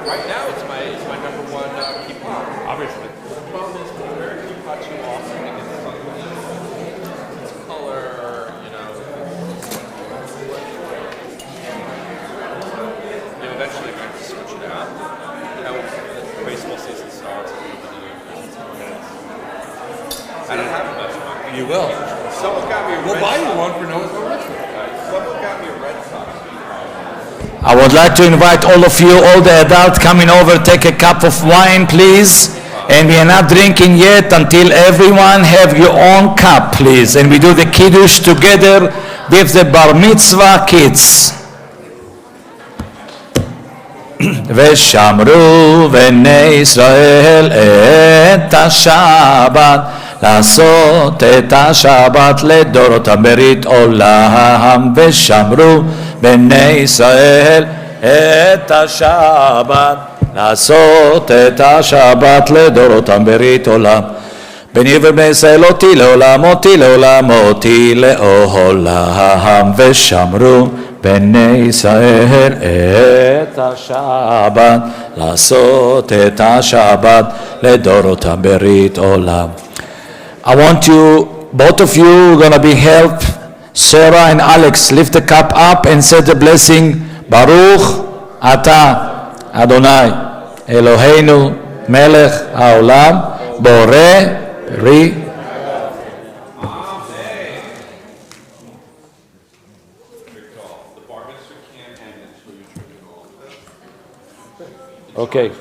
Right now, it's my number one kippah, obviously. The problem is when you wear a kippah too often, it gets ugly. Its color, eventually I have to switch it out. The baseball season starts. I don't have much money. You will. Someone got me a red We'll buy you top. one for Noah's Richmond. Someone got me a red top. I would like to invite all of you, all the adults coming over, take a cup of wine, please. And we are not drinking yet until everyone have your own cup, please. And we do the Kiddush together with the Bar Mitzvah kids. ושמרו בני ישראל את השבת, לעשות את השבת לדורותם ברית עולם. ושמרו בני ישראל את השבת, לעשות את השבת לדורותם ברית עולם. בני ובני ישראל אותי לעולם, אותי לעולם, אותי לעולם. ושמרו בני ישראל את השבת, לעשות את השבת לדורותם ברית עולם. I want you, both of you, gonna be help. Sarah and Alex, lift the cup up and say the blessing. Baruch Ata Adonai Eloheinu Melech Haolam Boreh Ri. Okay.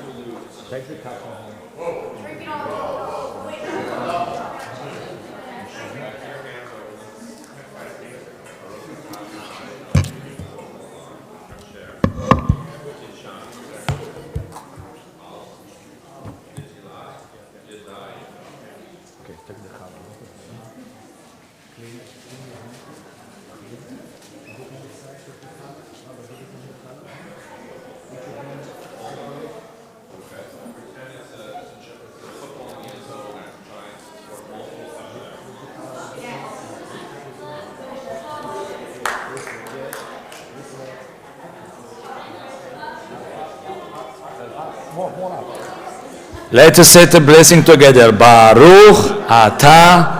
Let us say the blessing together. Baruch Ata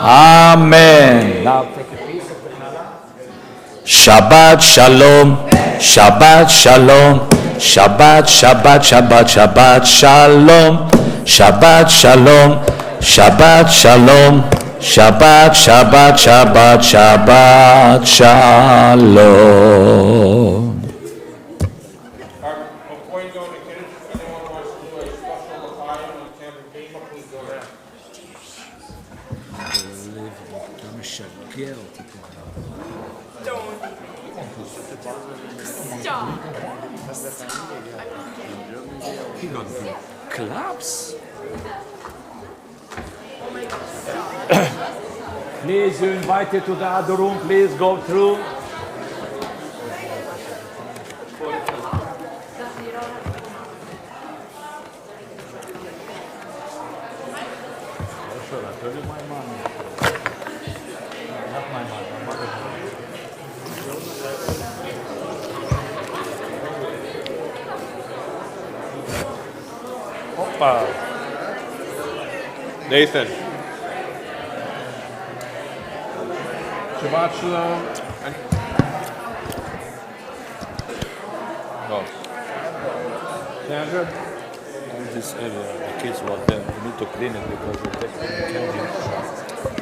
Amen. Now take a piece of the challah. Shabbat shalom, Shabbat shalom, Shabbat, Shabbat, Shabbat, Shabbat shalom, Shabbat shalom, Shabbat shalom, Shabbat, Shabbat, Shabbat, Shabbat shalom. Before you go to Kiddush, if anyone wants to do a special l'chaim on Campbell Game, please go there. Claps. Please, you're invited to the other room. Please go through. Nathan. Shabbat shalom. Oh. Sandra? This area, the kids were there. We need to clean it because they take candy.